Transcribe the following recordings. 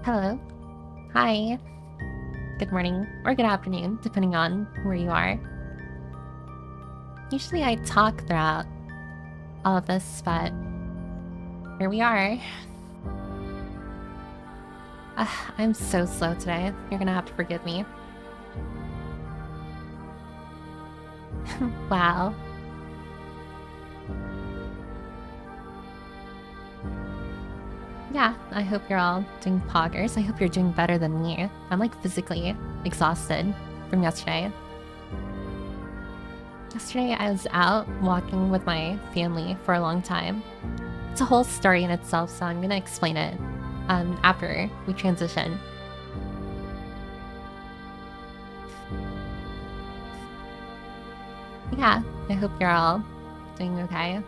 Hello. Hi. Good morning or good afternoon, depending on where you are. Usually I talk throughout all of this, but here we are. I'm so slow today. You're gonna have to forgive me. Wow. Yeah, I hope you're all doing poggers. I hope you're doing better than me. I'm like physically exhausted from yesterday. Yesterday I was out walking with my family for a long time. It's a whole story in itself, so I'm gonna explain it after we transition. Yeah, I hope you're all doing okay.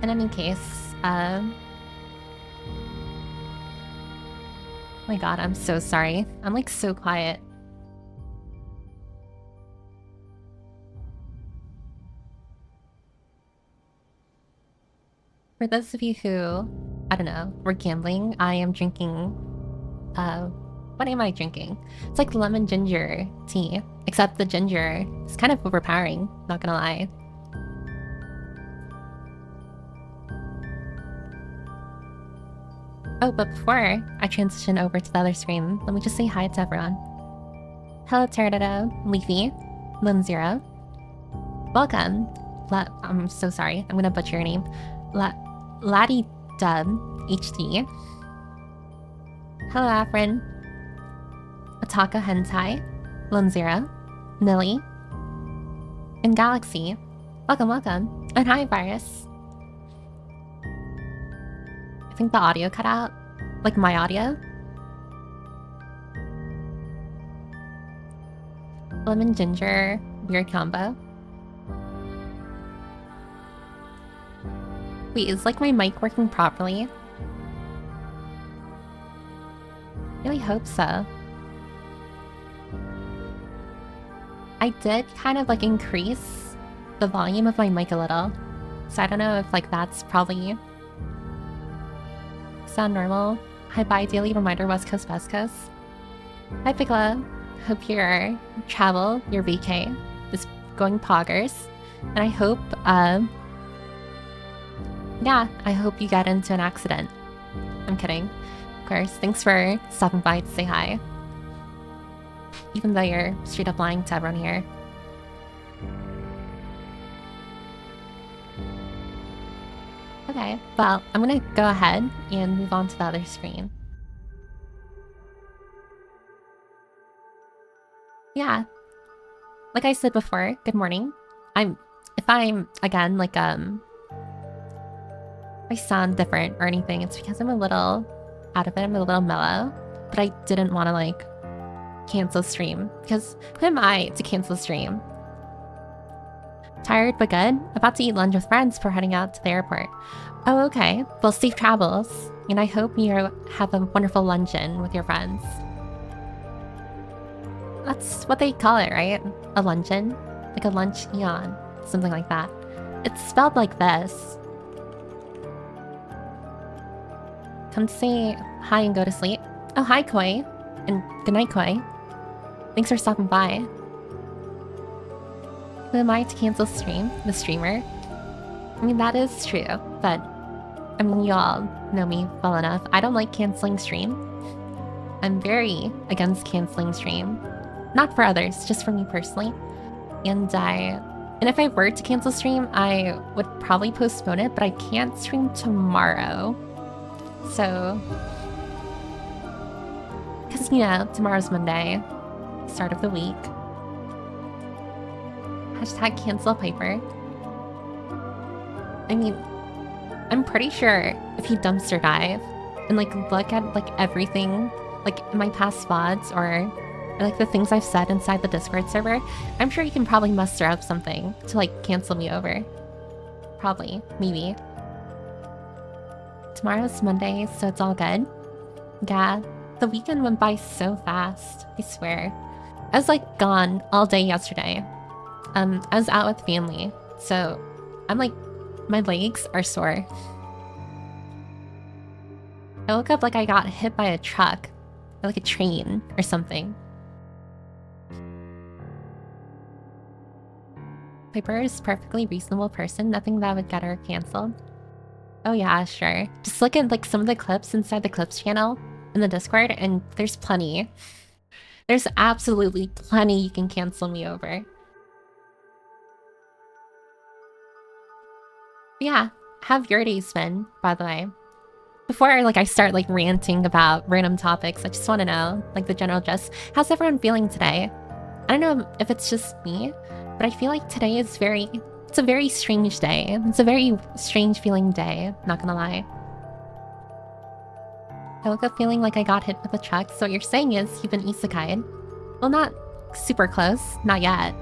In any case, my god, I'm so sorry. I'm like so quiet. For those of you who, I don't know, were gambling, I am drinking, what am I drinking? It's like lemon ginger tea, except the ginger is kind of overpowering, not gonna lie. Oh, but before I transition over to the other screen, let me just say hi to everyone. Hello, Pterodactyl, Leafy, Linzero. Welcome. I'm so sorry, I'm gonna butcher your name. Laddie Dub HD. Hello, Afrin. Ataka Hentai, Linzero, Millie, and Galaxy. Welcome, welcome. And hi, Virus. I think the audio cut out. Like my audio. Lemon ginger, weird combo. Wait, is like my mic working properly? Really hope so. I did kind of like increase the volume of my mic a little. So I don't know if like that's probably sound normal. Hi, bye, daily reminder, West Coast, West Coast. Hi, Piccolo. Hope your travel, your vacay, is going poggers. And I hope, yeah, I hope you get into an accident. I'm kidding. Of course, thanks for stopping by to say hi. Even though you're straight up lying to everyone here. Okay, well, I'm gonna go ahead and move on to the other screen. Yeah. Like I said before, good morning. If I'm, again, like, I sound different or anything, it's because I'm a little out of it, I'm a little mellow. But I didn't want to, like, cancel stream, because who am I to cancel stream? Tired but good? About to eat lunch with friends before heading out to the airport. Oh, okay. Well, safe travels. And I hope you have a wonderful luncheon with your friends. That's what they call it, right? A luncheon? Like a lunch eon. Something like that. It's spelled like this. Come to say hi and go to sleep. Oh, hi, Koi. And good night, Koi. Thanks for stopping by. Who am I to cancel stream? The streamer? I mean, that is true, but I mean, you all know me well enough. I don't like canceling stream. I'm very against canceling stream. Not for others, just for me personally. And if I were to cancel stream, I would probably postpone it, but I can't stream tomorrow. So, because, you know, tomorrow's Monday, start of the week. Hashtag cancel Piper. I mean, I'm pretty sure if you dumpster dive and like look at like everything, like my past VODs or like the things I've said inside the Discord server, I'm sure you can probably muster up something to like cancel me over. Probably, maybe. Tomorrow's Monday, so it's all good. Yeah, the weekend went by so fast, I swear. I was like gone all day yesterday. I was out with family. So I'm like, my legs are sore. I woke up like I got hit by a truck, or like a train or something. Piper is a perfectly reasonable person, nothing that would get her canceled. Oh yeah, sure. Just look at like some of the clips inside the clips channel in the Discord, and there's plenty. There's absolutely plenty you can cancel me over. But yeah, have your days been, by the way? Before like I start like ranting about random topics, I just want to know, like the general gist. How's everyone feeling today? I don't know if it's just me, but I feel like today is it's a very strange day. It's a very strange feeling day, not gonna lie. I woke up feeling like I got hit with a truck, so what you're saying is you've been isekai'd. Well, not super close, not yet.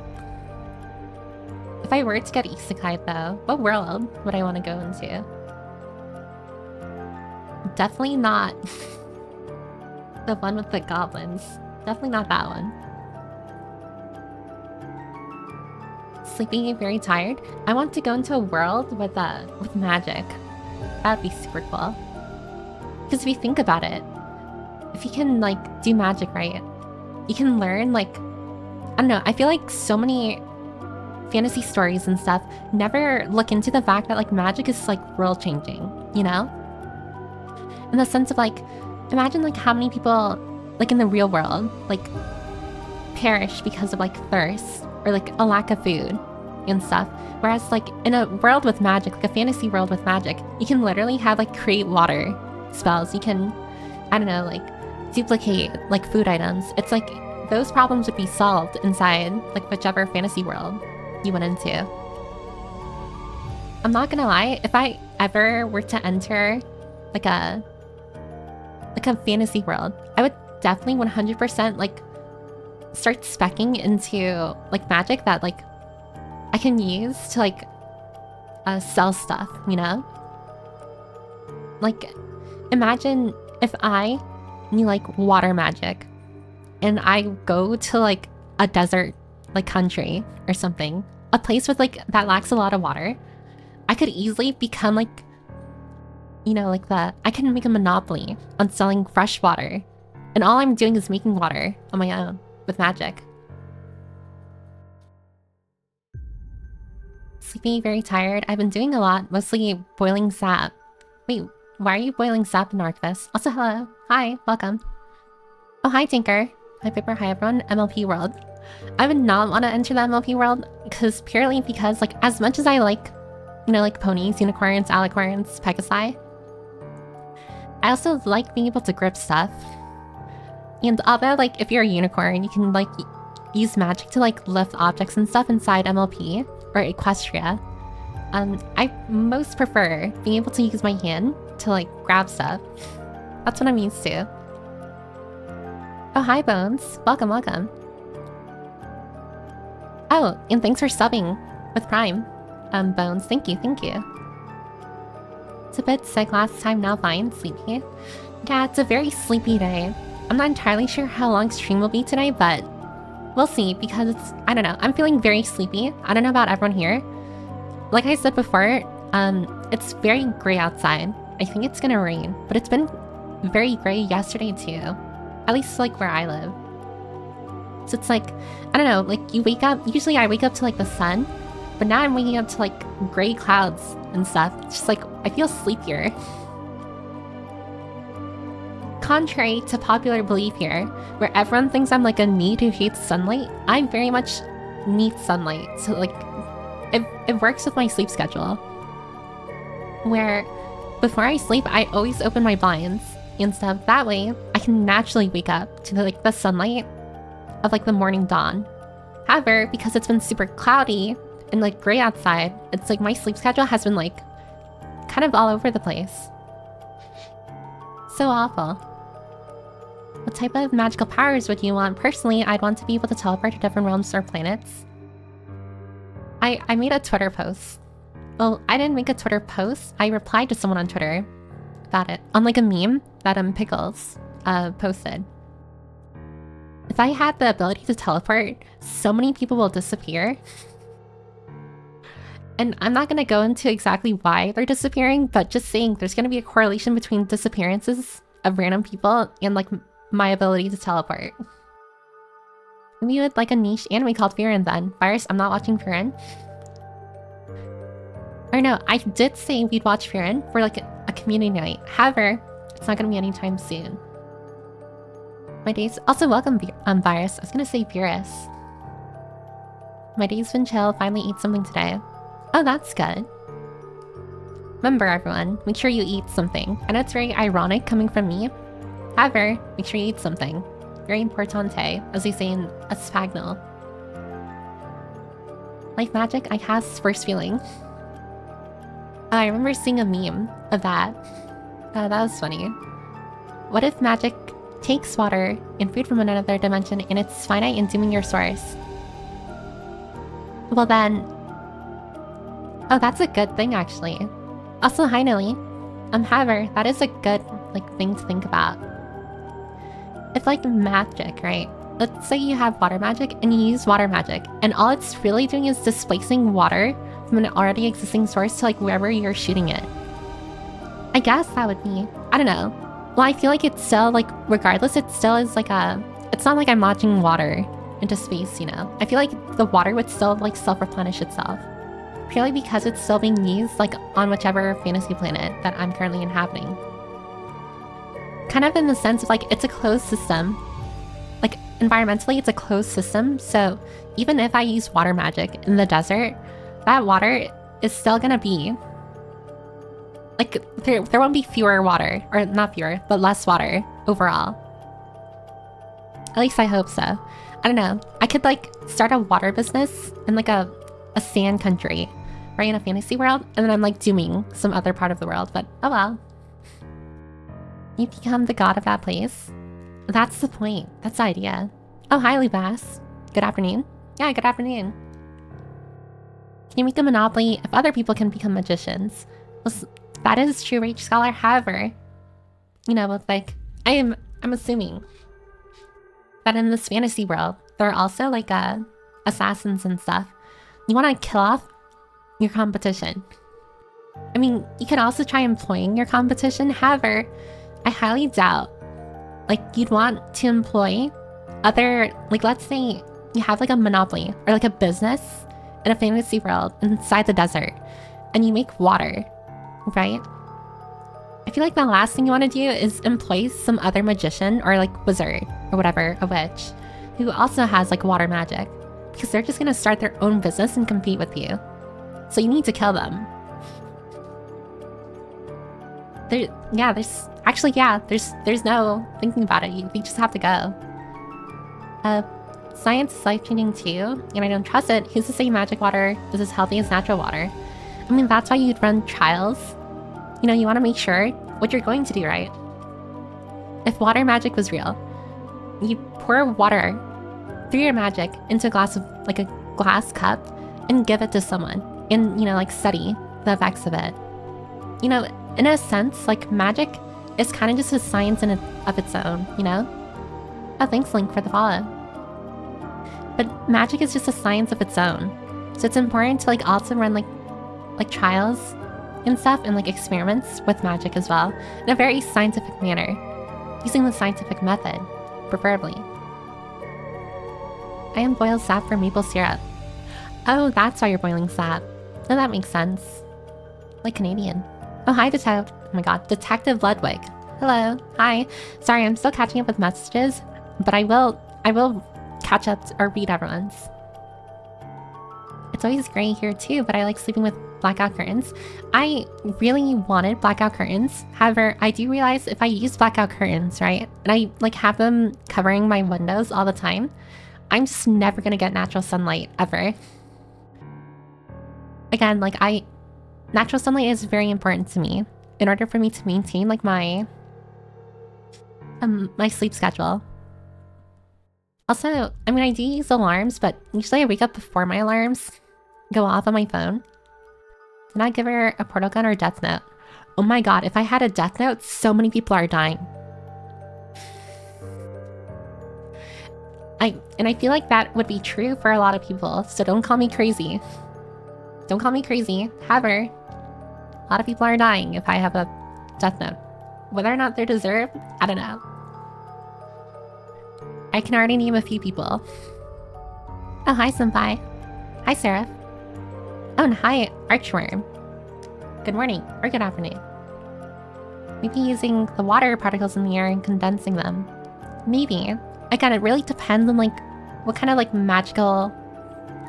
If I were to get isekai'd though, what world would I want to go into? Definitely not the one with the goblins. Definitely not that one. Sleeping, very tired. I want to go into a world with magic. That'd be super cool. Because if you think about it, if you can like do magic right, you can learn like, I don't know, I feel like so many fantasy stories and stuff never look into the fact that like magic is like world changing, you know? In the sense of like, imagine like how many people like in the real world like perish because of like thirst or like a lack of food and stuff. Whereas like in a world with magic, like a fantasy world with magic, you can literally have like create water spells. You can, I don't know, like duplicate like food items. It's like those problems would be solved inside like whichever fantasy world you went into. I'm not gonna lie, if I ever were to enter like a fantasy world, I would definitely 100% like start speccing into like magic that like I can use to like sell stuff, you know? Like imagine if I knew like water magic and I go to like a desert like country or something, a place with like that lacks a lot of water. I could easily become like, you know, like I can make a monopoly on selling fresh water, and all I'm doing is making water on my own with magic. Sleepy, very tired. I've been doing a lot, mostly boiling sap. Wait, why are you boiling sap in Arcvis? Also, hello. Hi, welcome. Oh, hi, Tinker. Hi, Piper. Hi, everyone. MLP world. I would not want to enter the MLP world purely because, like, as much as I like, you know, like ponies, unicorns, alicorns, pegasi, I also like being able to grip stuff. And although, like, if you're a unicorn, you can, like, use magic to, like, lift objects and stuff inside MLP or Equestria. I most prefer being able to use my hand to, like, grab stuff. That's what I'm used to. Oh, hi, Bones. Welcome, welcome. Oh, and thanks for subbing with Prime. Bones, thank you, thank you. It's a bit sick last time, now fine, sleepy. Yeah, it's a very sleepy day. I'm not entirely sure how long stream will be today, but we'll see because it's, I don't know, I'm feeling very sleepy. I don't know about everyone here. Like I said before, it's very gray outside. I think it's gonna rain, but it's been very gray yesterday too. At least like where I live. So it's like, I don't know, like you wake up, usually I wake up to like the sun, but now I'm waking up to like gray clouds and stuff. It's just like, I feel sleepier. Contrary to popular belief here, where everyone thinks I'm like a need who hates sunlight, I very much need sunlight. So like, it works with my sleep schedule. Where before I sleep, I always open my blinds and stuff. That way, I can naturally wake up to the sunlight of like the morning dawn. However, because it's been super cloudy and like gray outside, it's like my sleep schedule has been like kind of all over the place. So awful. What type of magical powers would you want? Personally, I'd want to be able to teleport to different realms or planets. I made a Twitter post. Well, I didn't make a Twitter post. I replied to someone on Twitter about it. On like a meme that Pickles posted. If I had the ability to teleport, so many people will disappear. And I'm not gonna go into exactly why they're disappearing, but just saying there's gonna be a correlation between disappearances of random people and like my ability to teleport. Maybe with like a niche anime called Viren then. Virus, I'm not watching Viren. Or no, I did say we'd watch Viren for like a community night. However, it's not gonna be anytime soon. My days also welcome Virus. I was gonna say Virus. My day's been chill, finally eat something today. Oh, that's good. Remember everyone, make sure you eat something. I know it's very ironic coming from me. However, make sure you eat something. Very importante, as they say in Espagnol. Life magic, I has first feeling. I remember seeing a meme of that. That was funny. What if magic takes water and food from another dimension and it's finite and dooming your source? Well then... Oh, that's a good thing actually. Also, hi Nelly. However, that is a good thing to think about. It's like magic, right? Let's say you have water magic and you use water magic, and all it's really doing is displacing water from an already existing source to like wherever you're shooting it. I guess that would be... I don't know. Well, I feel like it's still like, regardless, it still is like a... It's not like I'm launching water into space, you know? I feel like the water would still like self-replenish itself. Purely because it's still being used like on whichever fantasy planet that I'm currently inhabiting. Kind of in the sense of like, it's a closed system. Like, environmentally, it's a closed system, so even if I use water magic in the desert, that water is still gonna be... Like, there won't be fewer water, or not fewer, but less water overall. At least I hope so. I don't know. I could like start a water business in like a sand country, right, in a fantasy world, and then I'm like dooming some other part of the world, but oh well. You become the god of that place. That's the point. That's the idea. Oh, hi, Lubass. Good afternoon. Yeah, good afternoon. Can you make a monopoly if other people can become magicians? Well, that is true, Rage Scholar. However, you know, with like, I'm assuming that in this fantasy world, there are also like assassins and stuff. You want to kill off your competition. I mean, you can also try employing your competition. However, I highly doubt like you'd want to employ other, like let's say you have like a monopoly or like a business in a fantasy world inside the desert and you make water, right? I feel like the last thing you want to do is employ some other magician or like wizard or whatever, a witch, who also has like water magic, because they're just gonna start their own business and compete with you. So you need to kill them. There's no thinking about it. You just have to go. Science is life-changing too, and I don't trust it. Who's to say magic water is as healthy as natural water? I mean, that's why you'd run trials. You know, you want to make sure what you're going to do, right? If water magic was real, you pour water through your magic into a glass of, like a glass cup, and give it to someone, and, you know, like study the effects of it. You know, in a sense, like magic is kind of just a science of its own, you know? Oh, thanks, Link, for the follow. But magic is just a science of its own. So it's important to like also run like trials and stuff and like experiments with magic as well in a very scientific manner, using the scientific method, preferably. I am boiled sap for maple syrup. Oh, that's why you're boiling sap. Oh, that makes sense. Like Canadian. Oh, hi, oh my god, Detective Ludwig. Hello, hi. Sorry, I'm still catching up with messages, but I will catch up or read everyone's. It's always gray here too, but I like sleeping with blackout curtains. I really wanted blackout curtains. However, I do realize if I use blackout curtains, right, and I like have them covering my windows all the time, I'm just never gonna get natural sunlight ever. Again, like natural sunlight is very important to me in order for me to maintain like my my sleep schedule. Also, I mean, I do use alarms, but usually I wake up before my alarms go off on my phone. Did I give her a portal gun or a death note? Oh my god, if I had a death note, so many people are dying. I feel like that would be true for a lot of people, so don't call me crazy. don't call me crazy. However, a lot of people are dying if I have a death note. Whether or not they're deserved, I don't know. I can already name a few people. Oh, hi, Senpai. Hi, Sarah. Oh, and hi, Archworm. Good morning, or good afternoon. Maybe using the water particles in the air and condensing them. Maybe. Again, it really depends on, like, what kind of, like, magical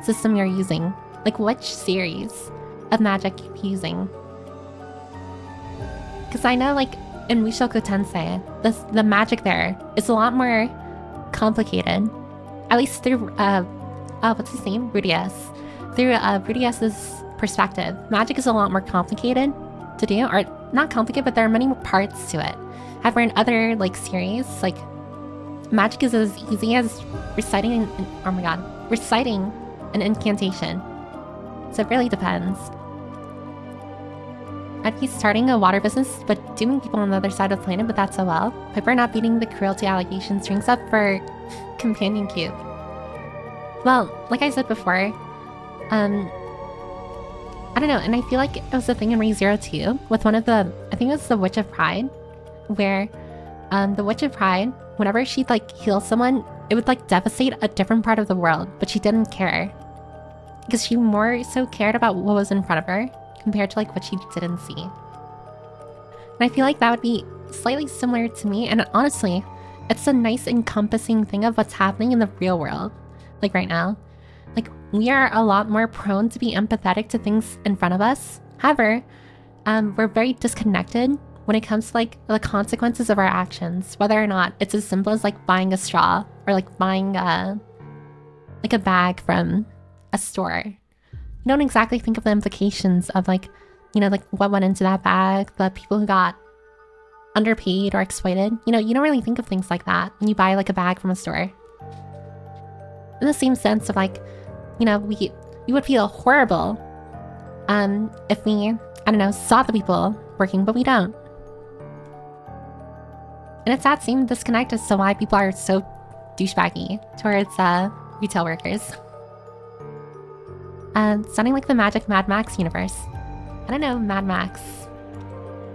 system you're using. Like, which series of magic you're using. Because I know, like, in Mushoku Tensei, the magic there is a lot more complicated. At least through, what's his name? Rudius. Through Rudius's perspective, magic is a lot more complicated to do. Or, not complicated, but there are many more parts to it. However, in other, like, series, like, magic is as easy as reciting reciting an incantation. So it really depends. I'd be starting a water business, but doing people on the other side of the planet, but that's so well. Piper not beating the cruelty allegations drinks up for companion cube. Well, like I said before, I don't know, and I feel like it was a thing in Re:Zero 2 with one of the, I think it was the Witch of Pride, where the Witch of Pride, whenever she'd like heal someone, it would like devastate a different part of the world, but she didn't care. Because she more so cared about what was in front of her compared to like what she didn't see. And I feel like that would be slightly similar to me, and honestly, it's a nice encompassing thing of what's happening in the real world, like right now. Like, we are a lot more prone to be empathetic to things in front of us. However, we're very disconnected when it comes to like the consequences of our actions, whether or not it's as simple as like buying a straw or like buying like a bag from a store. You don't exactly think of the implications of like, you know, like what went into that bag, the people who got underpaid or exploited. You know, you don't really think of things like that when you buy like a bag from a store. In the same sense of like, you know, we would feel horrible if we, I don't know, saw the people working, but we don't. And it's that same disconnect as to why people are so douchebaggy towards retail workers. Sounding like the Magic Mad Max universe. I don't know, Mad Max.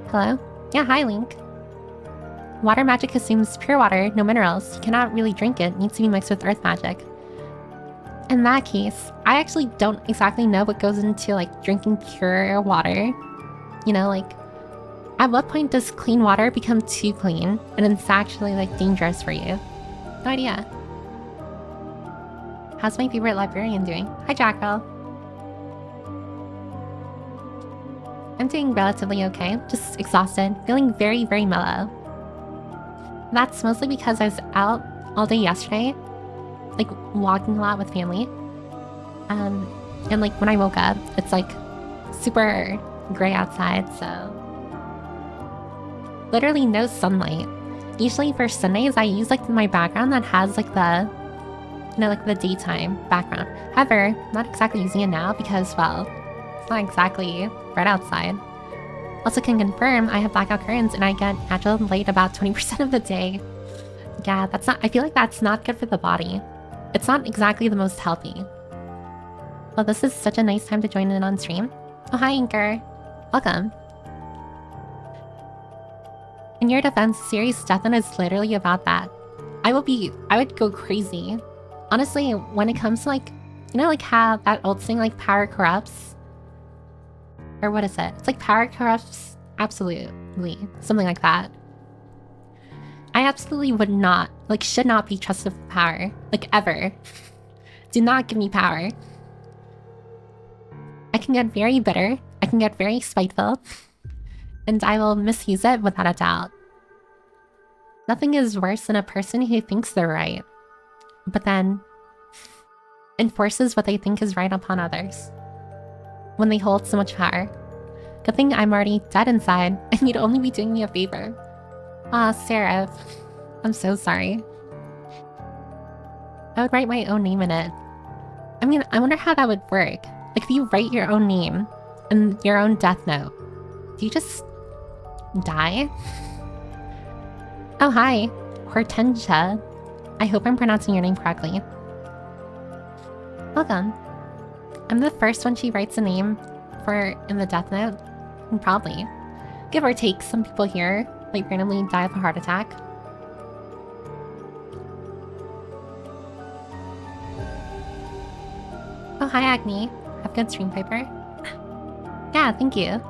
Hello? Yeah, hi, Link. Water magic assumes pure water, no minerals. You cannot really drink it. It needs to be mixed with earth magic. In that case, I actually don't exactly know what goes into like drinking pure water. You know, like, at what point does clean water become too clean and it's actually like dangerous for you? No idea. How's my favorite librarian doing? Hi, Jackrell. I'm doing relatively okay, just exhausted, feeling very, very mellow. That's mostly because I was out all day yesterday, like walking a lot with family. And like when I woke up, it's like super gray outside, so literally no sunlight. Usually for Sundays, I use like my background that has like the, you know, like the daytime background. However, I'm not exactly using it now because, well, it's not exactly right outside. Also can confirm I have blackout curtains and I get natural light about 20% of the day. Yeah, that's not, I feel like that's not good for the body. It's not exactly the most healthy. Well, this is such a nice time to join in on stream. Oh, hi, Anchor. Welcome. In your defense, series Deathlin is literally about that. I would go crazy. Honestly, when it comes to like, you know, like how that old saying like power corrupts? Or what is it? It's like power corrupts absolutely. Something like that. I absolutely would not, like, should not be trusted with power. Like, ever. Do not give me power. I can get very bitter. I can get very spiteful. And I will misuse it without a doubt. Nothing is worse than a person who thinks they're right, but then enforces what they think is right upon others. When they hold so much power. Good thing I'm already dead inside, and you'd only be doing me a favor. Aw, Seraph. I'm so sorry. I would write my own name in it. I mean, I wonder how that would work. Like, if you write your own name and your own death note, do you just die? Oh, hi. Hortensia. I hope I'm pronouncing your name correctly. Welcome. I'm the first one she writes a name for in the death note. Probably. Give or take, some people here like randomly die of a heart attack. Oh, hi Agni. Have a good stream, Piper. Yeah, thank you.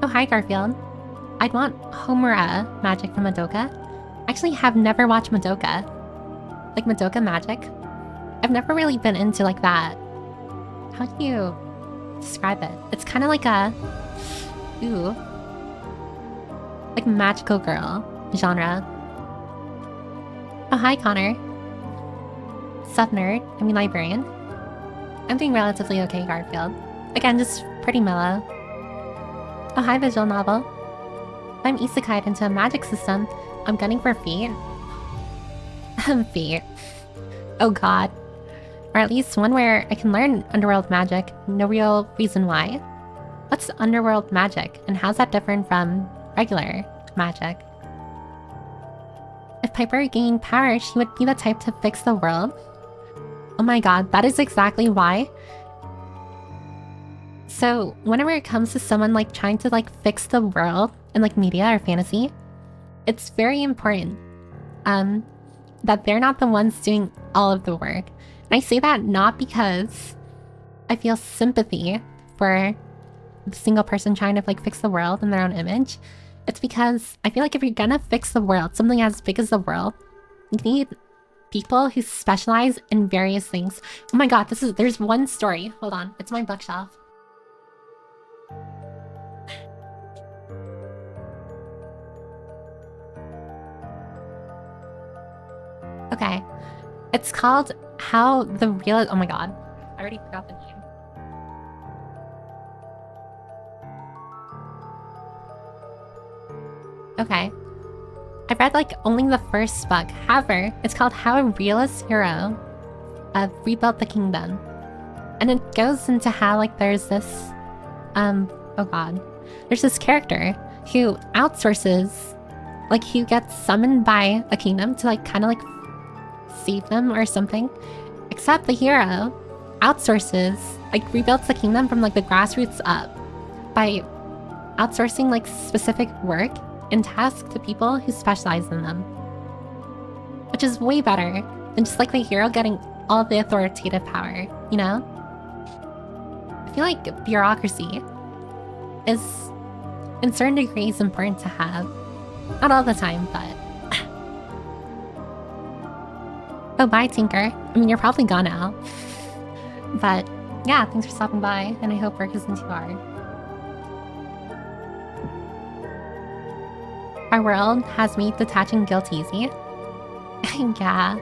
Oh, hi Garfield. I'd want Homura magic from Madoka. Actually have never watched Madoka. Like Madoka magic. I've never really been into like that. How do you describe it? It's kind of like a... Ooh. Like magical girl genre. Oh, hi Connor. Sup nerd? I mean librarian. I'm doing relatively okay, Garfield. Again, just pretty mellow. Oh, hi visual novel. I'm isekai'd into a magic system. I'm gunning for feet. Feet. Oh god. Or at least one where I can learn underworld magic. No real reason why. What's underworld magic, and how's that different from regular magic? If Piper gained power, she would be the type to fix the world. Oh my god, that is exactly why. So whenever it comes to someone like trying to like fix the world in like media or fantasy, it's very important that they're not the ones doing all of the work. And I say that not because I feel sympathy for the single person trying to like fix the world in their own image. It's because I feel like if you're gonna fix the world, something as big as the world, you need people who specialize in various things. Oh my god, there's one story. Hold on, it's my bookshelf. Okay. It's called How the Real... Oh my god. I already forgot the name. Okay. I read like only the first book. However, it's called How a Realist Hero Rebuilt the Kingdom. And it goes into how like there's this... oh god. There's this character who outsources... Like he gets summoned by a kingdom to like kind of like save them or something. Except the hero outsources, like rebuilds the kingdom from like the grassroots up by outsourcing like specific work and tasks to people who specialize in them. Which is way better than just like the hero getting all the authoritative power, you know? I feel like bureaucracy is in certain degrees important to have. Not all the time, but... Oh, bye, Tinker. I mean, you're probably gone now. But, yeah, thanks for stopping by, and I hope work isn't too hard. Our world has made detaching guilt easy. Yeah,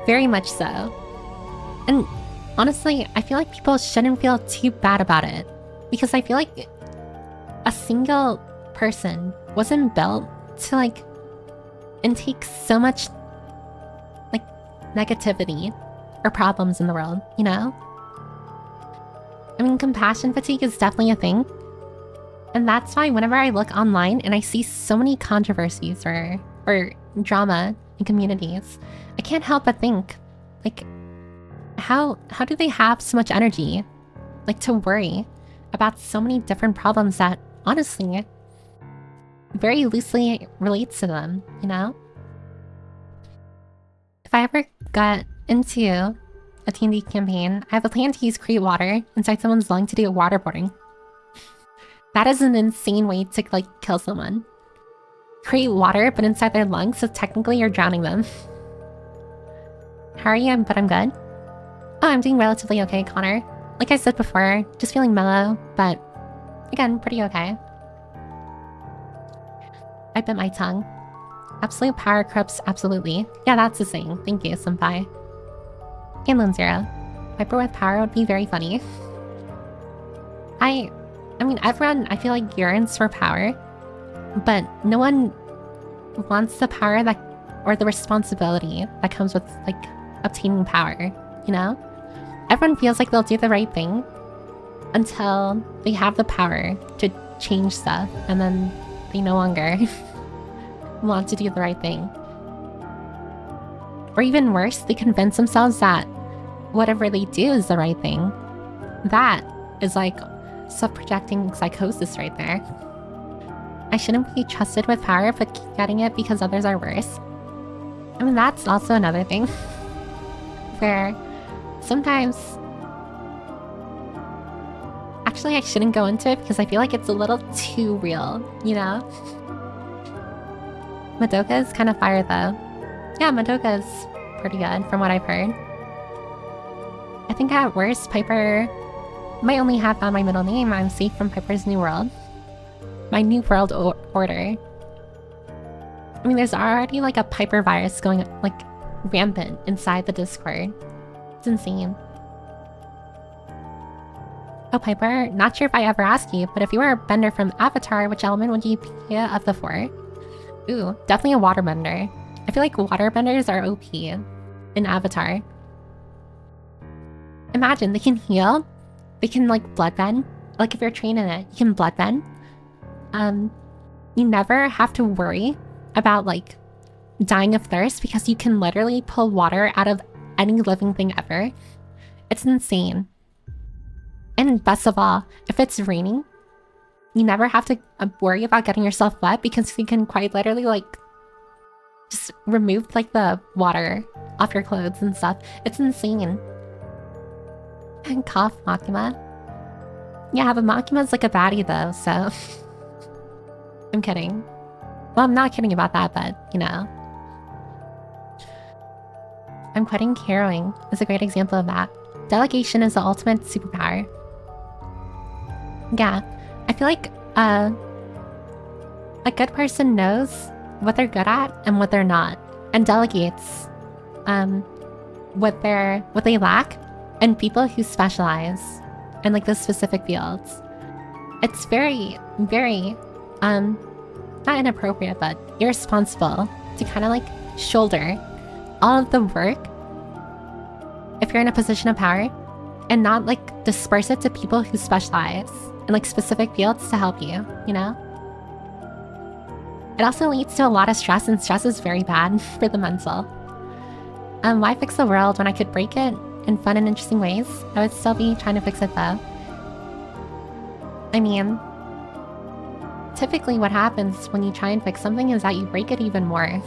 very much so. And honestly, I feel like people shouldn't feel too bad about it. Because I feel like a single person wasn't built to like intake so much like negativity or problems in the world, you know? I mean, compassion fatigue is definitely a thing. And that's why whenever I look online and I see so many controversies or drama in communities, I can't help but think, like, how do they have so much energy, like, to worry about so many different problems that, honestly, very loosely relates to them, you know? If I ever got into a T&D campaign, I have a plan to use Create Water inside someone's lung to do waterboarding. That is an insane way to, like, kill someone. Create water, but inside their lungs, so technically you're drowning them. How are you? But I'm good. Oh, I'm doing relatively okay, Connor. Like I said before, just feeling mellow, but again, pretty okay. I bit my tongue. Absolute power corrupts absolutely. Yeah, that's the saying. Thank you, senpai. And Lone Zero. Piper with power would be very funny. I mean, everyone, I feel like, yearns for power, but no one wants the power that, or the responsibility that comes with, like, obtaining power, you know? Everyone feels like they'll do the right thing until they have the power to change stuff, and then they no longer want to do the right thing. Or even worse, they convince themselves that whatever they do is the right thing. That is like self-projecting psychosis right there. I shouldn't be trusted with power but keep getting it because others are worse. I mean, that's also another thing where sometimes... Actually, I shouldn't go into it because I feel like it's a little too real, you know? Madoka is kind of fire though. Yeah, Madoka is pretty good from what I've heard. I think at worst, Piper might only have found my middle name. I'm safe from Piper's new world. My new world order. I mean, there's already like a Piper virus going like rampant inside the Discord. It's insane. Oh, Piper, not sure if I ever asked you, but if you were a bender from Avatar, which element would you be of the four? Ooh, definitely a waterbender. I feel like waterbenders are OP in Avatar. Imagine, they can heal. They can like bloodbend. Like if you're trained in it, you can bloodbend. You never have to worry about like dying of thirst because you can literally pull water out of any living thing ever. It's insane. And best of all, if it's raining, you never have to worry about getting yourself wet because you can quite literally like just remove like the water off your clothes and stuff. It's insane. And cough, Makima. Yeah, but Makima's like a baddie though, so... I'm kidding. Well, I'm not kidding about that, but, you know. I'm quitting caroling is a great example of that. Delegation is the ultimate superpower. Yeah, I feel like a good person knows what they're good at and what they're not, and delegates what they lack, and people who specialize in like the specific fields. It's very, very not inappropriate, but irresponsible to kind of like shoulder all of the work if you're in a position of power and not like disperse it to people who specialize in like specific fields to help you, you know? It also leads to a lot of stress, and stress is very bad for the mental. Why fix the world when I could break it in fun and interesting ways? I would still be trying to fix it though. I mean, typically what happens when you try and fix something is that you break it even more,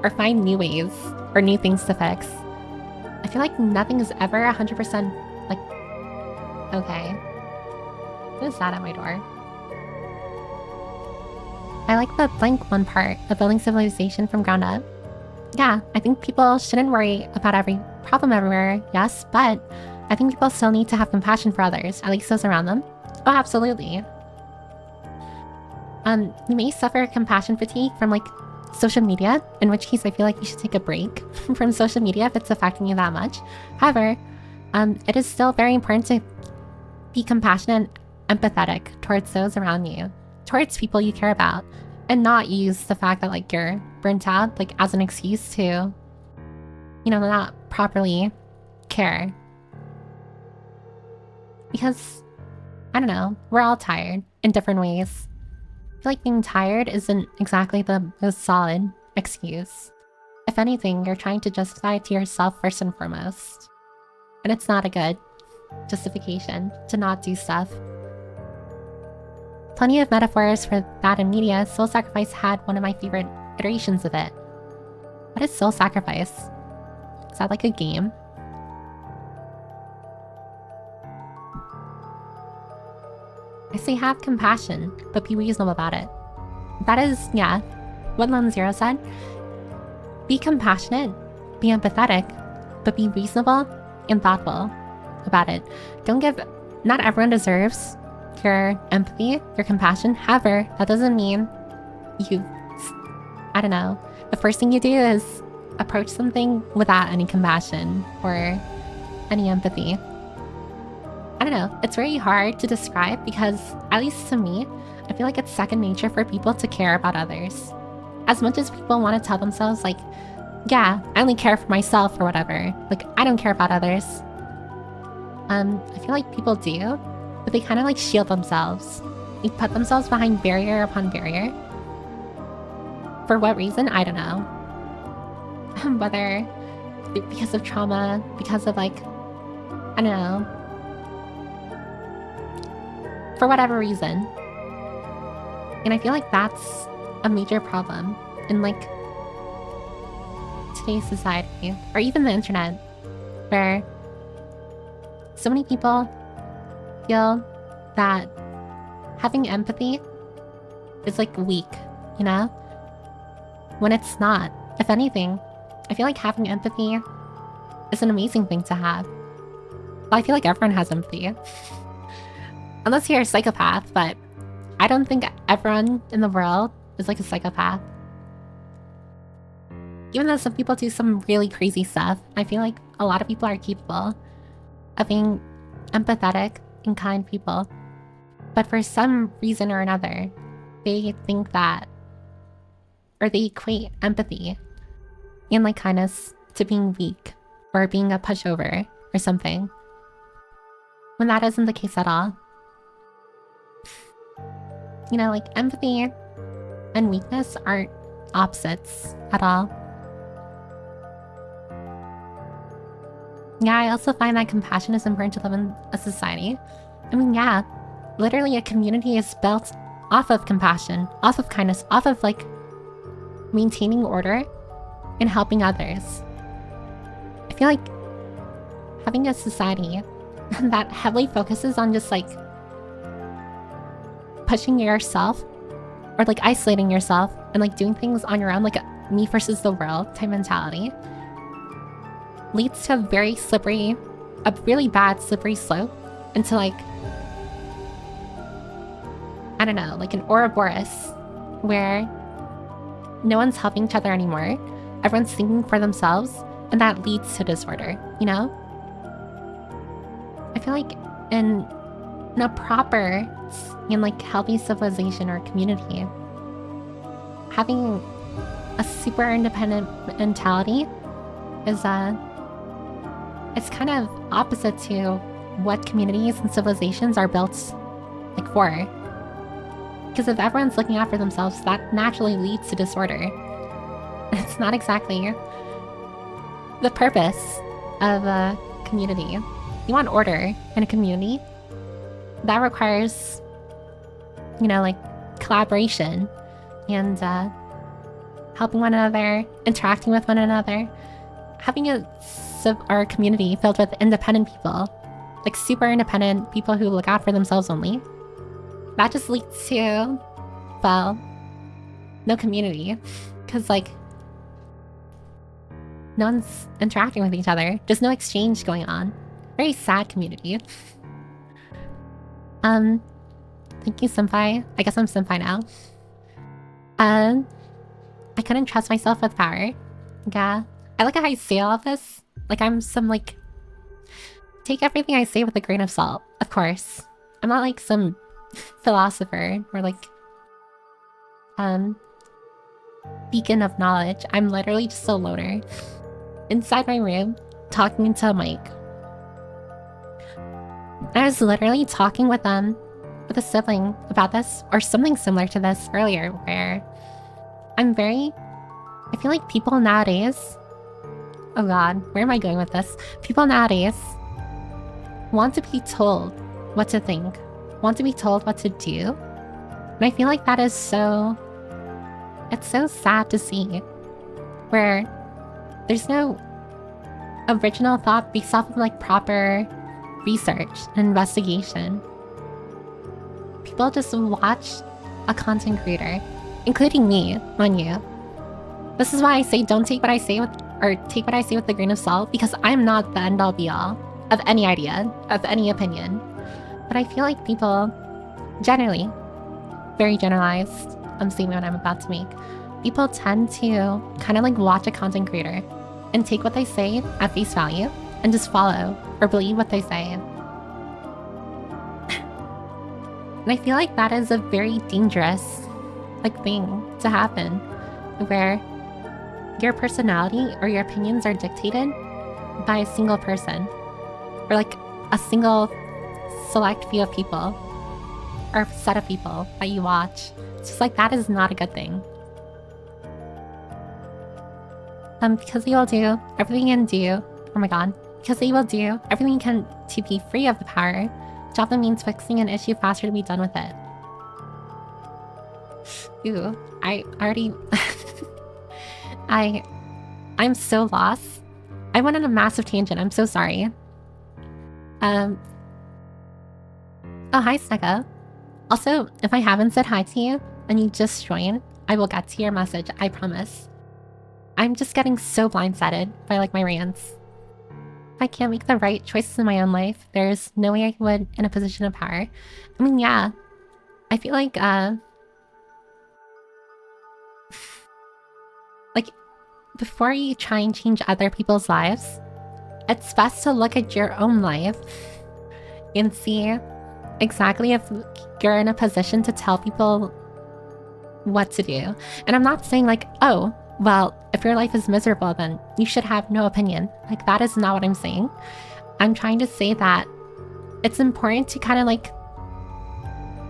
or find new ways, or new things to fix. I feel like nothing is ever 100% like, okay. Who is that at my door? I like the blank one part of building civilization from ground up. Yeah, I think people shouldn't worry about every problem everywhere, yes, but I think people still need to have compassion for others, at least those around them. Oh, absolutely. You may suffer compassion fatigue from like social media, in which case I feel like you should take a break from social media if it's affecting you that much. However, it is still very important to be compassionate and empathetic towards those around you, towards people you care about, and not use the fact that like you're burnt out like as an excuse to, you know, not properly care. Because, I don't know, we're all tired in different ways. I feel like being tired isn't exactly the most solid excuse. If anything, you're trying to justify it to yourself first and foremost. And it's not a good justification to not do stuff. Plenty of metaphors for that in media. Soul Sacrifice had one of my favorite iterations of it. What is Soul Sacrifice? Is that like a game? I say have compassion, but be reasonable about it. That is, yeah, what Lone Zero said. Be compassionate, be empathetic, but be reasonable and thoughtful about it. Don't give... Not everyone deserves your empathy, your compassion. However, that doesn't mean you... I don't know. The first thing you do is approach something without any compassion or any empathy. I don't know, it's very hard to describe because, at least to me, I feel like it's second nature for people to care about others. As much as people want to tell themselves like, yeah, I only care for myself or whatever, like I don't care about others. I feel like people do, but they kind of like shield themselves. They put themselves behind barrier upon barrier. For what reason? I don't know. Whether because of trauma, because of like I don't know. For whatever reason. And I feel like that's a major problem in like today's society, or even the internet, where so many people feel that having empathy is like weak, you know? When it's not. If anything, I feel like having empathy is an amazing thing to have. Well, I feel like everyone has empathy. Unless you're a psychopath, but I don't think everyone in the world is like a psychopath. Even though some people do some really crazy stuff, I feel like a lot of people are capable of being empathetic and kind people. But for some reason or another, they think that, or they equate empathy and like kindness to being weak or being a pushover or something, when that isn't the case at all. You know, like empathy and weakness aren't opposites at all. Yeah, I also find that compassion is important to live in a society. I mean, yeah, literally a community is built off of compassion, off of kindness, off of like maintaining order and helping others. I feel like having a society that heavily focuses on just like pushing yourself or like isolating yourself and like doing things on your own, like a me versus the world type mentality, leads to a very slippery, a really bad slippery slope into like, I don't know, like an Ouroboros where no one's helping each other anymore. Everyone's thinking for themselves, and that leads to disorder, you know? I feel like in a proper and like healthy civilization or community, having a super independent mentality is it's kind of opposite to what communities and civilizations are built like for. Because if everyone's looking out for themselves, that naturally leads to disorder. It's not exactly the purpose of a community. You want order in a community. That requires, you know, like collaboration and helping one another, interacting with one another. Having a community filled with independent people, like super independent people who look out for themselves only, that just leads to, well, no community. Because like, no one's interacting with each other. There's no exchange going on. Very sad community. Thank you, senpai. I guess I'm senpai now. I couldn't trust myself with power. Yeah. I like how I say all of this. Like I'm some like... Take everything I say with a grain of salt, of course. I'm not like some philosopher or like... beacon of knowledge. I'm literally just a loner. Inside my room, talking into a mic. I was literally talking with a sibling about this, or something similar to this earlier, where I feel like people nowadays... Oh god, where am I going with this? People nowadays want to be told what to think, want to be told what to do. And I feel like that is so... It's so sad to see, where there's no original thought based off of like proper research and investigation. People just watch a content creator, including me, mind you. This is why I say don't take what I say with, or take what I say with a grain of salt, because I'm not the end-all be-all of any idea, of any opinion. But I feel like people, generally, very generalized statement I'm about to make, people tend to kind of like watch a content creator and take what they say at face value and just follow or believe what they say. And I feel like that is a very dangerous like thing to happen, where your personality or your opinions are dictated by a single person, or like a single select few of people or set of people that you watch. It's just like, that is not a good thing. Because you will do everything you can do. Oh my god. because they will do everything can to be free of the power, which often means fixing an issue faster to be done with it. Ooh, I already... I'm so lost. I went on a massive tangent, I'm so sorry. Oh, hi, Snugga. Also, if I haven't said hi to you, and you just joined, I will get to your message, I promise. I'm just getting so blindsided by, like, my rants. If I can't make the right choices in my own life, there's no way I would in a position of power. I mean, yeah. I feel like, like, before you try and change other people's lives, it's best to look at your own life and see exactly if you're in a position to tell people what to do. And I'm not saying like, oh, well, if your life is miserable, then you should have no opinion. Like, that is not what I'm saying. I'm trying to say that it's important to kind of like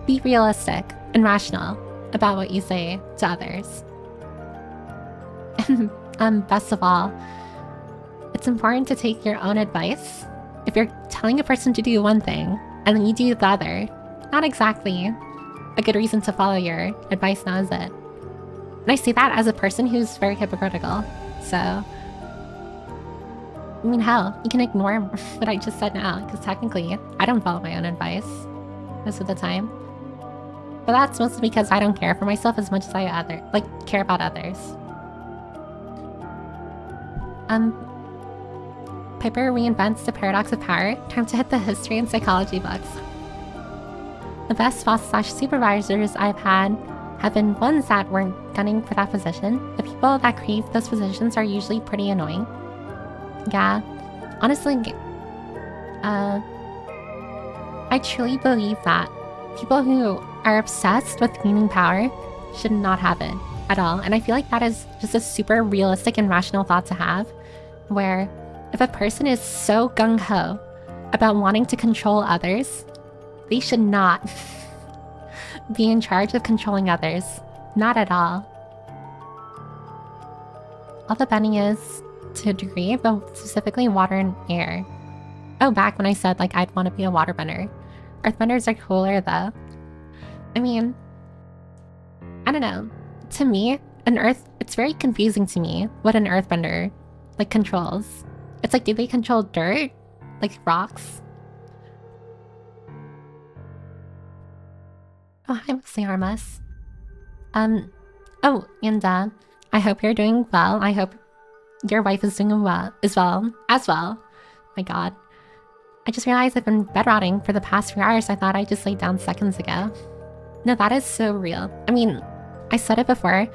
be realistic and rational about what you say to others. And best of all, it's important to take your own advice. If you're telling a person to do one thing and then you do the other, not exactly a good reason to follow your advice now, is it? And I say that as a person who's very hypocritical, so... I mean, hell, you can ignore what I just said now, because technically, I don't follow my own advice most of the time. But that's mostly because I don't care for myself as much as I care about others. Piper reinvents the paradox of power. Time to hit the history and psychology books. The best boss/supervisors I've had have been ones that weren't gunning for that position. The people that crave those positions are usually pretty annoying. Yeah, honestly, I truly believe that people who are obsessed with gaining power should not have it at all. And I feel like that is just a super realistic and rational thought to have, where if a person is so gung-ho about wanting to control others, they should not be in charge of controlling others. Not at all. All the bending is to a degree, but specifically water and air. Oh, back when I said like I'd want to be a waterbender. Earthbenders are cooler though. I mean, I don't know. To me, it's very confusing to me what an earthbender like controls. It's like, do they control dirt? Like rocks? Oh, hi, Mostly Harmless. Oh, and I hope you're doing well. I hope your wife is doing well as well. My god. I just realized I've been bed rotting for the past few hours. I thought I just laid down seconds ago. No, that is so real. I mean, I said it before.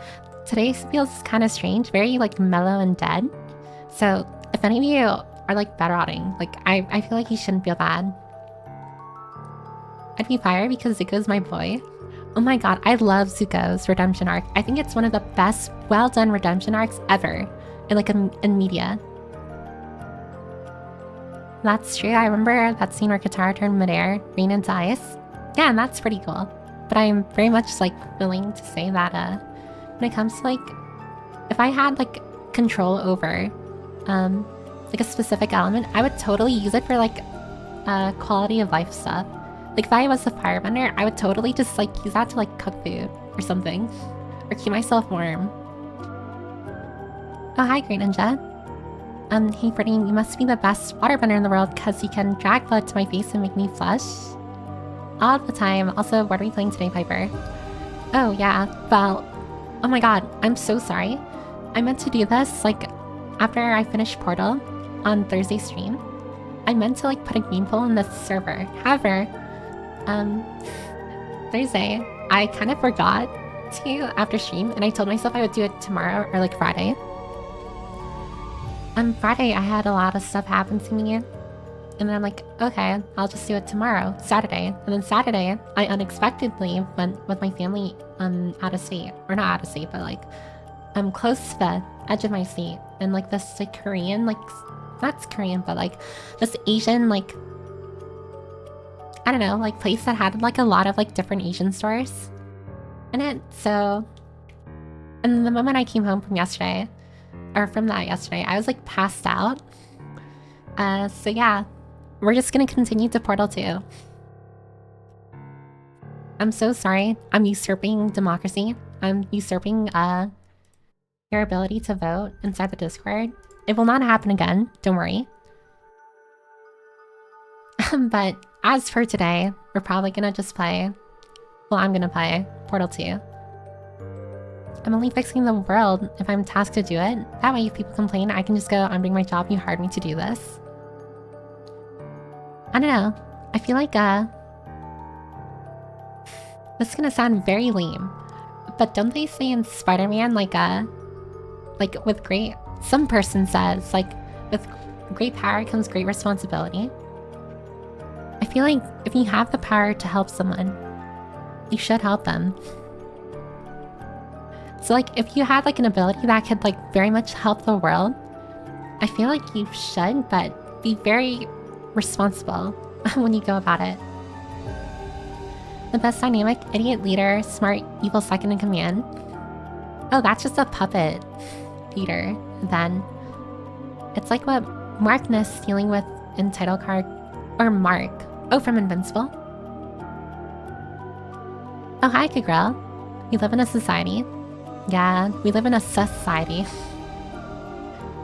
Today feels kind of strange, very like mellow and dead. So if any of you are like bed rotting, like I feel like you shouldn't feel bad. I'd be fired because Zuko's my boy. Oh my god, I love Zuko's redemption arc. I think it's one of the best, well done redemption arcs ever in media. That's true. I remember that scene where Katara turned midair, rain into ice. Yeah, and that's pretty cool. But I'm very much like willing to say that when it comes to like, if I had like control over like a specific element, I would totally use it for like quality of life stuff. Like if I was a firebender, I would totally just like use that to like cook food or something, or keep myself warm. Oh, hi, Great Ninja. Hey, Brittany, you must be the best waterbender in the world because you can drag blood to my face and make me flush. All the time. Also, what are we playing today, Piper? Oh, yeah. Well, oh my god, I'm so sorry. I meant to do this, like, after I finished Portal on Thursday stream. I meant to, like, put a game poll in this server. However, Thursday, I kind of forgot to after stream, and I told myself I would do it tomorrow or, like, Friday. On Friday, I had a lot of stuff happen to me, and then I'm like, okay, I'll just do it tomorrow, Saturday. And then Saturday, I unexpectedly went with my family out of state. Or not out of state, but like, I'm close to the edge of my state. And like this like Korean, like, not Korean, but like this Asian, like, I don't know, like place that had like a lot of like different Asian stores in it. So, and the moment I came home from yesterday, or from that yesterday, I was like passed out. So yeah, we're just gonna continue to Portal 2. I'm so sorry. I'm usurping democracy. I'm usurping, your ability to vote inside the Discord. It will not happen again, don't worry. But as for today, we're probably gonna just play... Well, I'm gonna play Portal 2. I'm only fixing the world if I'm tasked to do it. That way if people complain, I can just go, I'm doing my job, you hired me to do this. I don't know. I feel like, this is gonna sound very lame. But don't they say in Spider-Man, like with great... Some person says, like, with great power comes great responsibility. I feel like if you have the power to help someone, you should help them. So like, if you had like an ability that could like very much help the world, I feel like you should, but be very responsible when you go about it. The best dynamic, idiot leader, smart, evil second in command. Oh, that's just a puppet leader, then. It's like what Mark Ness dealing with in title card. Or Mark. Oh, from Invincible. Oh, hi, Kagrel. We live in a society. Yeah, we live in a society.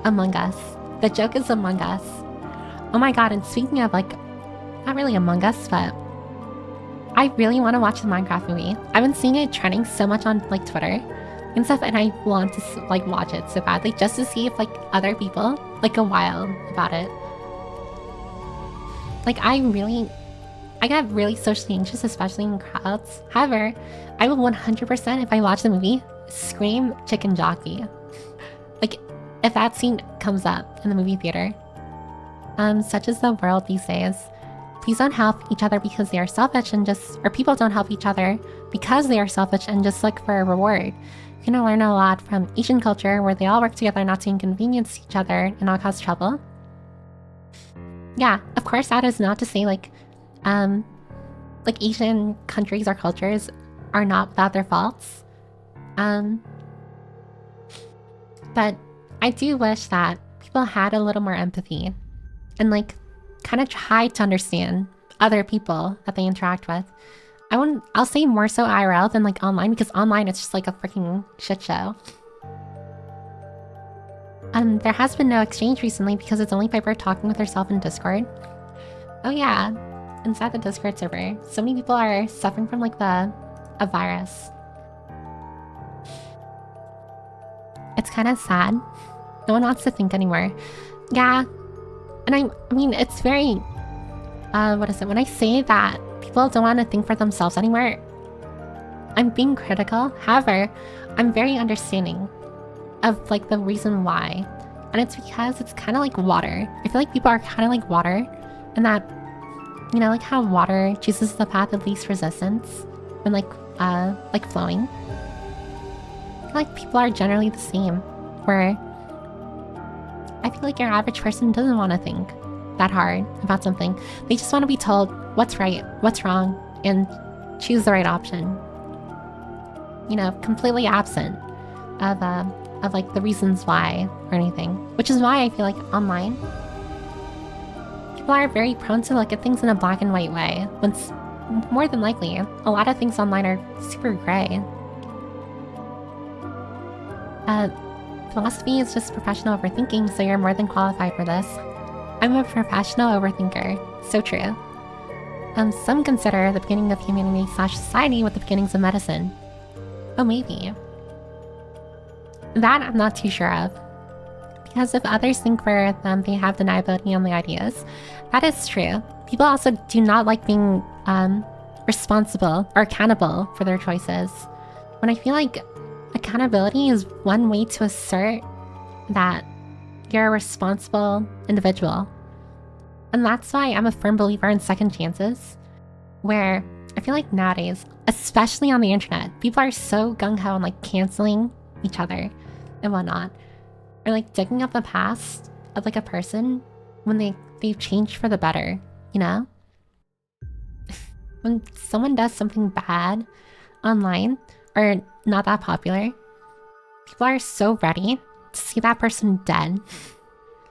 Among Us. The joke is Among Us. Oh my god, and speaking of like, not really Among Us, but I really want to watch the Minecraft movie. I've been seeing it trending so much on like Twitter and stuff, and I want to like watch it so badly just to see if like other people like go wild about it. Like I get really socially anxious, especially in crowds. However, I will 100% if I watch the movie scream chicken jockey. Like if that scene comes up in the movie theater. Such is the world these days. Please don't help each other because they are selfish and just... Or people don't help each other because they are selfish and just look for a reward. You're gonna learn a lot from Asian culture where they all work together not to inconvenience each other and not cause trouble. Yeah, of course that is not to say like Asian countries or cultures are not without their faults. But I do wish that people had a little more empathy and like kind of try to understand other people that they interact with. I'll say more so IRL than like online, because online it's just like a freaking shit show. There has been no exchange recently because it's only Piper talking with herself in Discord. Oh yeah, inside the Discord server. So many people are suffering from like a virus. It's kind of sad. No one wants to think anymore. Yeah, and I mean, it's very... what is it? When I say that people don't want to think for themselves anymore, I'm being critical. However, I'm very understanding of like the reason why. And it's because it's kind of like water. I feel like people are kind of like water, and that, you know, like how water chooses the path of least resistance when like flowing. I feel like people are generally the same, where I feel like your average person doesn't want to think that hard about something. They just want to be told what's right, what's wrong, and choose the right option. You know, completely absent of like the reasons why or anything. Which is why I feel like online, people are very prone to look at things in a black and white way, when more than likely, a lot of things online are super gray. Philosophy is just professional overthinking, so you're more than qualified for this. I'm a professional overthinker. So true. Some consider the beginning of humanity/society with the beginnings of medicine. Oh, maybe. That I'm not too sure of. Because if others think for them, they have deniability on the ideas. That is true. People also do not like being responsible or accountable for their choices. When I feel like accountability is one way to assert that you're a responsible individual. And that's why I'm a firm believer in second chances, where I feel like nowadays, especially on the internet, people are so gung-ho on like canceling each other and whatnot, or like digging up the past of like a person when they've changed for the better, you know? When someone does something bad online or not that popular, people are so ready to see that person dead.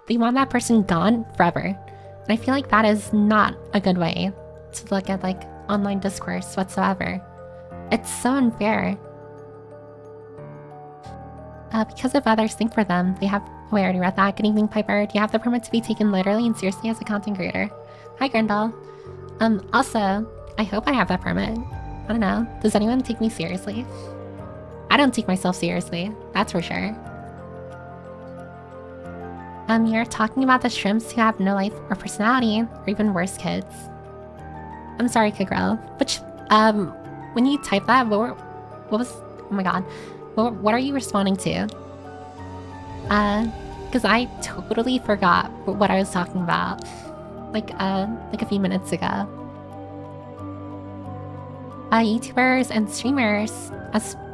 They want that person gone forever. And I feel like that is not a good way to look at like online discourse whatsoever. It's so unfair. Because if others think for them, they have... Wait, I already read that. Good evening, Piper. Do you have the permit to be taken literally and seriously as a content creator? Hi, Grindal. Also, I hope I have that permit. I don't know. Does anyone take me seriously? I don't take myself seriously. That's for sure. You're talking about the shrimps who have no life or personality, or even worse, kids. I'm sorry, Kagrel. Which, when you type that, what was... Oh my god. What are you responding to? Because I totally forgot what I was talking about. Like a few minutes ago. YouTubers and streamers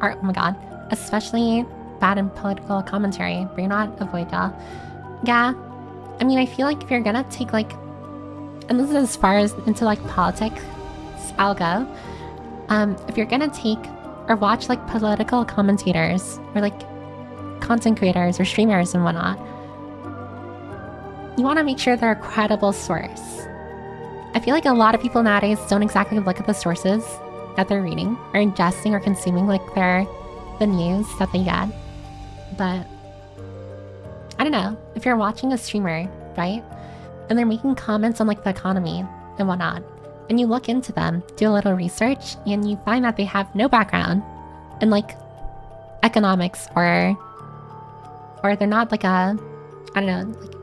are, oh my god, especially bad in political commentary. We're not avoid y'all. Yeah, I mean, I feel like if you're gonna take like, and this is as far as into like politics, I'll go. If you're gonna take or watch like political commentators or like content creators or streamers and whatnot, you want to make sure they're a credible source. I feel like a lot of people nowadays don't exactly look at the sources that they're reading or ingesting or consuming like the news that they get. But I don't know, if you're watching a streamer, right, and they're making comments on like the economy and whatnot, and you look into them, do a little research, and you find that they have no background in like economics or they're not like a, I don't know, like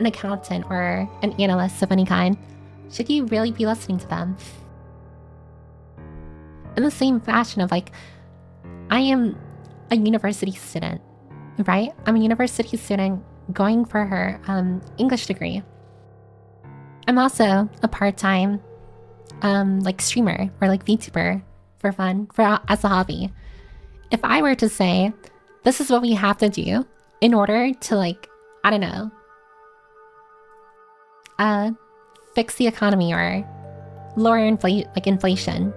an accountant or an analyst of any kind, should you really be listening to them? In the same fashion of like, I am a university student, right? I'm a university student going for her English degree. I'm also a part-time like streamer or like VTuber for fun, as a hobby. If I were to say, this is what we have to do in order to like, I don't know, fix the economy or lower inflation,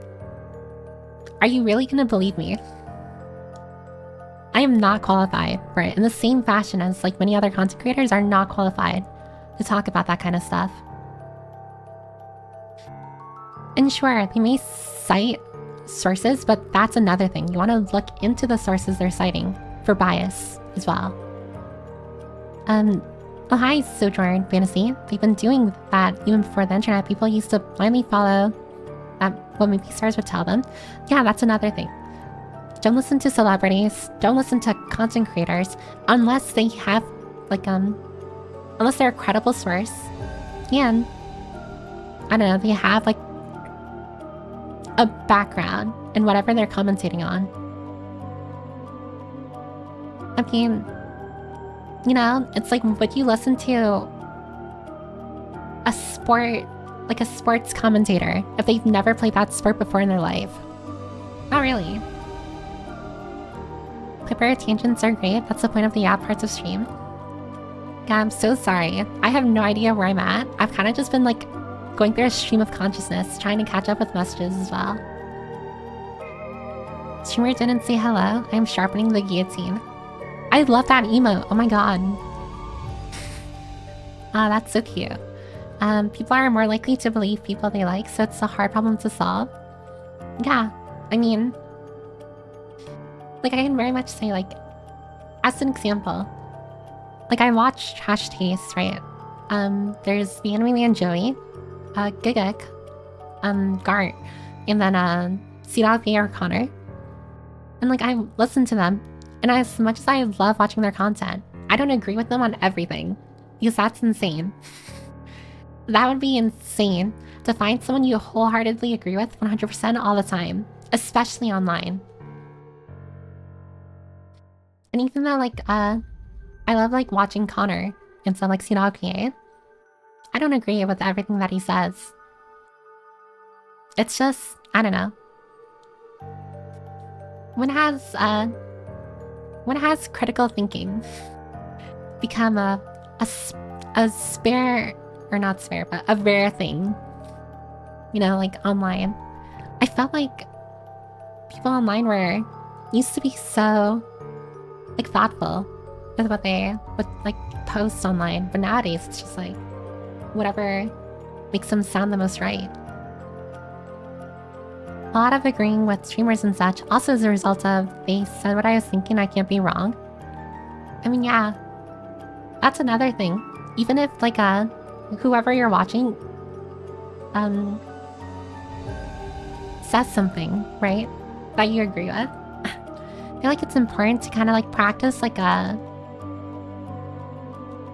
are you really gonna believe me? I am not qualified for it in the same fashion as like many other content creators are not qualified to talk about that kind of stuff. And sure, they may cite sources, but that's another thing. You want to look into the sources they're citing for bias as well. Oh hi, Sojourn Fantasy. They've been doing that even before the internet. People used to blindly follow what movie stars would tell them. Yeah, that's another thing. Don't listen to celebrities. Don't listen to content creators unless they have like unless they're a credible source. And I don't know, they have like a background in whatever they're commentating on. I mean, you know, it's like, would you listen to a sport, like a sports commentator, if they've never played that sport before in their life? Not really. Clipper tangents are great. That's the point of the app parts of stream. Yeah, I'm so sorry. I have no idea where I'm at. I've kind of just been like going through a stream of consciousness, trying to catch up with messages as well. Streamer didn't say hello. I am sharpening the guillotine. I love that emote. Oh my god. That's so cute. People are more likely to believe people they like, so it's a hard problem to solve. Yeah, I mean, like I can very much say like, as an example, like I watch Trash Taste, right? There's the Anime Man Joey, Giguk, Gart, and then C.V or Connor. And like I listen to them, and as much as I love watching their content, I don't agree with them on everything, because that's insane. That would be insane to find someone you wholeheartedly agree with 100% all the time, especially online. And even though like I love like watching Connor and stuff like C.V, I don't agree with everything that he says. It's just, I don't know. When has critical thinking become a spare, or not spare, but a rare thing, you know, like online? I felt like people online used to be so like thoughtful with what they would like post online. But nowadays it's just like whatever makes them sound the most right. A lot of agreeing with streamers and such also is a result of they said what I was thinking, I can't be wrong. I mean, yeah, that's another thing. Even if like whoever you're watching says something, right, that you agree with, I feel like it's important to kind of like practice like a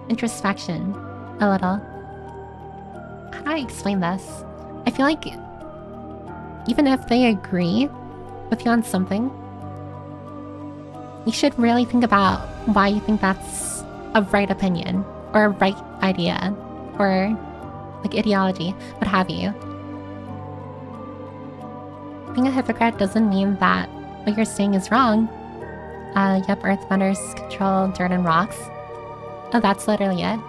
introspection a little. How do I explain this? I feel like even if they agree with you on something, you should really think about why you think that's a right opinion or a right idea or like ideology, what have you. Being a hypocrite doesn't mean that what you're saying is wrong. Yep, earthbenders control dirt and rocks. Oh, that's literally it.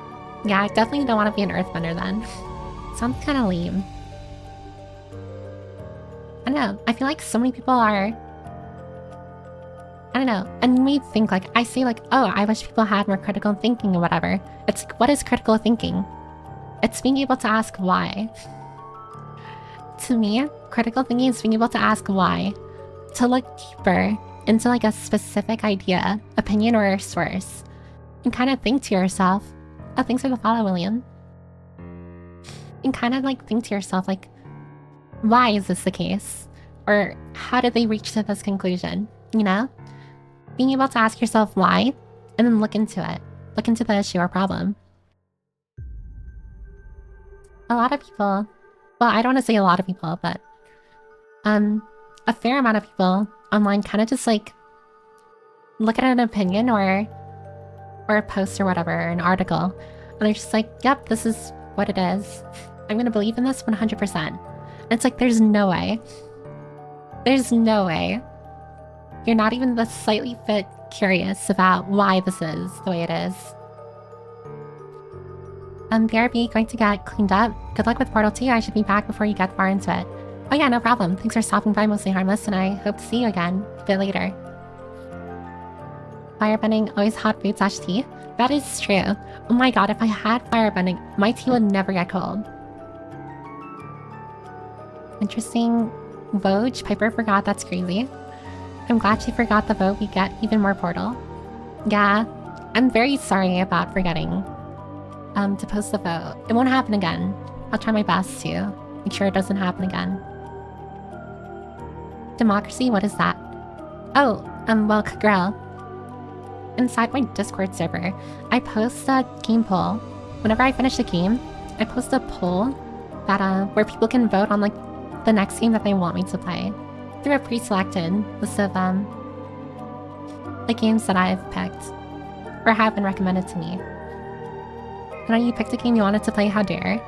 Yeah, I definitely don't want to be an earthbender then. Sounds kind of lame. I don't know. I feel like so many people are... I don't know. And you may think like, I say like, oh, I wish people had more critical thinking or whatever. It's like, what is critical thinking? It's being able to ask why. To me, critical thinking is being able to ask why. To look deeper into like a specific idea, opinion, or source. And kind of think to yourself, oh, thanks for the follow, William. And kind of like think to yourself like, why is this the case? Or how did they reach to this conclusion? You know? Being able to ask yourself why, and then look into it. Look into the issue or problem. A lot of people, well, I don't want to say a lot of people, but a fair amount of people online kind of just like look at an opinion or a post or whatever, or an article, and they're just like, yep, this is what it is. I'm gonna believe in this 100%. And it's like, there's no way. There's no way. You're not even the slightly bit curious about why this is the way it is. BRB going to get cleaned up. Good luck with Portal 2. I should be back before you get far into it. Oh yeah, no problem. Thanks for stopping by, mostly harmless, and I hope to see you again a bit later. Firebending, always hot food / tea. That is true. Oh my god, if I had firebending, my tea would never get cold. Interesting. Vogue, Piper forgot, that's crazy. I'm glad she forgot the vote, we get even more Portal. Yeah, I'm very sorry about forgetting to post the vote. It won't happen again. I'll try my best to make sure it doesn't happen again. Democracy, what is that? Oh, well, girl. Inside my Discord server, I post a game poll. Whenever I finish a game, I post a poll that where people can vote on like the next game that they want me to play through a pre-selected list of the games that I've picked or have been recommended to me. I know you picked a game you wanted to play, how dare.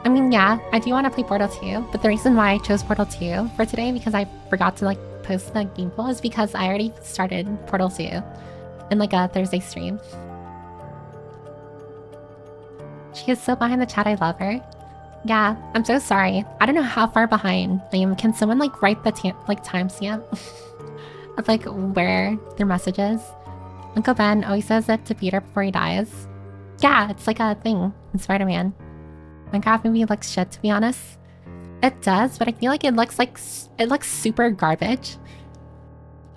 I mean, yeah, I do want to play Portal 2, but the reason why I chose Portal 2 for today, because I forgot to like post the game poll, is because I already started Portal 2 in like a Thursday stream. She is so behind the chat, I love her. Yeah, I'm so sorry. I don't know how far behind I am. Can someone like write the timestamp of like where their message is? Uncle Ben always says it to Peter before he dies. Yeah, it's like a thing in Spider-Man. Minecraft movie looks shit, to be honest. It does, but I feel like it looks super garbage.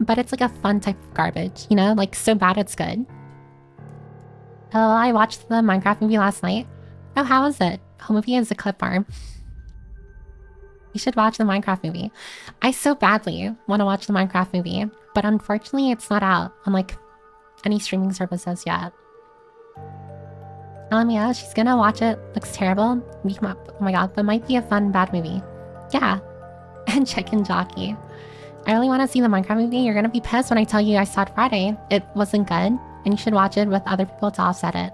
But it's like a fun type of garbage, you know? Like so bad it's good. Oh, I watched the Minecraft movie last night. Oh, how was it? Whole movie is a clip farm. You should watch the Minecraft movie. I so badly want to watch the Minecraft movie, but unfortunately it's not out on like any streaming services yet. Yeah, she's gonna watch it. Looks terrible. Oh my god, but might be a fun bad movie. Yeah. And Chicken Jockey. I really want to see the Minecraft movie. You're gonna be pissed when I tell you I saw it Friday. It wasn't good, and you should watch it with other people to offset it.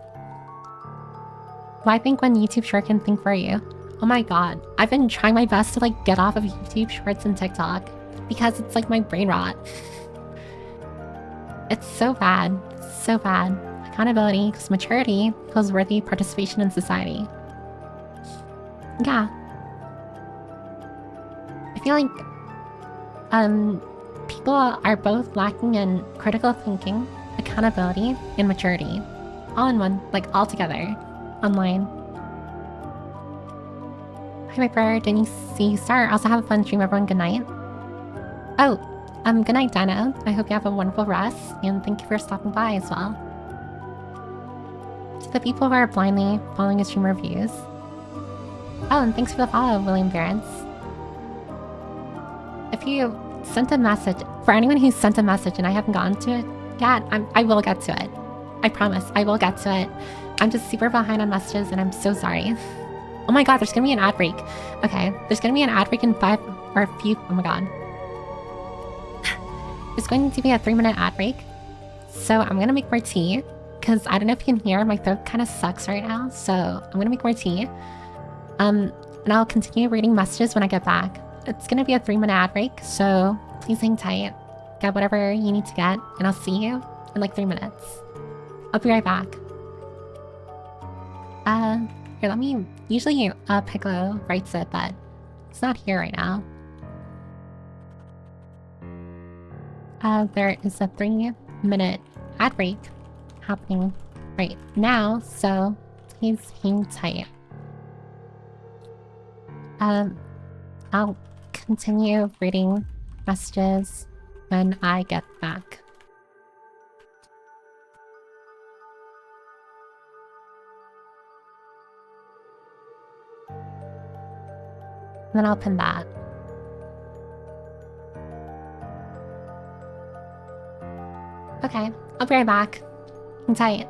Why think when YouTube Short can think for you? Oh my god, I've been trying my best to like get off of YouTube Shorts and TikTok because it's like my brain rot. It's so bad. It's so bad. Accountability equals maturity equals worthy participation in society. Yeah. I feel like people are both lacking in critical thinking accountability, and maturity. All in one, like all together, online. Hi, Viper. Didn't you see you start? Also, have a fun stream, everyone. Good night. Oh, good night, Dino. I hope you have a wonderful rest, and thank you for stopping by as well. To the people who are blindly following his stream reviews. Oh, and thanks for the follow, William Barons. If you sent a message, for anyone who sent a message and I haven't gotten to it yet, I will get to it. I promise, I will get to it. I'm just super behind on messages and I'm so sorry. Oh my god, there's gonna be an ad break. Okay, there's gonna be an ad break in oh my god. There's going to be a 3-minute ad break. So I'm gonna make more tea, because I don't know if you can hear, my throat kind of sucks right now. So I'm gonna make more tea. And I'll continue reading messages when I get back. It's gonna be a 3-minute ad break, so please hang tight. Get whatever you need to get, and I'll see you in like 3 minutes. I'll be right back. Here, let me... Usually, Piccolo writes it, but it's not here right now. There is a 3-minute ad break happening right now, so please hang tight. I'll continue reading messages when I get back. And then I'll pin that. Okay, I'll be right back. Hang tight.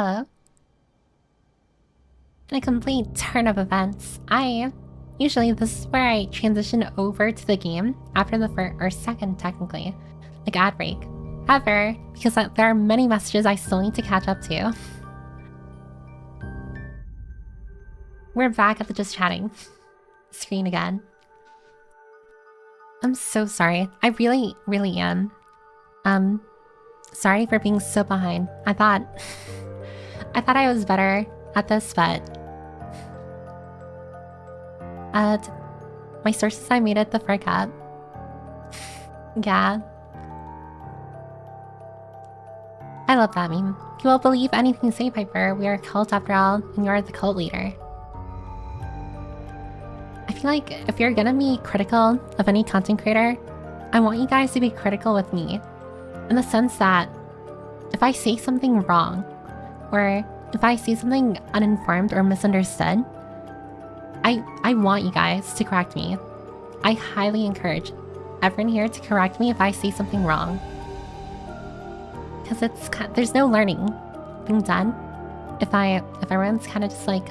Hello. In a complete turn of events, usually this is where I transition over to the game after the first or second, technically, like ad break. However, because there are many messages I still need to catch up to, we're back at the just chatting screen again. I'm so sorry. I really, really am. Sorry for being so behind. I thought I was better at this, but my sources I made it the frick up. Yeah. I love that meme. You will believe anything you say, Piper. We are a cult after all, and you are the cult leader. I feel like if you're gonna be critical of any content creator, I want you guys to be critical with me. In the sense that if I say something wrong, or if I say something uninformed or misunderstood, I want you guys to correct me. I highly encourage everyone here to correct me if I say something wrong. Because there's no learning being done if everyone's kind of just like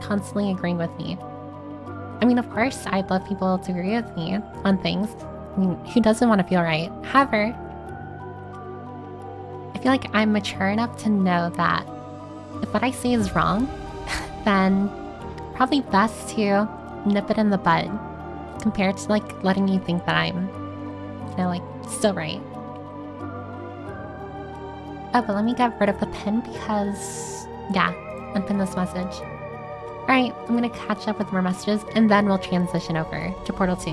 constantly agreeing with me. I mean, of course, I'd love people to agree with me on things. I mean, who doesn't want to feel right? However, I feel like I'm mature enough to know that if what I say is wrong, then probably best to nip it in the bud compared to like letting you think that I'm, like still right. Oh, but let me get rid of the pin because, yeah, unpin this message. Alright, I'm gonna catch up with more messages and then we'll transition over to Portal 2.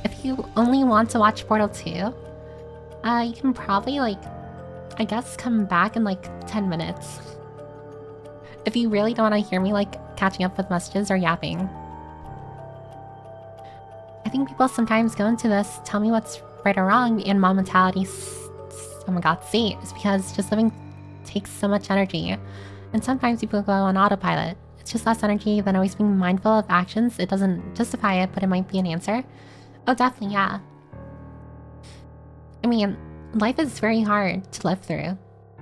If you only want to watch Portal 2, you can probably, I guess come back in 10 minutes. If you really don't want to hear me, catching up with messages or yapping. I think people sometimes go into this, tell me what's right or wrong, and mom mentality, oh my god, see, it's because just living takes so much energy. And sometimes people go on autopilot. It's just less energy than always being mindful of actions. It doesn't justify it, but it might be an answer. Oh, definitely, yeah. I mean, life is very hard to live through.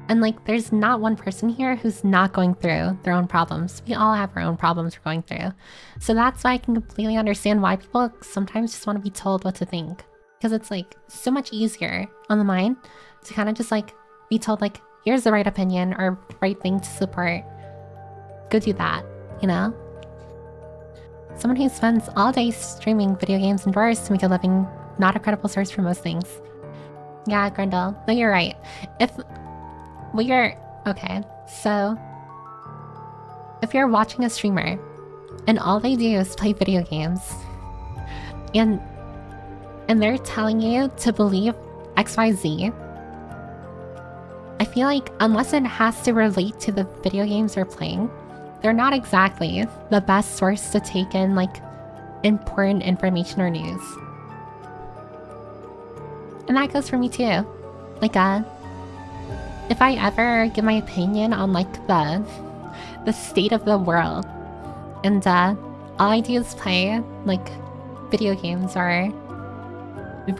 And there's not one person here who's not going through their own problems. We all have our own problems we're going through. So that's why I can completely understand why people sometimes just want to be told what to think. Because it's so much easier on the mind to kind of just be told here's the right opinion or right thing to support. Go do that, you know? Someone who spends all day streaming video games indoors to make a living, not a credible source for most things. Yeah, Grendel. No, you're right. Okay, so if you're watching a streamer and all they do is play video games and they're telling you to believe XYZ, I feel like unless it has to relate to the video games they're playing, they're not exactly the best source to take in important information or news. And that goes for me too. If I ever give my opinion on the state of the world, and all I do is play video games or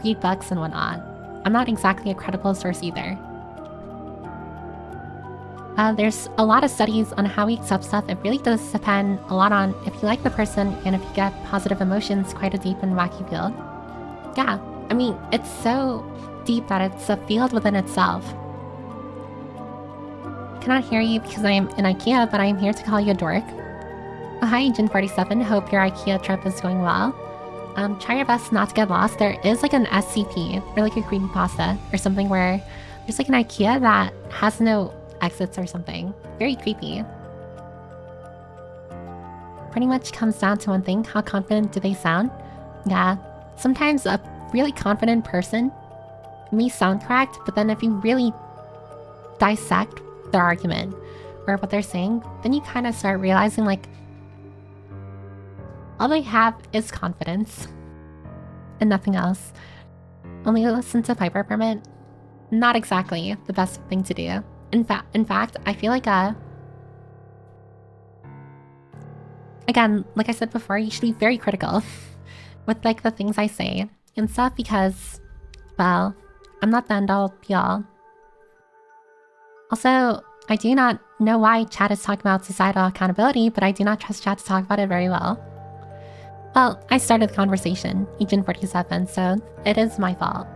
read books and whatnot, I'm not exactly a credible source either. There's a lot of studies on how we accept stuff. It really does depend a lot on if you like the person and if you get positive emotions, quite a deep and wacky field. Yeah, I mean, it's so deep that it's a field within itself. I cannot hear you because I am in IKEA, but I am here to call you a dork. Oh, hi, Jin47. Hope your IKEA trip is going well. Try your best not to get lost. There is an SCP, or a creepypasta, or something where there's an IKEA that has no exits or something. Very creepy. Pretty much comes down to one thing, how confident do they sound? Yeah, sometimes a really confident person may sound correct, but then if you really dissect their argument or what they're saying, then you kind of start realizing all they have is confidence and nothing else. Only listen to Piper Permit? Not exactly the best thing to do. In fact, I feel again, like I said before, you should be very critical with the things I say and stuff because, well, I'm not the end all be all. Also, I do not know why chat is talking about societal accountability, but I do not trust chat to talk about it very well. Well, I started the conversation, Agent 47, so it is my fault.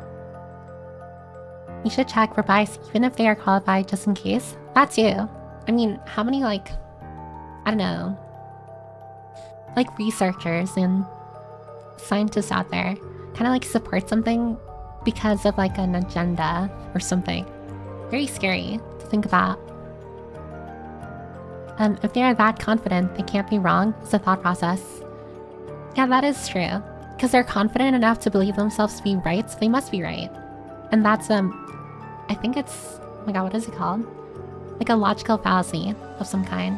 You should check for bias even if they are qualified just in case. That too. I mean, how many, I don't know, researchers and scientists out there kind of support something because of an agenda or something. Very scary to think about. If they are that confident they can't be wrong, it's a thought process. Yeah, that is true. Because they're confident enough to believe themselves to be right, so they must be right. And that's, I think it's, oh my god, what is it called? A logical fallacy of some kind.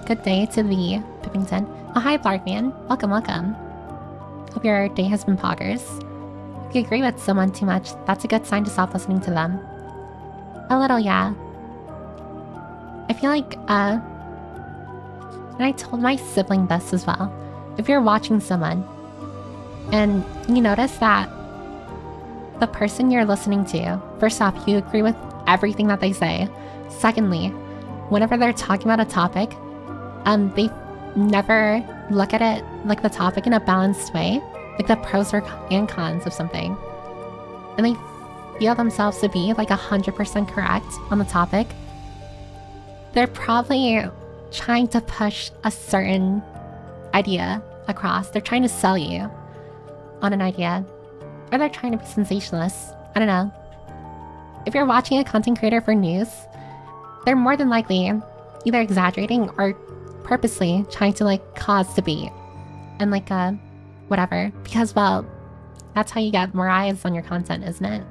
Good day to the Pippington. Oh, hi, Barkman. Welcome, welcome. Hope your day has been poggers. If you agree with someone too much, that's a good sign to stop listening to them. A little, yeah. I feel and I told my sibling this as well. If you're watching someone and you notice that the person you're listening to, first off, you agree with everything that they say. Secondly, whenever they're talking about a topic, they never look at it the topic in a balanced way, the pros and cons of something. And they feel themselves to be 100% correct on the topic. They're probably trying to push a certain idea across. They're trying to sell you on an idea. Or they're trying to be sensationalist. I don't know. If you're watching a content creator for news, they're more than likely either exaggerating or purposely trying to cause debate. And whatever. Because, well, that's how you get more eyes on your content, isn't it?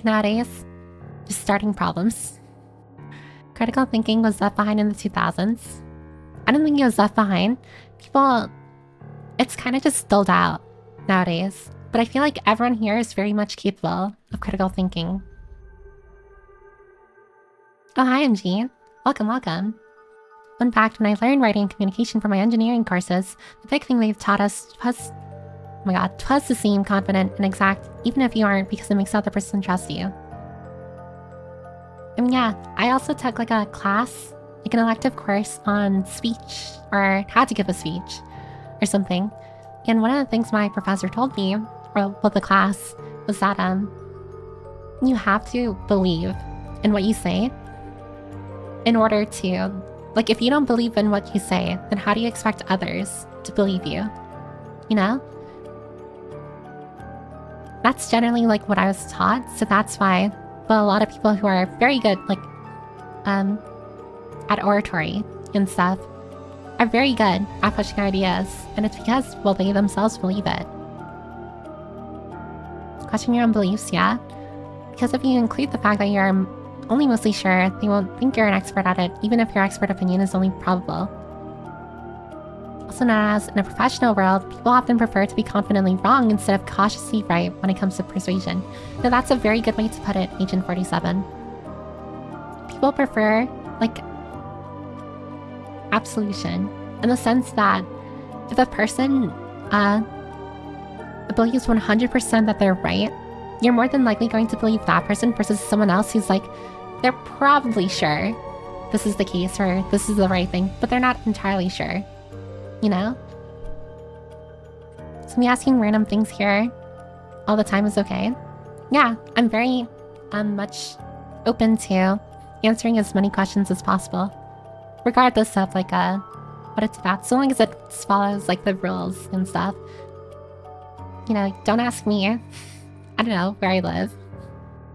Nowadays, just starting problems. Critical thinking was left behind in the 2000s. I don't think it was left behind. People, it's kind of just dulled out nowadays. But I feel like everyone here is very much capable of critical thinking. Oh, hi, MG. Welcome, welcome. Fun fact, when I learned writing and communication for my engineering courses, the big thing they've taught us was, oh my god, was to seem confident and exact, even if you aren't, because it makes the other person trust you. I mean, yeah, I also took a class, an elective course on speech, or how to give a speech, or something. And one of the things my professor told me, or the class, was that you have to believe in what you say in order to, if you don't believe in what you say, then how do you expect others to believe you? You know? That's generally what I was taught, so that's why, well, a lot of people who are very good, at oratory and stuff, are very good at pushing ideas, and it's because, well, they themselves believe it. Question your own beliefs, yeah? Because if you include the fact that you're only mostly sure, they won't think you're an expert at it, even if your expert opinion is only probable. Also known as, in a professional world, people often prefer to be confidently wrong instead of cautiously right when it comes to persuasion. Now that's a very good way to put it, Agent 47. People prefer, absolution, in the sense that if a person believes 100% that they're right, you're more than likely going to believe that person versus someone else who's they're probably sure this is the case or this is the right thing, but they're not entirely sure, you know? So me asking random things here all the time is okay. Yeah, I'm very much open to answering as many questions as possible, regardless of what it's about, so long as it follows the rules and stuff. You know, don't ask me, I don't know, where I live.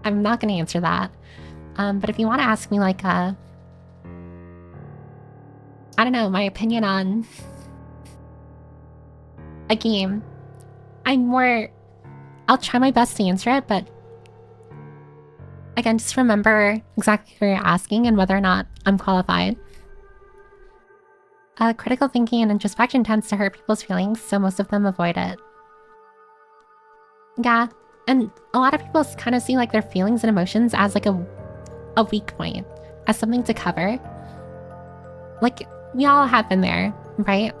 I'm not going to answer that. But if you want to ask me I don't know, my opinion on a game, I'll try my best to answer it, but again, just remember exactly who you're asking and whether or not I'm qualified. Critical thinking and introspection tends to hurt people's feelings, so most of them avoid it. Yeah, and a lot of people kind of see their feelings and emotions as a weak point, as something to cover. We all have been there, right?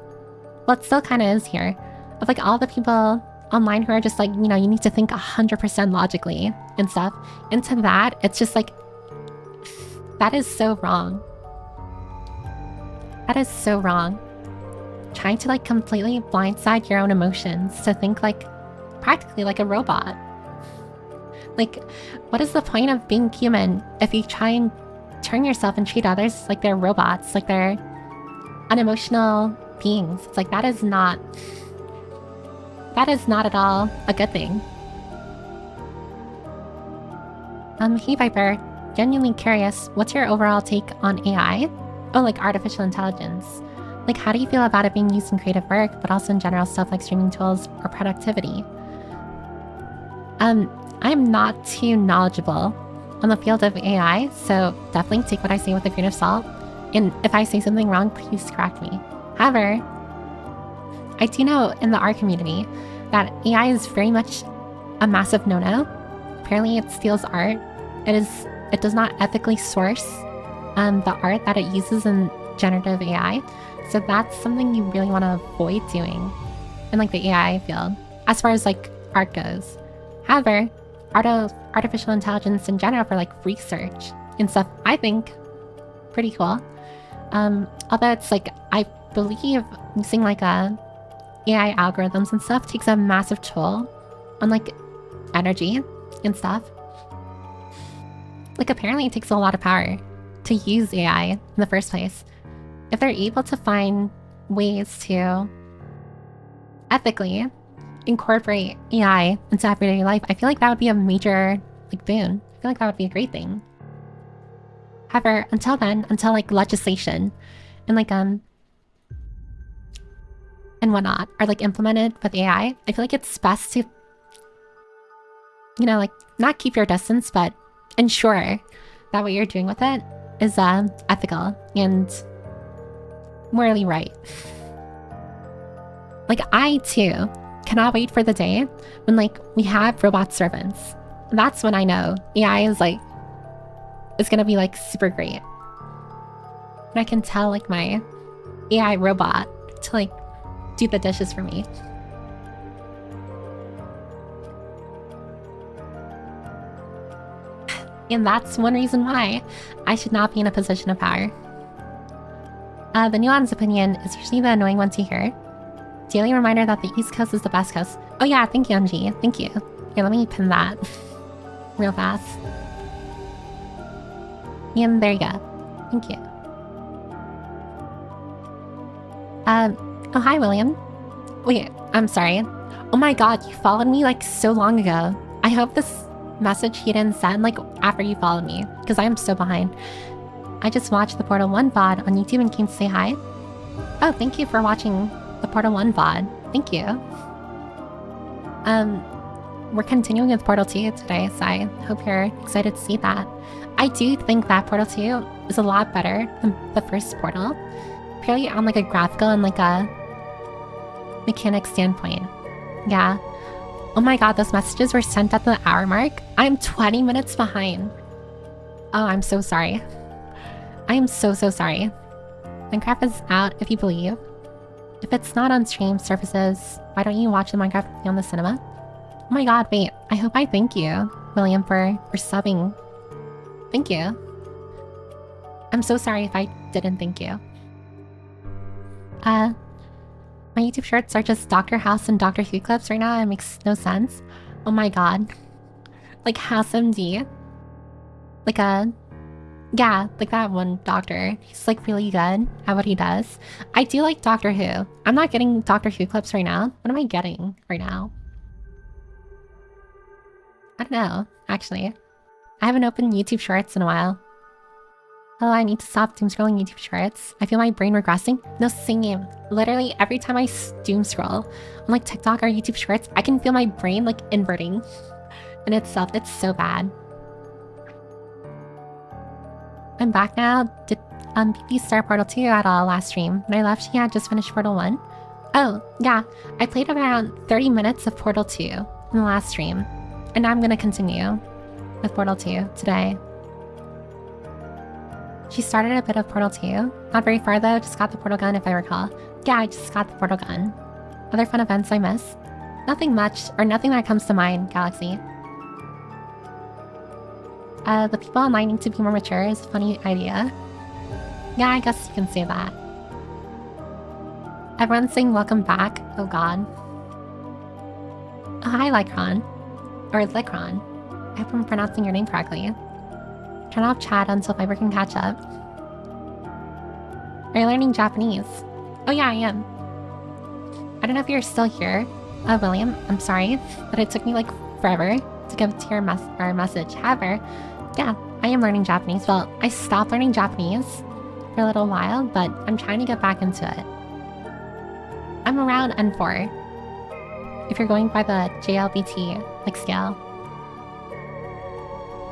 Well, it still kind of is here. Of all the people online who are just like, you know, you need to think 100% logically and stuff. Into that, it's just like, that is so wrong. That is so wrong. Trying to like completely blindside your own emotions to think like practically like a robot. Like, what is the point of being human if you try and turn yourself and treat others like they're robots, like they're unemotional beings? It's like, that is not at all a good thing. Hey Viper, genuinely curious, what's your overall take on AI? Oh, like artificial intelligence. Like, how do you feel about it being used in creative work, but also in general stuff like streaming tools or productivity? I'm not too knowledgeable on the field of AI, so definitely take what I say with a grain of salt. And if I say something wrong, please correct me. However, I do know in the art community that AI is very much a massive no-no. Apparently it steals art. It does not ethically source the art that it uses in generative AI. So that's something you really want to avoid doing in like the AI field, as far as like art goes. However, artificial intelligence in general for like research and stuff, I think pretty cool. Although it's like, I believe using like a AI algorithms and stuff takes a massive toll on like energy and stuff. Like apparently it takes a lot of power to use AI in the first place. If they're able to find ways to ethically incorporate AI into everyday life, I feel like that would be a major like boon. I feel like that would be a great thing. However, until then, until like legislation and like and whatnot are like implemented with AI, I feel like it's best to, you know, like not keep your distance, but ensure that what you're doing with it is ethical and morally right. Like I too cannot wait for the day when like we have robot servants. That's when I know AI is like, it's gonna be like super great. And I can tell like my AI robot to like do the dishes for me. And that's one reason why I should not be in a position of power. The nuanced opinion is usually the annoying one to hear. Daily reminder that the East Coast is the best coast. Oh yeah, thank you, MG. Thank you. Here, let me pin that real fast. And there you go. Thank you. Oh hi, William. Wait, I'm sorry. Oh my god, you followed me like so long ago. I hope this message he didn't send like after you followed me, because I am so behind. I just watched the Portal 1 VOD on YouTube and came to say hi. Oh, thank you for watching the Portal 1 VOD. Thank you. We're continuing with Portal 2 today, so I hope you're excited to see that. I do think that Portal 2 is a lot better than the first Portal, purely on like a graphical and like a mechanic standpoint. Yeah. Oh my god, those messages were sent at the hour mark. I'm 20 minutes behind. Oh, I'm so sorry. I am so sorry. Minecraft is out if you believe. If it's not on stream services, why don't you watch the Minecraft movie on the cinema? Oh my god, wait. I hope I thank you, William, for subbing. Thank you. I'm so sorry if I didn't thank you. My YouTube shorts are just Doctor House and Doctor Who clips right now. It makes no sense. Oh my god. Like House MD. Like yeah, like that one doctor. He's like really good at what he does. I do like Doctor Who. I'm not getting Doctor Who clips right now. What am I getting right now? I don't know, actually. I haven't opened YouTube Shorts in a while. Oh, I need to stop doom scrolling YouTube Shorts. I feel my brain regressing. No, same. Literally, every time I doom scroll on like TikTok or YouTube Shorts, I can feel my brain like inverting in itself. It's so bad. I'm back now. Did BP start Portal 2 at all last stream? When I left, she had just finished Portal 1. Oh, yeah. I played around 30 minutes of Portal 2 in the last stream. And now I'm gonna continue with Portal 2 today. She started a bit of Portal 2. Not very far though, just got the portal gun if I recall. Yeah, I just got the portal gun. Other fun events I miss. Nothing much, or nothing that comes to mind, Galaxy. The people online need to be more mature is a funny idea. Yeah, I guess you can say that. Everyone's saying welcome back. Oh god. Oh, hi, Lycron. Or Lycron. I hope I'm pronouncing your name correctly. Turn off chat until Viper can catch up. Are you learning Japanese? Oh yeah, I am. I don't know if you're still here. William, I'm sorry that it took me like forever to get to your message. However, yeah, I am learning Japanese. Well, I stopped learning Japanese for a little while, but I'm trying to get back into it. I'm around N4, if you're going by the JLBT like scale.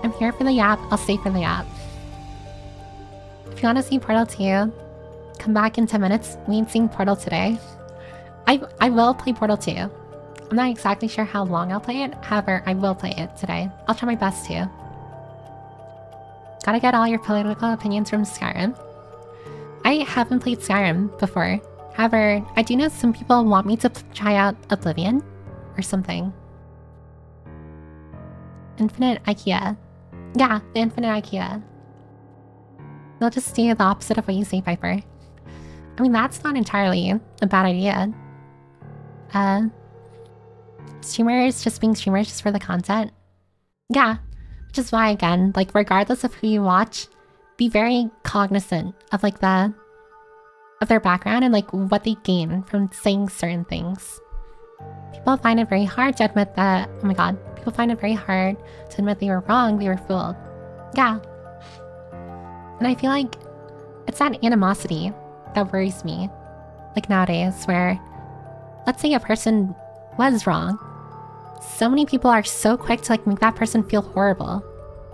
I'm here for the Yap, I'll stay for the Yap. If you want to see Portal 2, come back in 10 minutes. We ain't seeing Portal today. I will play Portal 2. I'm not exactly sure how long I'll play it, however, I will play it today. I'll try my best to. Gotta get all your political opinions from Skyrim. I haven't played Skyrim before. However, I do know some people want me to try out Oblivion or something. Infinite IKEA. Yeah, the Infinite IKEA. They'll just do the opposite of what you say, Viper. I mean, that's not entirely a bad idea. Streamers just being streamers just for the content. Yeah, which is why, again, like, regardless of who you watch, be very cognizant of, like, of their background and, like, what they gain from saying certain things. People find it very hard to admit that, oh my god, people find it very hard to admit they were wrong, they were fooled. Yeah. And I feel like it's that animosity that worries me. Like nowadays, where, let's say a person was wrong. So many people are so quick to like make that person feel horrible.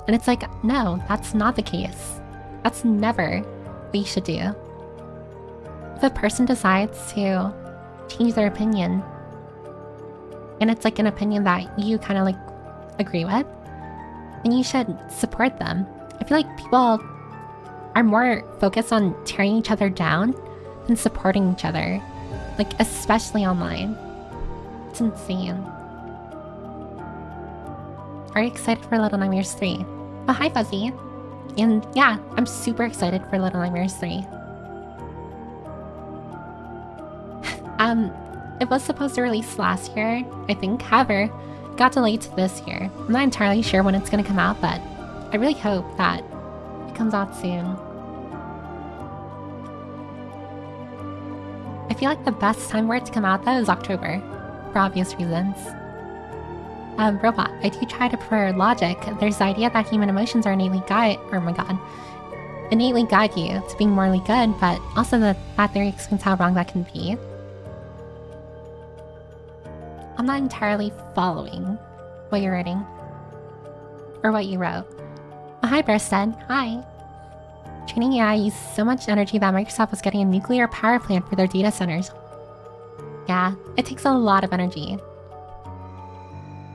And it's like, no, that's not the case. That's never what you should do. If a person decides to change their opinion, and it's like an opinion that you kind of like agree with, then you should support them. I feel like people are more focused on tearing each other down than supporting each other. Like, especially online. It's insane. Are you excited for Little Nightmares 3? Oh, hi, Fuzzy. And yeah, I'm super excited for Little Nightmares 3. It was supposed to release last year, I think. However, it got delayed to this year. I'm not entirely sure when it's going to come out, but I really hope that it comes out soon. I feel like the best time for it to come out, though, is October, for obvious reasons. Robot, I do try to prefer logic. There's the idea that human emotions are innately guide you to being morally good, but also that theory explains how wrong that can be. I'm not entirely following what you're writing. Or what you wrote. Oh, hi, Burstead. Hi. Training AI used so much energy that Microsoft was getting a nuclear power plant for their data centers. Yeah, it takes a lot of energy.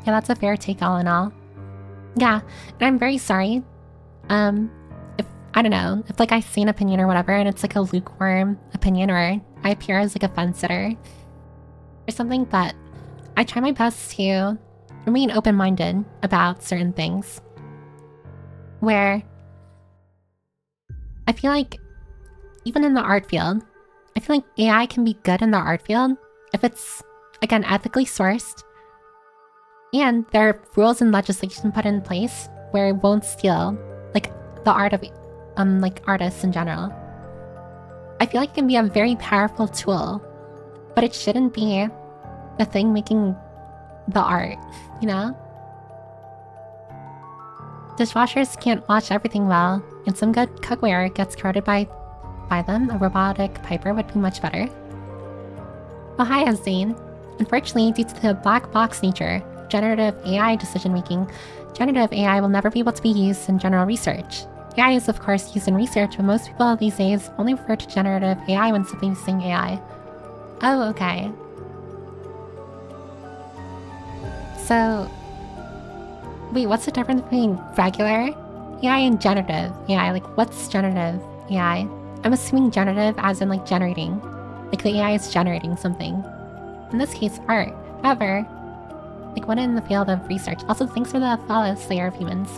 Yeah, that's a fair take all in all. Yeah, and I'm very sorry. If, I don't know, if like I say an opinion or whatever and it's like a lukewarm opinion or I appear as like a fence sitter or something, but I try my best to remain open-minded about certain things. Where I feel like, even in the art field, I feel like AI can be good in the art field if it's, again, ethically sourced, and there are rules and legislation put in place where it won't steal, like, the art of, like, artists in general. I feel like it can be a very powerful tool, but it shouldn't be the thing making the art, you know? Dishwashers can't wash everything well, and some good cookware gets corroded by them. A robotic piper would be much better. Oh, hi, Azane. Unfortunately, due to the black box nature of generative AI decision-making, generative AI will never be able to be used in general research. AI is, of course, used in research, but most people these days only refer to generative AI when simply saying AI. Oh, okay. So, wait, what's the difference between regular AI and generative AI? Like, what's generative AI? I'm assuming generative as in, like, generating. Like, the AI is generating something. In this case, art. However, Like one in the field of research. Also, thanks for the follow, Slayer of Humans.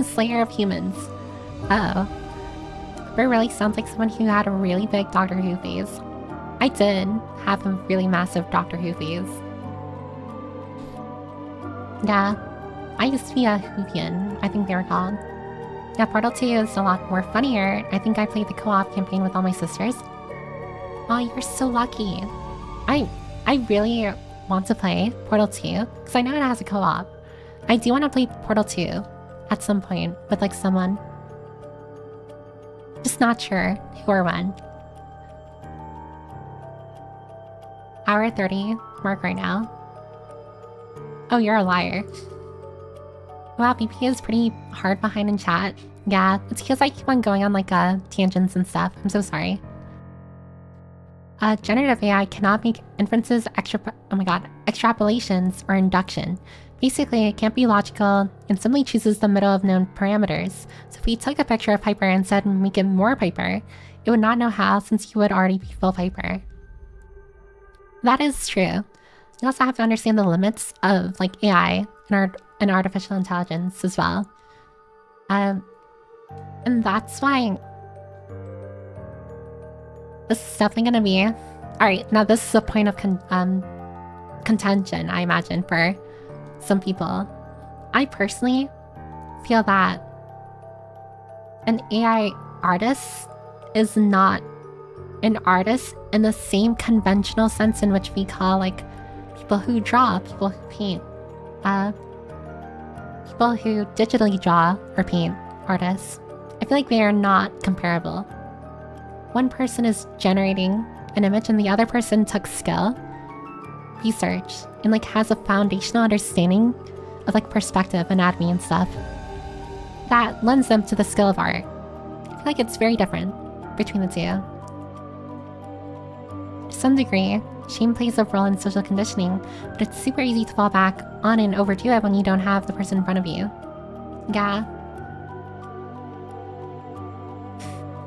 Slayer of Humans. Uh-oh. It really sounds like someone who had a really big Doctor Who phase. I did have a really massive Doctor Who phase. Yeah, I used to be a Whovian, I think they were called. Yeah, Portal 2 is a lot more funnier. I think I played the co-op campaign with all my sisters. Oh, you're so lucky. I really want to play Portal 2, because I know it has a co-op. I do want to play Portal 2 at some point with like someone. Just not sure who or when. Hour 30 mark right now. Oh, you're a liar. Wow, BP is pretty hard behind in chat. Yeah, it's because I keep on going on like tangents and stuff. I'm so sorry. Generative AI cannot make inferences, extrapolations, or induction. Basically, it can't be logical and simply chooses the middle of known parameters. So if we took a picture of Piper and said make it more Piper, it would not know how since you would already be full Piper. That is true. You also have to understand the limits of like AI and artificial intelligence as well. And that's why this is definitely gonna be... Alright, now this is a point of contention, I imagine, for some people. I personally feel that an AI artist is not an artist in the same conventional sense in which we call like people who draw, people who paint, people who digitally draw or paint artists. I feel like they are not comparable. One person is generating an image and the other person took skill, research, and like has a foundational understanding of like perspective, anatomy, and stuff. That lends them to the skill of art. I feel like it's very different between the two. To some degree, shame plays a role in social conditioning, but it's super easy to fall back on and overdo it when you don't have the person in front of you. Yeah.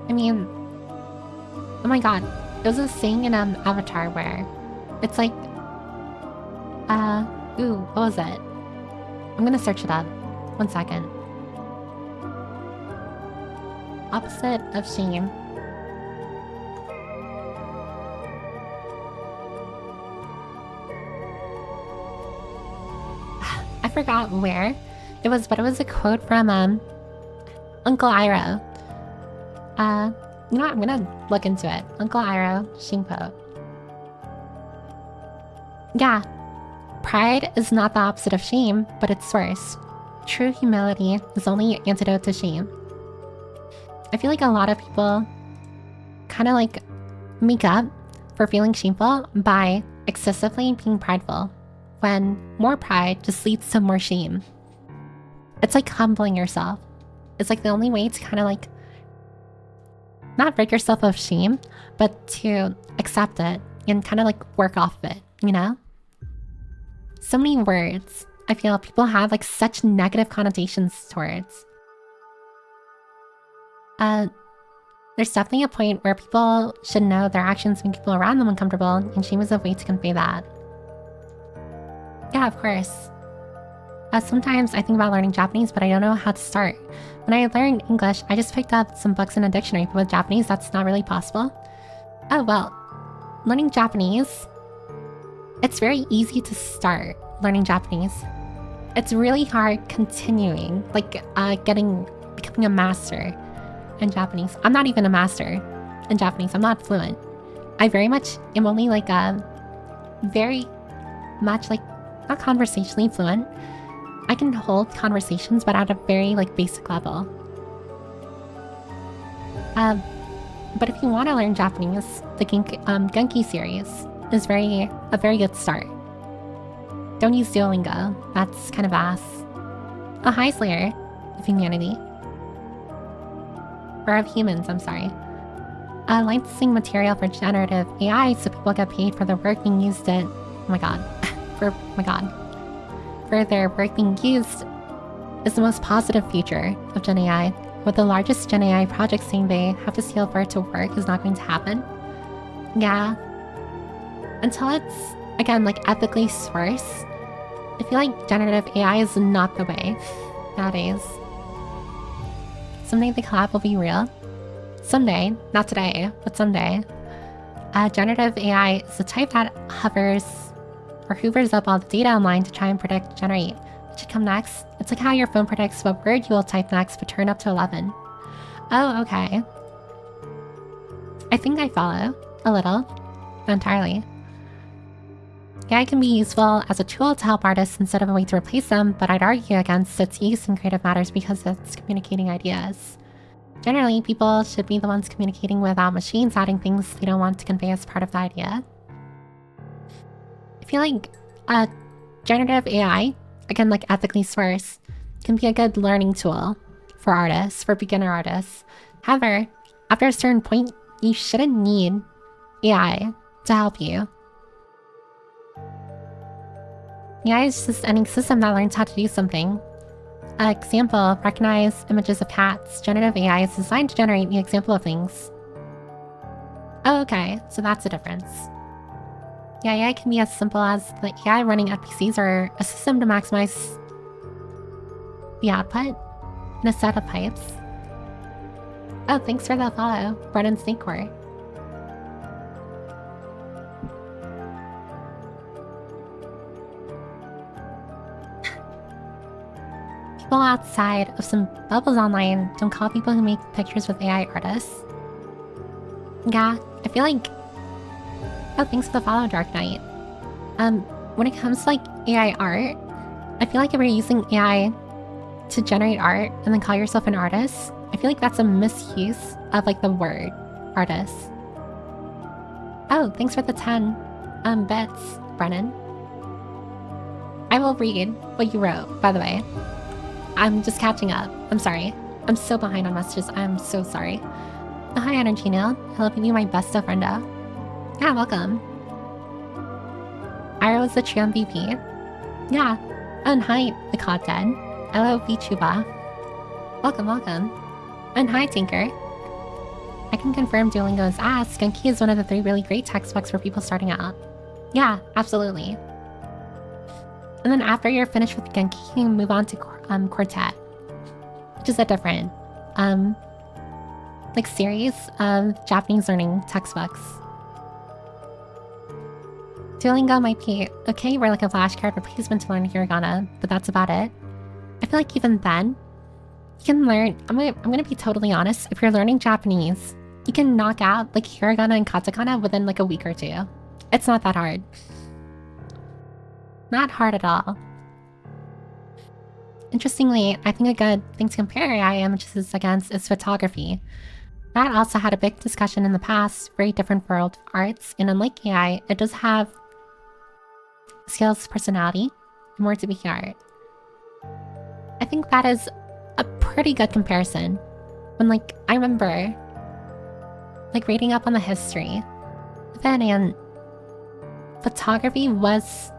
I mean, oh my god, there's a saying in Avatar where it's like, ooh, what was it? I'm gonna search it up. 1 second. Opposite of shame. I forgot where it was, but it was a quote from Uncle Iroh. You know what? I'm gonna look into it. Uncle Iroh, Shingpo. Yeah. Pride is not the opposite of shame, but it's worse. True humility is only antidote to shame. I feel like a lot of people kind of like make up for feeling shameful by excessively being prideful, when more pride just leads to more shame. It's like humbling yourself. It's like the only way to kind of like not rid yourself of shame, but to accept it and kind of like work off of it, you know? So many words I feel people have like such negative connotations towards. There's definitely a point where people should know their actions make people around them uncomfortable, and shame is a way to convey that. Yeah, of course. Sometimes I think about learning Japanese, but I don't know how to start. When I learned English, I just picked up some books in a dictionary, but with Japanese, that's not really possible. Oh, well, learning Japanese, it's very easy to start learning Japanese. It's really hard continuing, like becoming a master in Japanese. I'm not even a master in Japanese. I'm not fluent. I very much am only like very much like not conversationally fluent. I can hold conversations, but at a very like basic level. But if you want to learn Japanese, the Genki series is a very good start. Don't use Duolingo. That's kind of ass. Oh, hi, Slayer of Humanity. Or of humans, I'm sorry. Licensing material for generative AI so people get paid for their work being used it. Oh my god. For their work being used is the most positive feature of Gen AI. With the largest Gen AI projects saying they have to steal for it to work is not going to happen. Yeah. Until it's, again, like ethically sourced, I feel like generative AI is not the way nowadays. Someday the collab will be real. Someday, not today, but someday. Generative AI is the type that hoovers up all the data online to try and generate what should come next. It's like how your phone predicts what word you will type next, but turn up to 11. Oh, okay. I think I follow. A little. Not entirely. AI can be useful as a tool to help artists instead of a way to replace them, but I'd argue against its use in creative matters because it's communicating ideas. Generally, people should be the ones communicating without machines adding things they don't want to convey as part of the idea. I feel like generative AI, again, like ethically sourced, can be a good learning tool for artists, for beginner artists. However, after a certain point, you shouldn't need AI to help you. AI is just any system that learns how to do something. Example, recognize images of cats. Generative AI is designed to generate the example of things. Oh, okay, so that's the difference. Yeah, AI can be as simple as the AI running NPCs or a system to maximize the output in a set of pipes. Oh, thanks for the follow, Brennan Snakecore. People outside of some bubbles online don't call people who make pictures with AI artists. Yeah, I feel like... Oh, thanks for the follow, Dark Knight. When it comes to like AI art, I feel like if you're using AI to generate art and then call yourself an artist, I feel like that's a misuse of like the word artist. Oh, thanks for the 10 bits, Brennan. I will read what you wrote, by the way. I'm just catching up. I'm sorry. I'm so behind on messages. I'm so sorry. Oh, hi, Energy Nail. Hello, you my best of frienda. Yeah, welcome. Ira was the true MVP. Yeah. And hi, the COD Dead. Hello, VTuber. Welcome, welcome. And hi, Tinker. I can confirm Duolingo's ass. Genki is one of the 3 really great textbooks for people starting out. Yeah, absolutely. And then after you're finished with Genki, you can move on to Quartet, which is a different, like series of Japanese learning textbooks. Duolingo might be okay, we're like a flashcard replacement to learn hiragana, but that's about it. I feel like even then, you can learn, I'm gonna be totally honest, if you're learning Japanese, you can knock out like hiragana and katakana within like a week or 2. It's not that hard. Not hard at all. Interestingly, I think a good thing to compare AI images against is photography. That also had a big discussion in the past, very different world of arts, and unlike AI, it does have skills, personality, and more to be art. I think that is a pretty good comparison. When like, I remember like reading up on the history of it, and photography was,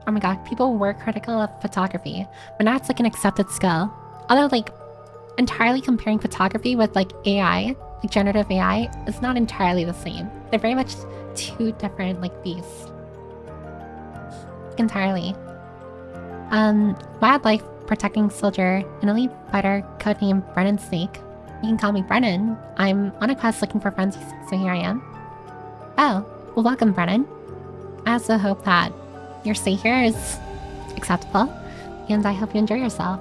oh my god, people were critical of photography, but now it's like an accepted skill. Although like entirely comparing photography with like AI, like generative AI, is not entirely the same. They're very much 2 different like beasts. Like, entirely. Wildlife protecting soldier, an elite fighter codenamed Brennan Snake. You can call me Brennan. I'm on a quest looking for friends, so here I am. Oh, well welcome Brennan. I also hope that your stay here is acceptable, and I hope you enjoy yourself.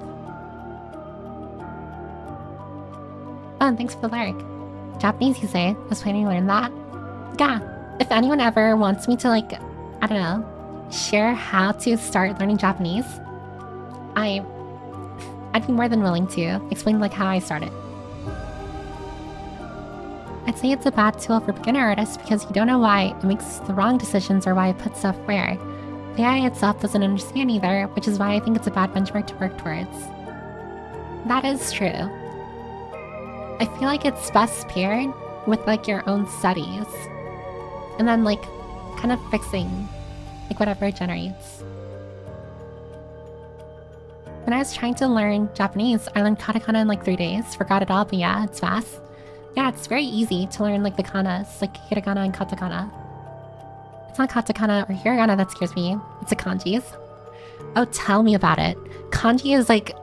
Oh, and thanks for the lyric. Japanese, you say? I was planning to learn that. Yeah, if anyone ever wants me to like, I don't know, share how to start learning Japanese, I'd be more than willing to explain like how I started. I'd say it's a bad tool for beginner artists because you don't know why it makes the wrong decisions or why it puts stuff where. The AI itself doesn't understand either, which is why I think it's a bad benchmark to work towards. That is true. I feel like it's best paired with like your own studies. And then like kind of fixing like whatever it generates. When I was trying to learn Japanese, I learned katakana in like 3 days. Forgot it all, but yeah, it's fast. Yeah, it's very easy to learn like the kanas, like hiragana and katakana. It's not katakana or hiragana that scares me, it's the kanjis. Oh, tell me about it. Kanji is like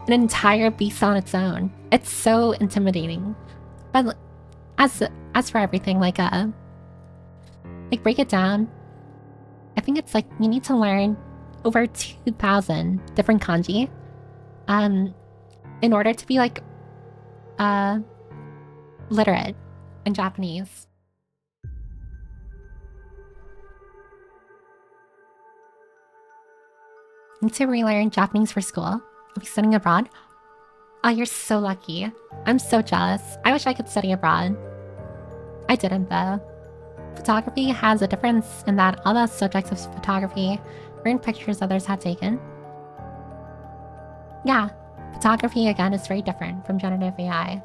an entire beast on its own. It's so intimidating. But as for everything, like break it down. I think it's like you need to learn over 2,000 different kanji, in order to be like, literate in Japanese. Need to relearn Japanese for school. I'll be studying abroad. Oh, you're so lucky. I'm so jealous. I wish I could study abroad. I didn't though. Photography has a difference in that all the subjects of photography were in pictures others had taken. Yeah, photography again is very different from generative AI.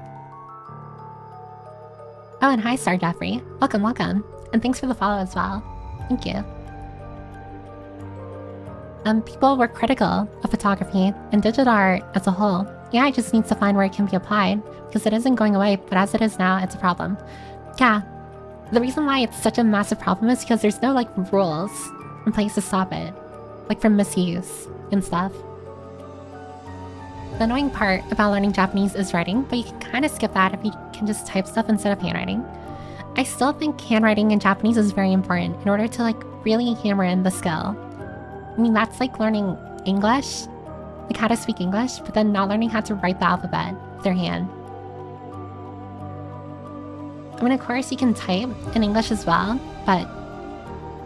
Oh, and hi, Star Jeffrey. Welcome, welcome. And thanks for the follow as well. Thank you. People were critical of photography and digital art as a whole. AI just needs to find where it can be applied, because it isn't going away, but as it is now, it's a problem. Yeah, the reason why it's such a massive problem is because there's no, like, rules in place to stop it. Like, from misuse and stuff. The annoying part about learning Japanese is writing, but you can kind of skip that if you can just type stuff instead of handwriting. I still think handwriting in Japanese is very important in order to, like, really hammer in the skill. I mean, that's like learning English, like how to speak English, but then not learning how to write the alphabet with their hand. I mean, of course you can type in English as well, but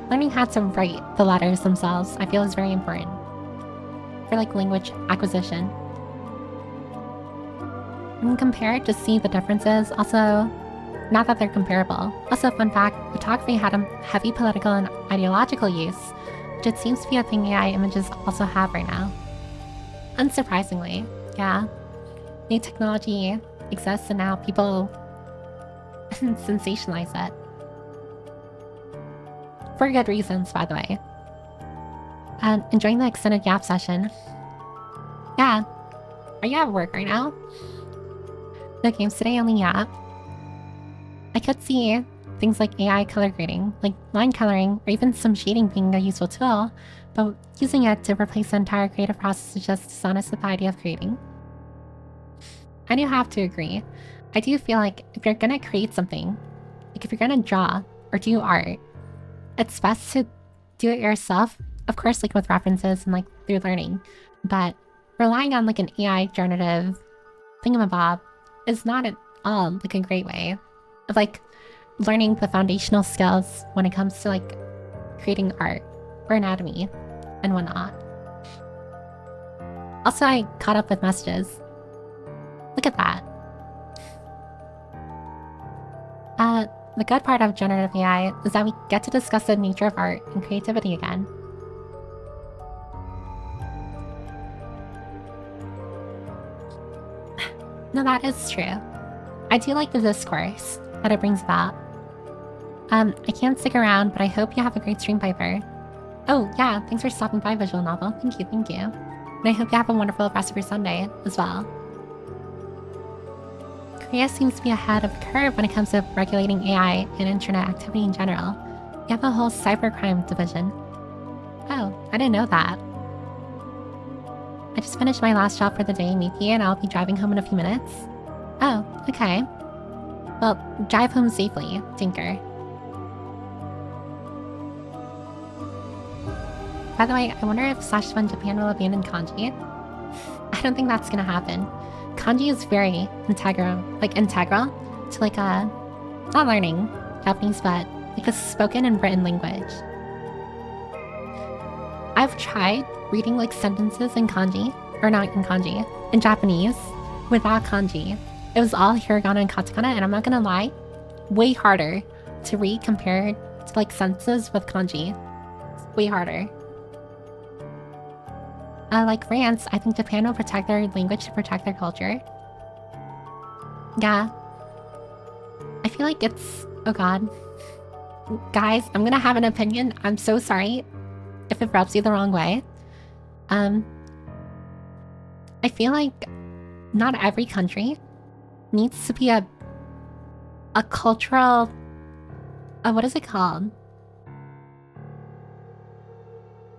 learning how to write the letters themselves, I feel, is very important for like language acquisition. And compare to see the differences, also, not that they're comparable. Also, fun fact, photography had a heavy political and ideological use, which it seems to be a thing AI images also have right now. Unsurprisingly, yeah. New technology exists and now people sensationalize it. For good reasons, by the way. And enjoying the extended Yap session. Yeah. Are you at work right now? No games today, only Yap. I could see things like AI color grading, like line coloring, or even some shading being a useful tool, but using it to replace the entire creative process is just dishonest with the idea of creating. I do have to agree. I do feel like if you're gonna create something, like if you're gonna draw or do art, it's best to do it yourself, of course, like with references and like through learning, but relying on like an AI generative thingamabob is not at all like a great way of like learning the foundational skills when it comes to like creating art or anatomy and whatnot. Also, I caught up with messages. Look at that. The good part of generative AI is that we get to discuss the nature of art and creativity again. No, that is true. I do like the discourse that it brings about. I can't stick around, but I hope you have a great stream, Piper. Oh, yeah, thanks for stopping by, Visual Novel. Thank you, thank you. And I hope you have a wonderful rest of your Sunday as well. Korea seems to be ahead of the curve when it comes to regulating AI and internet activity in general. You have a whole cybercrime division. Oh, I didn't know that. I just finished my last job for the day, Miki, and I'll be driving home in a few minutes. Oh, okay. Well, drive home safely, Tinker. By the way, I wonder if /1 Japan will abandon kanji. I don't think that's gonna happen. Kanji is very integral to like not learning Japanese, but like the spoken and written language. I've tried reading like sentences in kanji, or not in kanji, in Japanese, without kanji. It was all hiragana and katakana, and I'm not gonna lie, way harder to read compared to like sentences with kanji. It's way harder. Like France, I think Japan will protect their language to protect their culture. Yeah. I feel like it's... Oh god. Guys, I'm gonna have an opinion. I'm so sorry if it rubs you the wrong way. I feel like not every country needs to be a cultural... what is it called?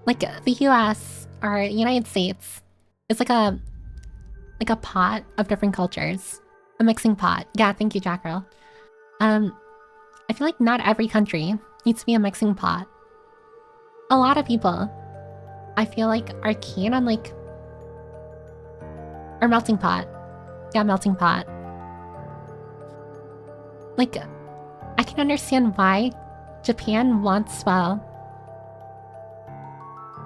Like the US our United States is like a pot of different cultures. A mixing pot. Yeah, thank you, Jack Girl. I feel like not every country needs to be a mixing pot. A lot of people, I feel like, are keen on like... Or melting pot. Yeah, melting pot. Like, I can understand why Japan wants, well...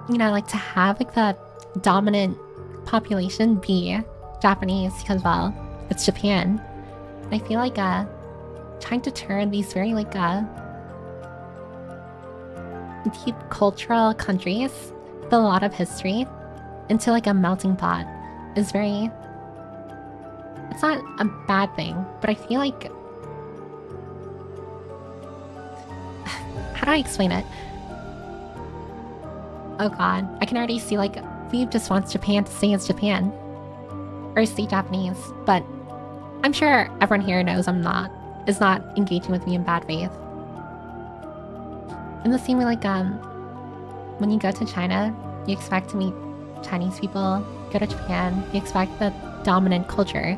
You know, like to have like the dominant population be Japanese because, well, it's Japan. I feel like trying to turn these very like deep cultural countries with a lot of history into like a melting pot is very... It's not a bad thing, but I feel like... How do I explain it? Oh god, I can already see like Weeb just wants Japan to stay as Japan. Or stay Japanese, but I'm sure everyone here knows is not engaging with me in bad faith. In the same way, like, when you go to China, you expect to meet Chinese people. Go to Japan, you expect the dominant culture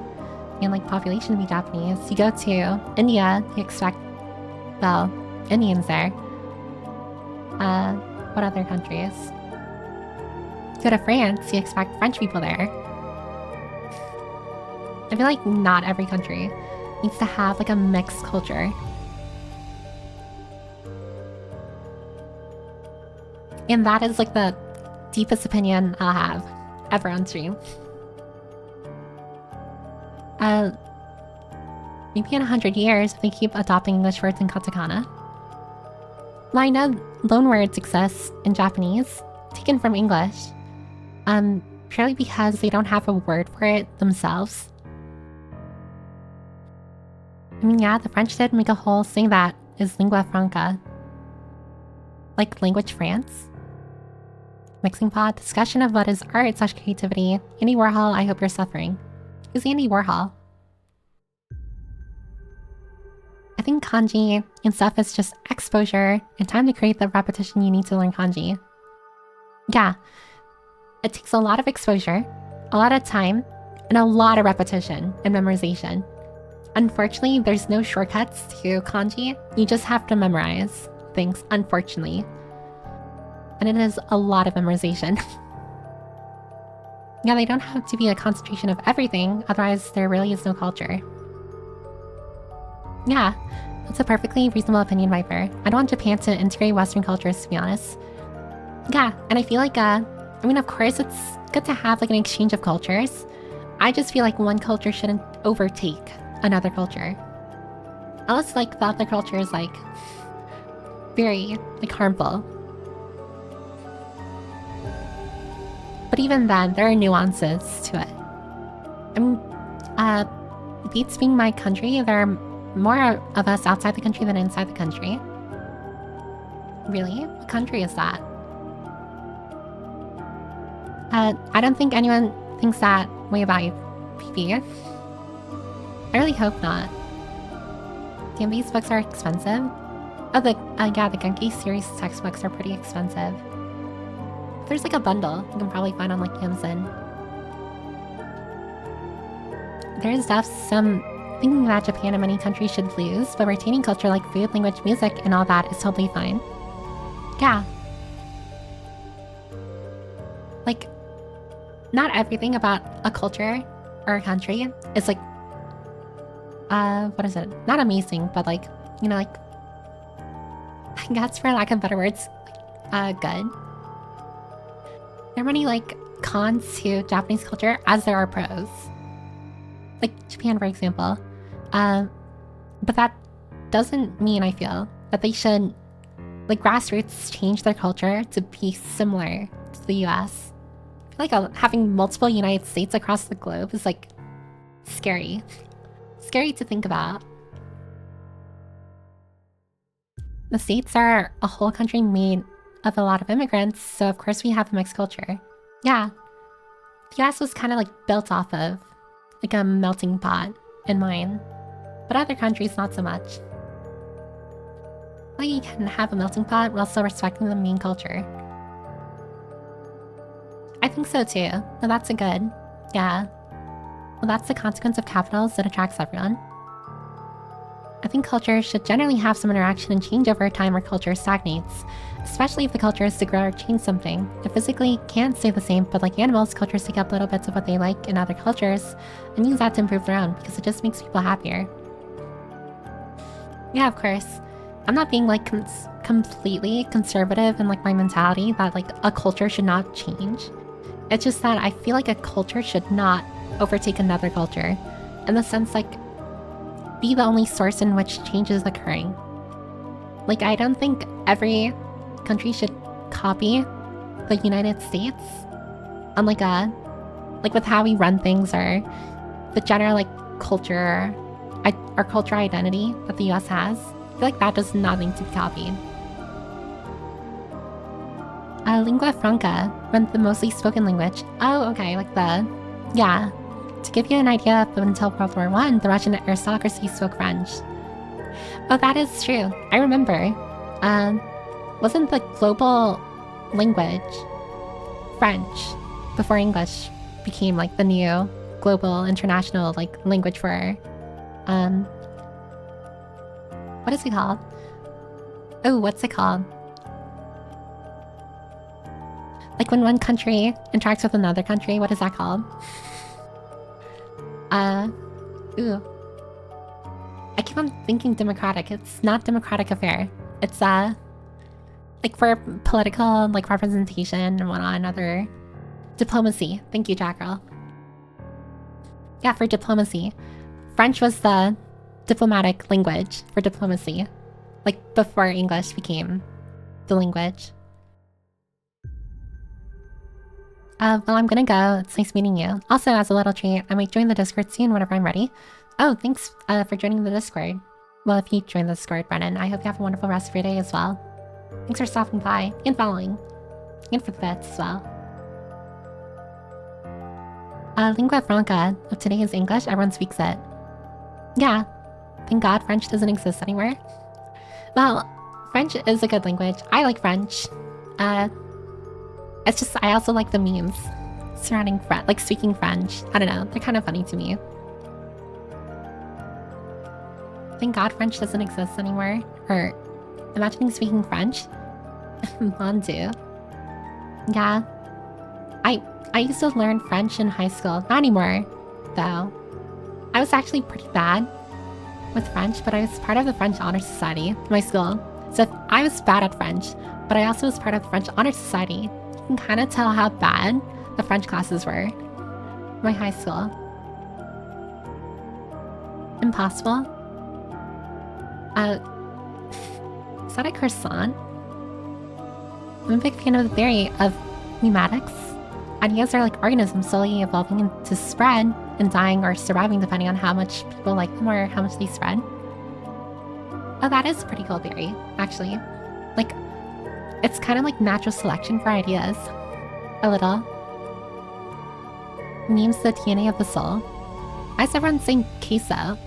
and, like, population to be Japanese. You go to India, you expect, well, Indians there. What other countries? Go to France, you expect French people there. I feel like not every country needs to have, like, a mixed culture. And that is, like, the deepest opinion I'll have ever on stream. Maybe in 100 years, if they keep adopting English words in katakana. Well, I know loanwords exist in Japanese, taken from English. Purely because they don't have a word for it themselves. I mean, yeah, the French did make a whole thing that is lingua franca. Like language France. Mixing pot, discussion of what is art/creativity. Andy Warhol, I hope you're suffering. Who's Andy Warhol? I think kanji and stuff is just exposure and time to create the repetition you need to learn kanji. Yeah, it takes a lot of exposure, a lot of time, and a lot of repetition and memorization. Unfortunately, there's no shortcuts to kanji. You just have to memorize things, unfortunately. And it is a lot of memorization. Yeah, they don't have to be a concentration of everything, otherwise there really is no culture. Yeah, that's a perfectly reasonable opinion, Viper. I don't want Japan to integrate Western cultures, to be honest. Yeah, and I feel like, I mean, of course, it's good to have, like, an exchange of cultures. I just feel like one culture shouldn't overtake another culture. Unless, like, the other culture is, like, very, like, harmful. But even then, there are nuances to it. I mean, Beats being my country, there are more of us outside the country than inside the country. Really? What country is that? I don't think anyone thinks that way about you, PP. I really hope not. Damn, these books are expensive. Oh, yeah, the Genki series textbooks are pretty expensive. If there's like a bundle, you can probably find on like Amazon. There's some thinking that Japan and many countries should lose, but retaining culture like food, language, music, and all that is totally fine. Yeah. Like, not everything about a culture or a country is like, what is it? Not amazing, but like, you know, like, I guess for lack of better words, good. There are many like cons to Japanese culture as there are pros. Like Japan, for example. But that doesn't mean, I feel, that they should, like, grassroots change their culture to be similar to the US. I feel like having multiple United States across the globe is, like, scary. Scary to think about. The States are a whole country made of a lot of immigrants, so of course we have a mixed culture. Yeah. The US was kind of, like, built off of, like, a melting pot in mind. But other countries, not so much. Like, you can have a melting pot while still respecting the main culture. think so too. Well, that's a good. Yeah. Well, that's the consequence of capitals that attracts everyone. I think culture should generally have some interaction and change over time or culture stagnates, especially if the culture is to grow or change something. It physically can't stay the same, but like animals, cultures take up little bits of what they like in other cultures and use that to improve their own because it just makes people happier. Yeah, of course. I'm not being like completely conservative in like my mentality that like a culture should not change. It's just that I feel like a culture should not overtake another culture in the sense like be the only source in which change is occurring. Like, I don't think every country should copy the United States on like with how we run things or the general like culture or culture identity that the US has. I feel like that does not need to be copied. Lingua franca, when the mostly spoken language. Oh, okay, like yeah. To give you an idea, up until World War I, the Russian aristocracy spoke French. Oh, that is true. I remember. Wasn't the global language French before English became like the new global international like language for what is it called? Oh, what's it called? Like when one country interacts with another country, what is that called? Ooh. I keep on thinking democratic. It's not democratic affair. It's, like for political, like representation and whatnot, and other diplomacy. Thank you, Jack Girl. Yeah, for diplomacy. French was the diplomatic language for diplomacy. Like before English became the language. Well, I'm gonna go. It's nice meeting you. Also, as a little treat, I might join the Discord soon whenever I'm ready. Oh, thanks for joining the Discord. Well, if you join the Discord, Brennan, I hope you have a wonderful rest of your day as well. Thanks for stopping by and following. And for the bits as well. Lingua franca of today is English. Everyone speaks it. Yeah. Thank God French doesn't exist anymore. Well, French is a good language. I like French. It's just, I also like the memes surrounding French, like speaking French. I don't know, they're kind of funny to me. Thank God French doesn't exist anymore. Or imagining speaking French. Mon Dieu. Yeah. I used to learn French in high school. Not anymore, though. I was actually pretty bad with French, but I was part of the French Honor Society in my school. So I was bad at French, but I also was part of the French Honor Society. You can kind of tell how bad the French classes were in my high school. Impossible? Is that a croissant? I'm a big fan of the theory of pneumatics. Ideas are like organisms slowly evolving into spread and dying or surviving depending on how much people like them or how much they spread. Oh, that is a pretty cool theory, actually. Like, it's kind of like natural selection for ideas. A little. Memes the DNA of the soul. Why is everyone saying queso?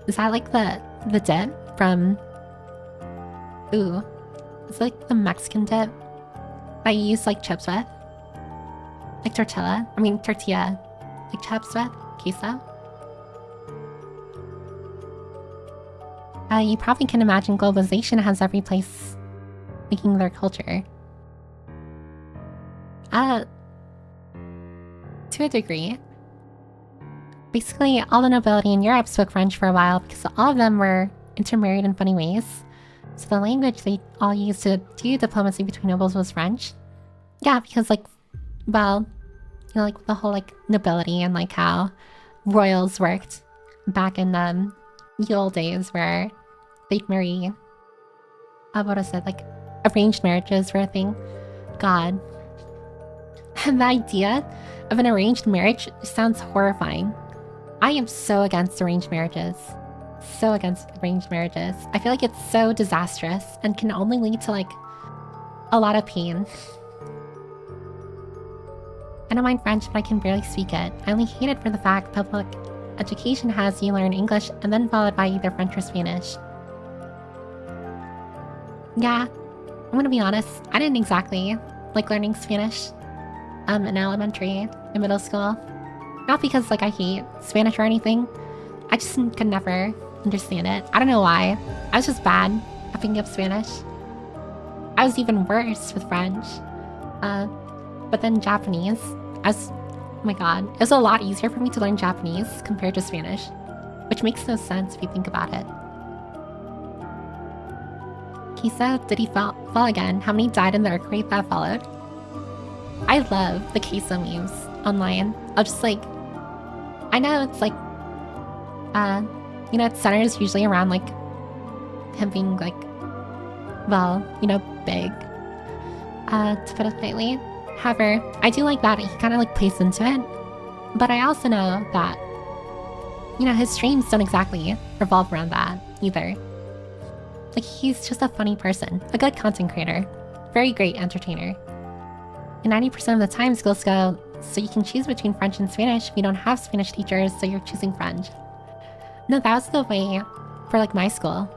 Is that like the dip from... Ooh. It's like the Mexican dip that you use like chips with? Like tortilla? Like chips with? Queso? You probably can imagine globalization has every place making their culture. To a degree. Basically, all the nobility in Europe spoke French for a while because all of them were intermarried in funny ways. So the language they all used to do diplomacy between nobles was French. Yeah, because like, well, you know, like the whole like nobility and like how royals worked back in the old days where they'd marry, what is it, like arranged marriages were a thing. God. And the idea of an arranged marriage sounds horrifying. I am so against arranged marriages. So against arranged marriages. I feel like it's so disastrous and can only lead to like a lot of pain. I don't mind French, but I can barely speak it. I only hate it for the fact public education has you learn English and then followed by either French or Spanish. Yeah, I I'm gonna be honest, I didn't exactly like learning Spanish in elementary and middle school. Not because like I hate Spanish or anything. I just could never understand it. I don't know why. I was just bad at picking up Spanish. I was even worse with French. But then Japanese, oh my god, it was a lot easier for me to learn Japanese compared to Spanish, which makes no sense if you think about it. Kisa, did he fall again? How many died in the earthquake that followed? I love the Kisa memes online. I'll just like, I know it's like, you know, it centers usually around like him being like, well, you know, big, to put it lightly. However, I do like that he kind of like plays into it, but I also know that, you know, his streams don't exactly revolve around that either. Like, he's just a funny person, a good content creator, very great entertainer. And 90% of the time schools go, so you can choose between French and Spanish. We don't have Spanish teachers, so you're choosing French. No, that was the way for like my school.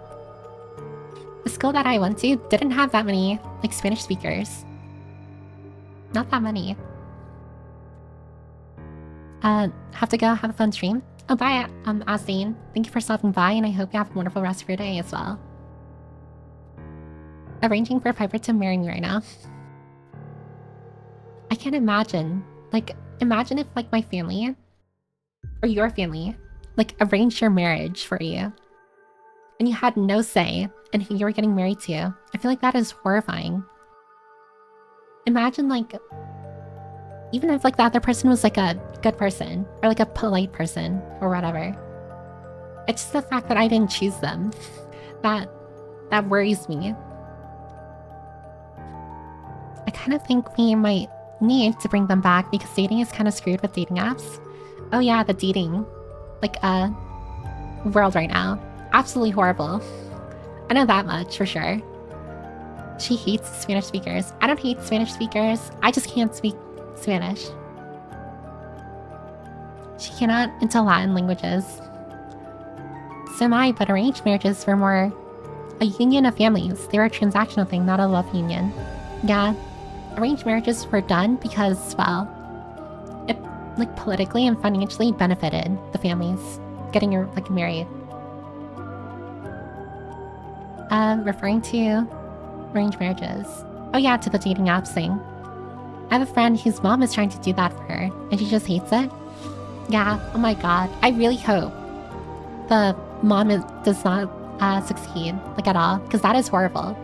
The school that I went to didn't have that many like Spanish speakers. Not that many. Have to go have a fun stream. Oh, bye, Asdane. Thank you for stopping by, and I hope you have a wonderful rest of your day as well. Arranging for Piper to marry me right now. I can't imagine. Like, imagine if like my family, or your family, like arranged your marriage for you, and you had no say in who you were getting married to. I feel like that is horrifying. Imagine like, even if like the other person was like a good person, or like a polite person, or whatever. It's just the fact that I didn't choose them. That worries me. I kind of think we might need to bring them back because dating is kind of screwed with dating apps. Oh yeah, the dating, like, world right now. Absolutely horrible. I know that much for sure. She hates Spanish speakers. I don't hate Spanish speakers. I just can't speak Spanish. She cannot into Latin languages. So am I, but arranged marriages were more a union of families. They were a transactional thing, not a love union. Yeah, arranged marriages were done because, well, it like politically and financially benefited the families getting like married. Referring to arranged marriages. Oh yeah, to the dating apps thing. I have a friend whose mom is trying to do that for her, and she just hates it. Yeah, oh my god. I really hope the mom does not succeed, like at all, because that is horrible.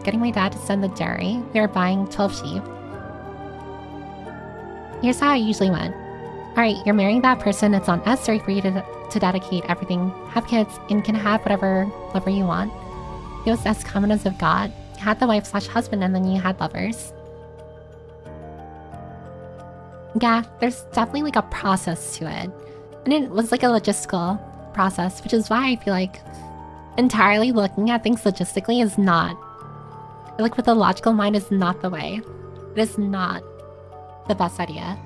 Getting my dad to send the dairy. We are buying 12 sheep. Here's how I usually went. Alright, you're marrying that person, it's on us, sorry for you to dedicate everything. Have kids, and can have whatever lover you want. It was as common as of God. You had the wife/husband, and then you had lovers. Yeah, there's definitely like a process to it. And it was like a logistical process, which is why I feel like entirely looking at things logistically is not, like with a logical mind, is not the way. It is not the best idea.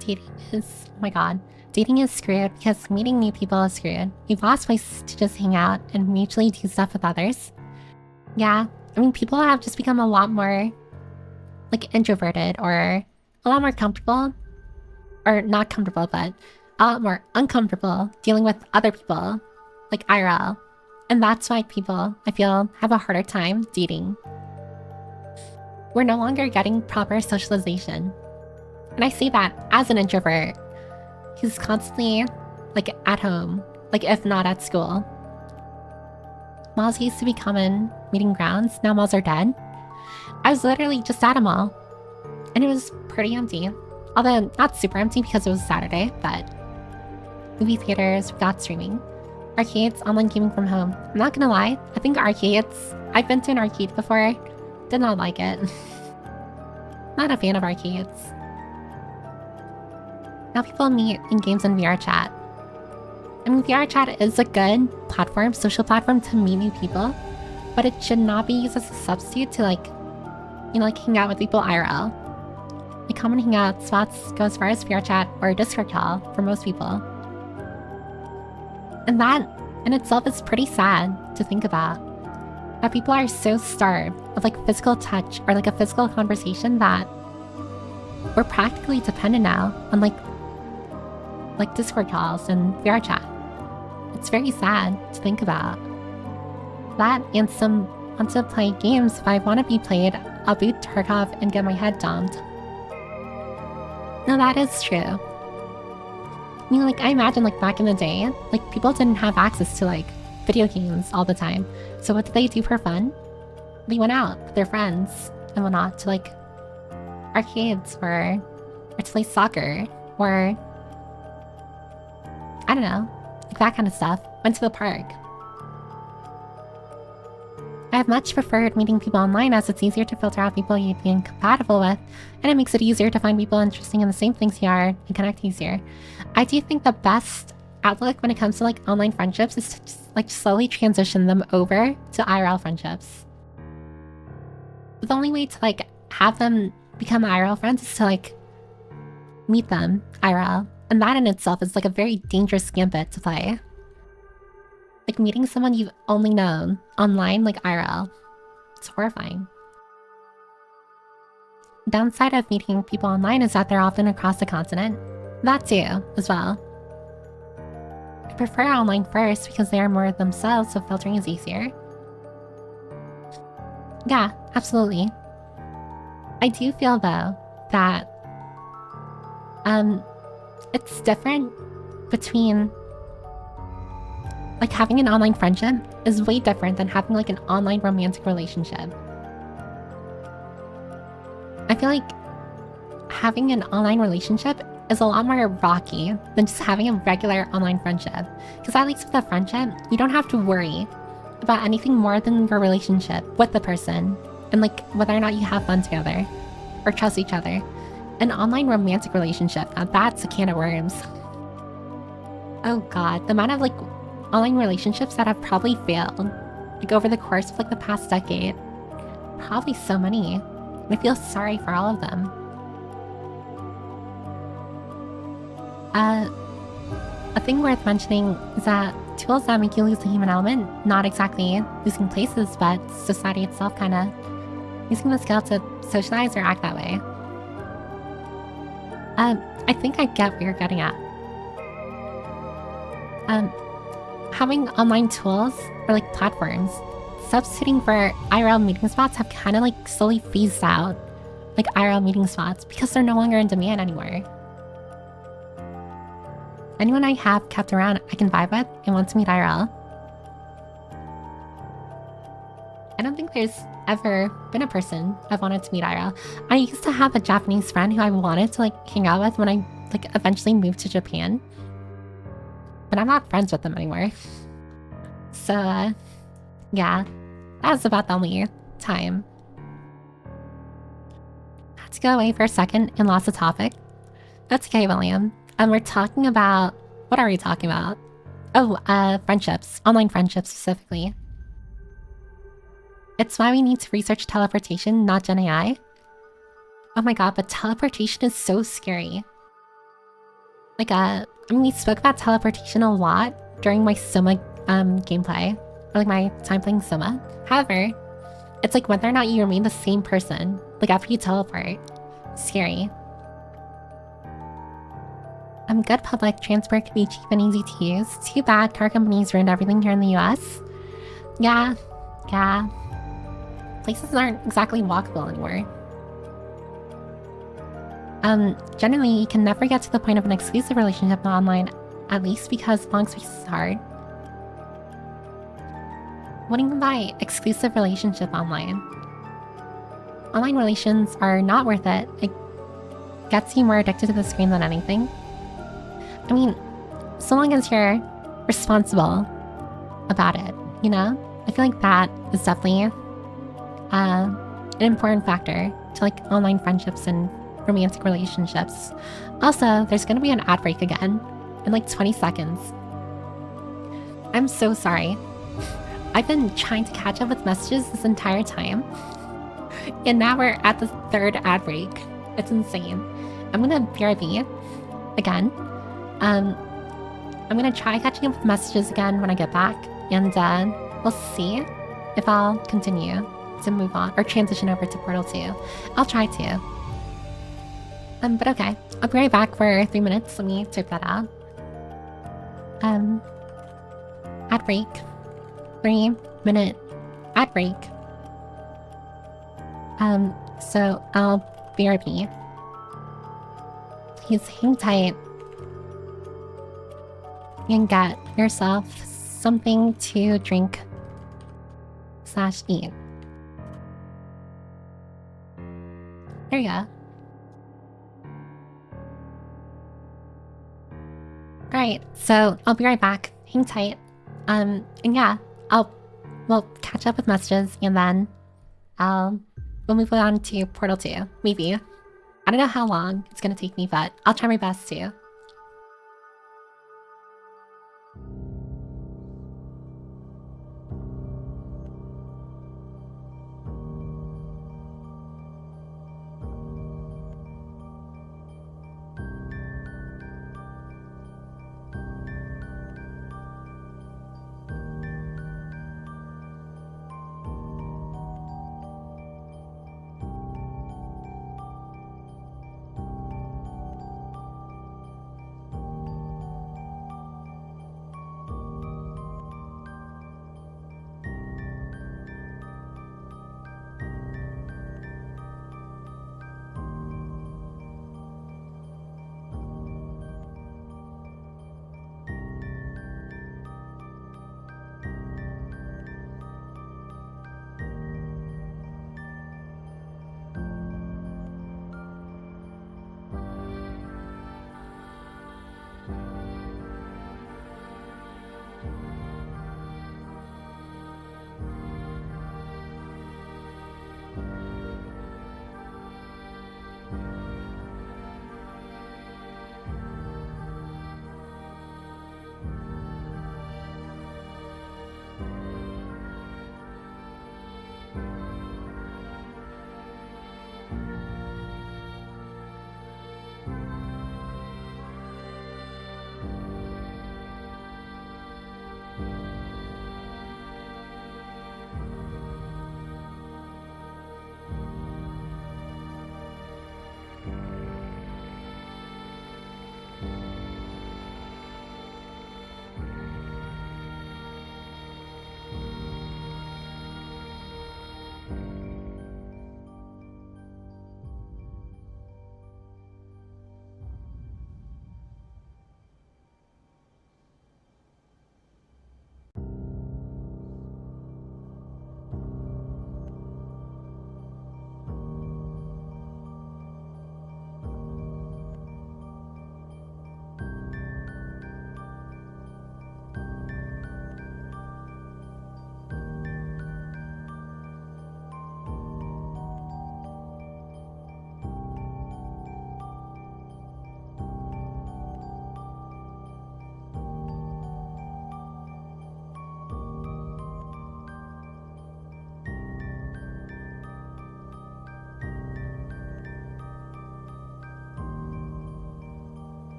Dating is, oh my god. Dating is screwed because meeting new people is screwed. You've lost ways to just hang out and mutually do stuff with others. Yeah, I mean, people have just become a lot more, like, introverted or a lot more comfortable. Or not comfortable, but a lot more uncomfortable dealing with other people, like IRL. And that's why people, I feel, have a harder time dating. We're no longer getting proper socialization. And I say that as an introvert who's constantly, like, at home, like, if not at school. Malls used to be common meeting grounds, now malls are dead. I was literally just at a mall, and it was pretty empty. Although, not super empty because it was Saturday, but movie theaters, we got streaming. Arcades, online gaming from home. I'm not gonna lie, I think arcades, I've been to an arcade before, did not like it. Not a fan of arcades. Now people meet in games and VR chat. I mean, VR chat is a good platform, social platform to meet new people, but it should not be used as a substitute to, like, you know, like hang out with people IRL. Like, common hangout spots go as far as VR chat or Discord call for most people. And that in itself is pretty sad to think about. That people are so starved of like physical touch or like a physical conversation that we're practically dependent now on like Discord calls and VR chat. It's very sad to think about. That and some want to play games if I want to be played, I'll boot Tarkov and get my head domed. No, that is true. I mean, like, I imagine, like, back in the day, like, people didn't have access to, like, video games all the time. So what did they do for fun? They went out with their friends and whatnot to, like, arcades or to play soccer or, I don't know, like that kind of stuff. Went to the park. I have much preferred meeting people online as it's easier to filter out people you'd be incompatible with, and it makes it easier to find people interested in the same things you are and connect easier. I do think the best outlook when it comes to like online friendships is to just, like slowly transition them over to IRL friendships. The only way to like have them become IRL friends is to like meet them IRL, and that in itself is like a very dangerous gambit to play. Like meeting someone you've only known online, like IRL. It's horrifying. Downside of meeting people online is that they're often across the continent. That too, as well. I prefer online first because they are more themselves, so filtering is easier. Yeah, absolutely. I do feel though that it's different between like having an online friendship is way different than having like an online romantic relationship. I feel like having an online relationship is a lot more rocky than just having a regular online friendship. Because at least with a friendship, you don't have to worry about anything more than your relationship with the person and like whether or not you have fun together or trust each other. An online romantic relationship, now that's a can of worms. Oh god, the amount of like online relationships that have probably failed like over the course of like the past decade. Probably so many. And I feel sorry for all of them. A thing worth mentioning is that tools that make you lose the human element, not exactly losing places, but society itself kind of using the skill to socialize or act that way. I think I get what you're getting at. Having online tools or like platforms substituting for IRL meeting spots have kind of like slowly phased out like IRL meeting spots because they're no longer in demand anymore. Anyone I have kept around I can vibe with and want to meet IRL. I don't think there's ever been a person I've wanted to meet IRL. I used to have a Japanese friend who I wanted to like hang out with when I like eventually moved to Japan. But I'm not friends with them anymore. So, yeah, that's about the only time. Had to go away for a second and lost the topic. That's okay, William. We're talking about... What are we talking about? Oh, friendships. Online friendships, specifically. It's why we need to research teleportation, not Gen AI. Oh my god, but teleportation is so scary. Like, I mean, we spoke about teleportation a lot during my Soma gameplay, or like my time playing Soma. However, it's like whether or not you remain the same person, like after you teleport. Scary. Good public transport can be cheap and easy to use. Too bad car companies ruined everything here in the US. Yeah. Places aren't exactly walkable anymore. Generally, you can never get to the point of an exclusive relationship online, at least because long space is hard. What do you mean by exclusive relationship online? Online relations are not worth it. It gets you more addicted to the screen than anything. I mean, so long as you're responsible about it, you know? I feel like that is definitely an important factor to like online friendships and romantic relationships. Also, there's gonna be an ad break again in like 20 seconds. I'm so sorry. I've been trying to catch up with messages this entire time. And now we're at the third ad break. It's insane. I'm gonna BRB again. I'm gonna try catching up with messages again when I get back, and we'll see if I'll continue to move on or transition over to Portal 2. I'll try to. But okay. I'll be right back for 3 minutes. Let me type that out. Ad break. 3-minute ad break. So I'll BRB. Please hang tight and get yourself something to drink / eat. There you go. Alright, so I'll be right back. Hang tight. And yeah, we'll catch up with messages and then we'll move on to Portal 2. Maybe. I don't know how long it's gonna take me, but I'll try my best to.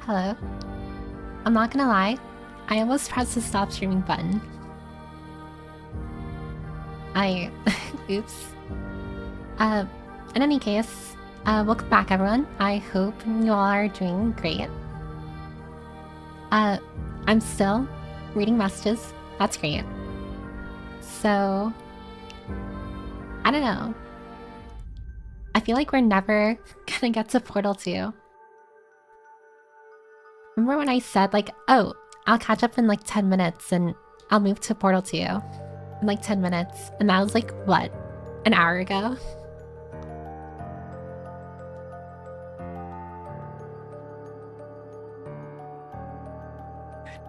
Hello. I'm not gonna lie, I almost pressed the stop streaming button. Oops. In any case, welcome back everyone. I hope you all are doing great. I'm still reading messages. That's great. So, I don't know. I feel like we're never gonna get to Portal 2. Remember when I said like, oh, I'll catch up in like 10 minutes and I'll move to Portal 2 in like 10 minutes. And that was like, what? An hour ago?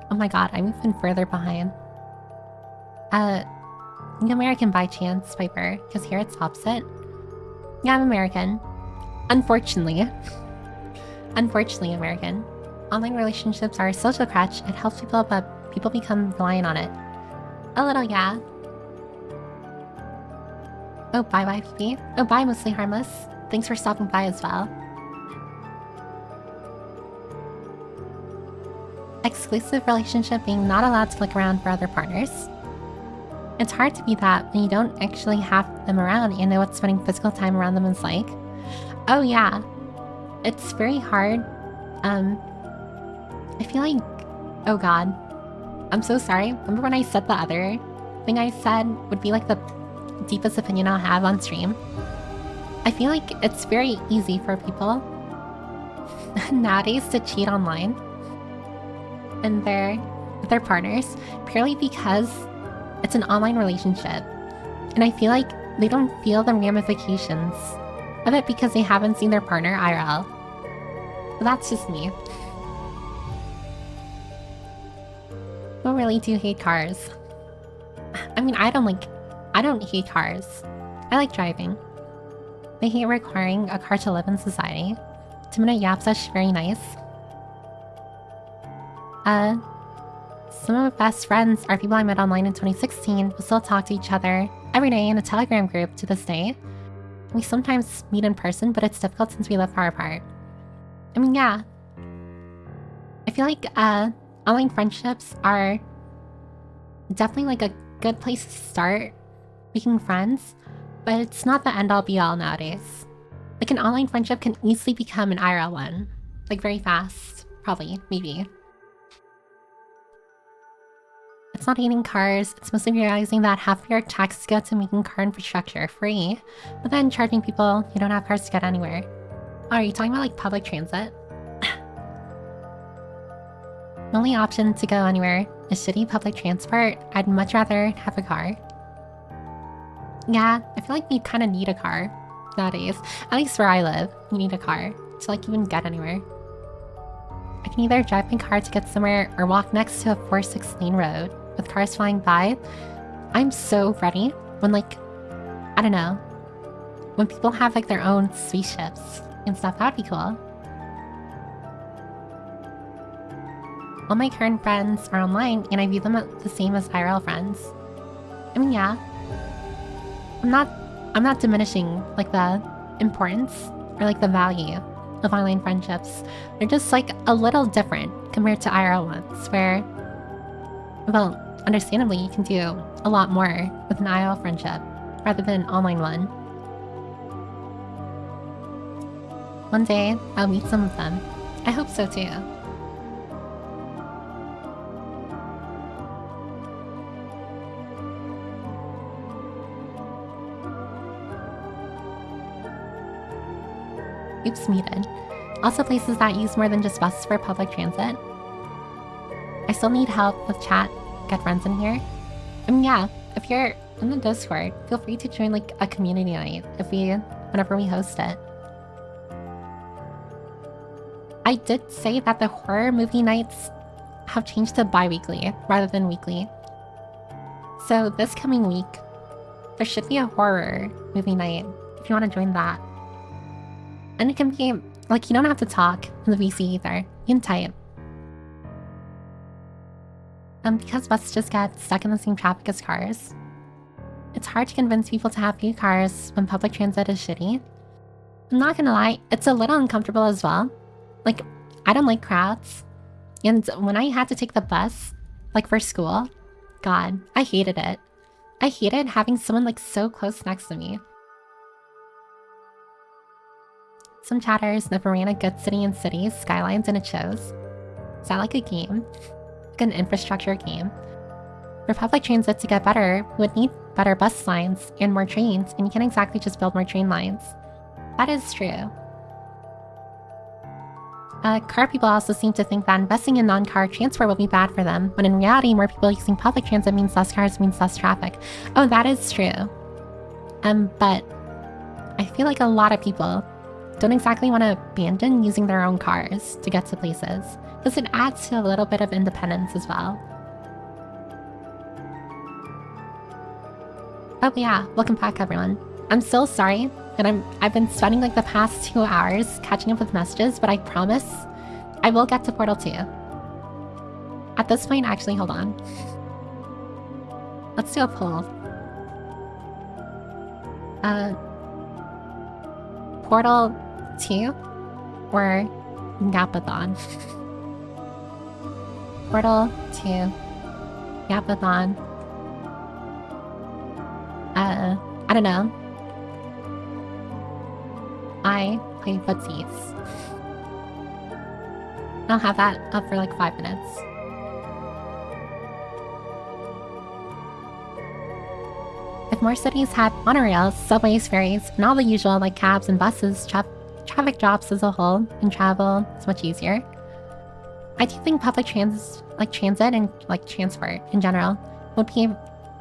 Oh my god, I'm even further behind. You American by chance, Piper? Because here it's opposite. Yeah, I'm American. Unfortunately. Unfortunately American. Online relationships are a social crutch. It helps people, but people become reliant on it. A little, yeah. Oh, bye-bye, PP. Oh, bye, Mostly Harmless. Thanks for stopping by as well. Exclusive relationship being not allowed to look around for other partners. It's hard to be that when you don't actually have them around and know what spending physical time around them is like. Oh yeah. It's very hard. I feel like... Oh god. I'm so sorry. Remember when I said the other thing I said would be like the deepest opinion I'll have on stream? I feel like it's very easy for people nowadays to cheat online and with their partners purely because it's an online relationship. And I feel like they don't feel the ramifications of it because they haven't seen their partner IRL. But that's just me. People really do hate cars. I mean, I don't hate cars. I like driving. They hate requiring a car to live in society. 2-minute yap sesh, very nice. Some of my best friends are people I met online in 2016. We still talk to each other every day in a Telegram group to this day. We sometimes meet in person, but it's difficult since we live far apart. I mean, yeah. I feel like online friendships are definitely like a good place to start making friends, but it's not the end-all be-all nowadays. Like an online friendship can easily become an IRL one. Like very fast. Probably. Maybe. It's not hating cars, it's mostly realizing that half of your taxes go to making car infrastructure free, but then charging people who don't have cars to get anywhere. Oh, are you talking about like public transit? The only option to go anywhere is shitty public transport. I'd much rather have a car. Yeah, I feel like you kind of need a car nowadays. At least where I live, you need a car to like even get anywhere. I can either drive my car to get somewhere or walk next to a 4-6 lane road with cars flying by. I'm so ready when like, I don't know, when people have like their own spaceships and stuff. That would be cool. All my current friends are online and I view them the same as IRL friends. I mean, yeah. I'm not diminishing like the importance or like the value of online friendships. They're just like a little different compared to IRL ones where, well, understandably you can do a lot more with an IRL friendship rather than an online one. One day, I'll meet some of them. I hope so too. Oops, muted. Also places that use more than just buses for public transit. I still need help with chat. Get friends in here. I mean, yeah, if you're in the Discord, feel free to join like a community night whenever we host it. I did say that the horror movie nights have changed to bi-weekly rather than weekly. So this coming week, there should be a horror movie night if you want to join that. And it can be, like, you don't have to talk in the VC either. You can type. Because buses just get stuck in the same traffic as cars, it's hard to convince people to have few cars when public transit is shitty. I'm not gonna lie, it's a little uncomfortable as well. Like, I don't like crowds. And when I had to take the bus, like for school, God, I hated it. I hated having someone like so close next to me. Some chatters never ran a good city in cities, skylines, and it shows. Is that like a game? Like an infrastructure game? For public transit to get better, we would need better bus lines and more trains, and you can't exactly just build more train lines. That is true. Car people also seem to think that investing in non-car transport will be bad for them, when in reality, more people using public transit means less cars means less traffic. Oh, that is true. But I feel like a lot of people don't exactly want to abandon using their own cars to get to places, because it adds to a little bit of independence as well. Oh yeah, welcome back everyone. I'm so sorry, and I've been spending like the past 2 hours catching up with messages, but I promise I will get to Portal 2. At this point, actually, hold on. Let's do a poll. Portal 2 or Yapathon? Portal 2, Yapathon. I don't know. I play footsies. I'll have that up for like 5 minutes. If more cities had monorails, subways, ferries, and all the usual like cabs and buses, traffic drops as a whole, and travel is much easier. I do think public transit and like transport in general would be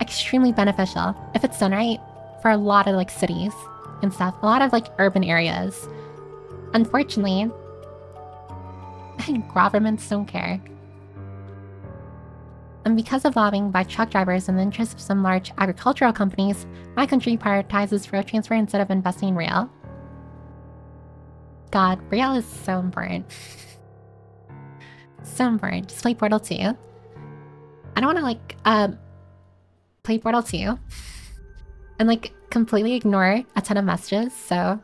extremely beneficial if it's done right for a lot of like cities and stuff, a lot of like urban areas. Unfortunately, governments don't care. And because of lobbying by truck drivers and the interests of some large agricultural companies, my country prioritizes road transport instead of investing in rail. God, rail is so important. So important. Just play Portal 2. I don't want to like play Portal 2 and like completely ignore a ton of messages, so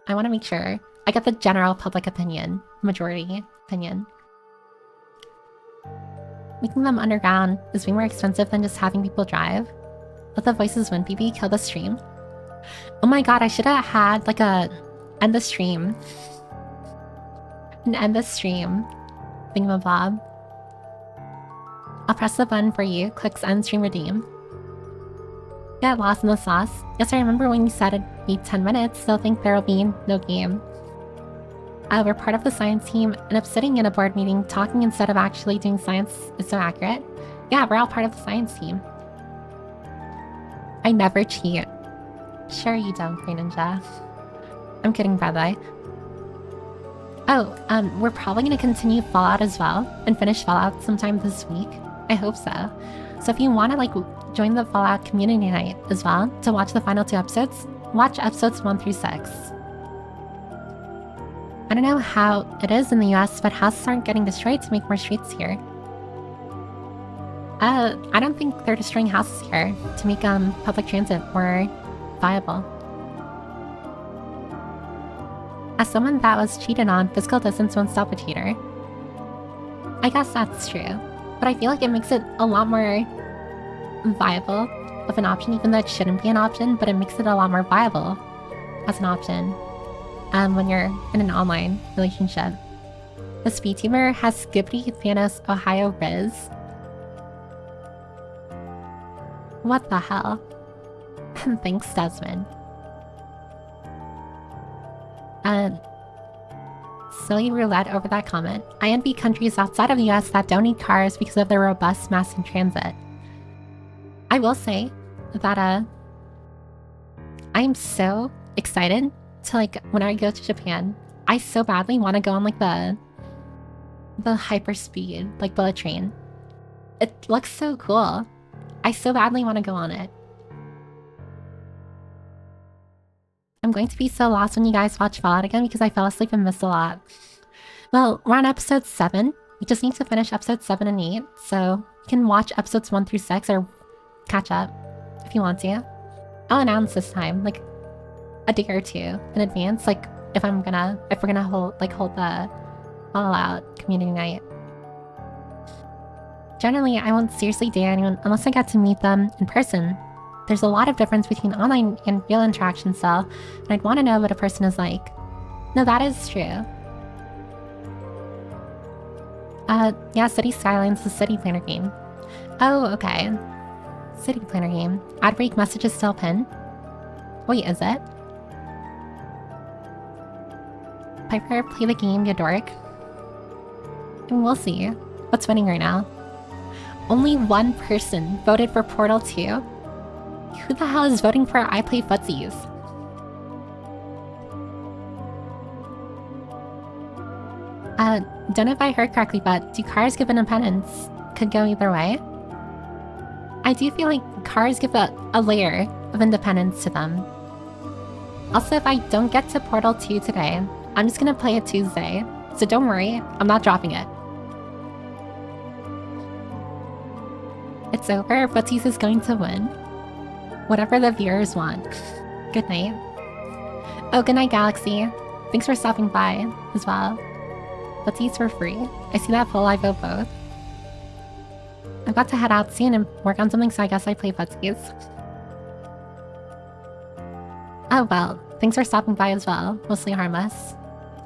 I want to make sure I get the general public opinion, majority opinion. Making them underground is way more expensive than just having people drive. Let the voices win, BB, kill the stream. Oh my god, I should have had like a end the stream. An end the stream thingamabob. I'll press the button for you, clicks end stream redeem. Get lost in the sauce. Yes, I remember when you said it'd be 10 minutes, they'll think there'll be no game. We're part of the science team, and if sitting in a board meeting talking instead of actually doing science is so accurate. Yeah, we're all part of the science team. I never cheat. Sure you don't, Green Ninja. I'm kidding, by the way. Oh, we're probably gonna continue Fallout as well, and finish Fallout sometime this week. I hope so. So if you wanna like join the Fallout community night as well to watch the final 2 episodes, watch episodes 1 through 6. I don't know how it is in the US, but houses aren't getting destroyed to make more streets here. I don't think they're destroying houses here to make public transit more viable. As someone that was cheated on, physical distance won't stop a cheater. I guess that's true, but I feel like it makes it a lot more viable of an option, even though it shouldn't be an option, but it makes it a lot more viable as an option when you're in an online relationship. The speedtuber has Skibbity Thanos Ohio Riz. What the hell? Thanks, Desmond. Silly roulette over that comment. I envy countries outside of the US that don't need cars because of their robust mass transit. I will say that I'm so excited to like when I go to Japan. I so badly want to go on like the hyperspeed like bullet train. It looks so cool. I so badly want to go on it. I'm going to be so lost when you guys watch Fallout again because I fell asleep and missed a lot. Well, we're on episode 7. We just need to finish episodes 7 and 8, so you can watch episodes 1 through 6 or catch up if you want to. I'll announce this time, like a day or 2 in advance, like if we're gonna hold the all out community night. Generally, I won't seriously date anyone unless I get to meet them in person. There's a lot of difference between online and real interactions though, and I'd want to know what a person is like. No, that is true. Yeah, City Skylines is a city planner game. Oh, okay. City planner game. Ad break message is still pinned. Wait, is it? Piper, play the game, you dork. And we'll see. What's winning right now? Only one person voted for Portal 2? Who the hell is voting for I Play Footsies? Don't know if I heard correctly, but do cars give independence? Could go either way. I do feel like cars give a layer of independence to them. Also, if I don't get to Portal 2 today, I'm just gonna play it Tuesday. So don't worry, I'm not dropping it. It's over, Footsies is going to win. Whatever the viewers want. Good night. Oh, good night, Galaxy. Thanks for stopping by as well. Footsies for free. I see that full, I vote both. I'm about to head out soon and work on something, so I guess I play Footsies. Oh well, thanks for stopping by as well. Mostly harmless.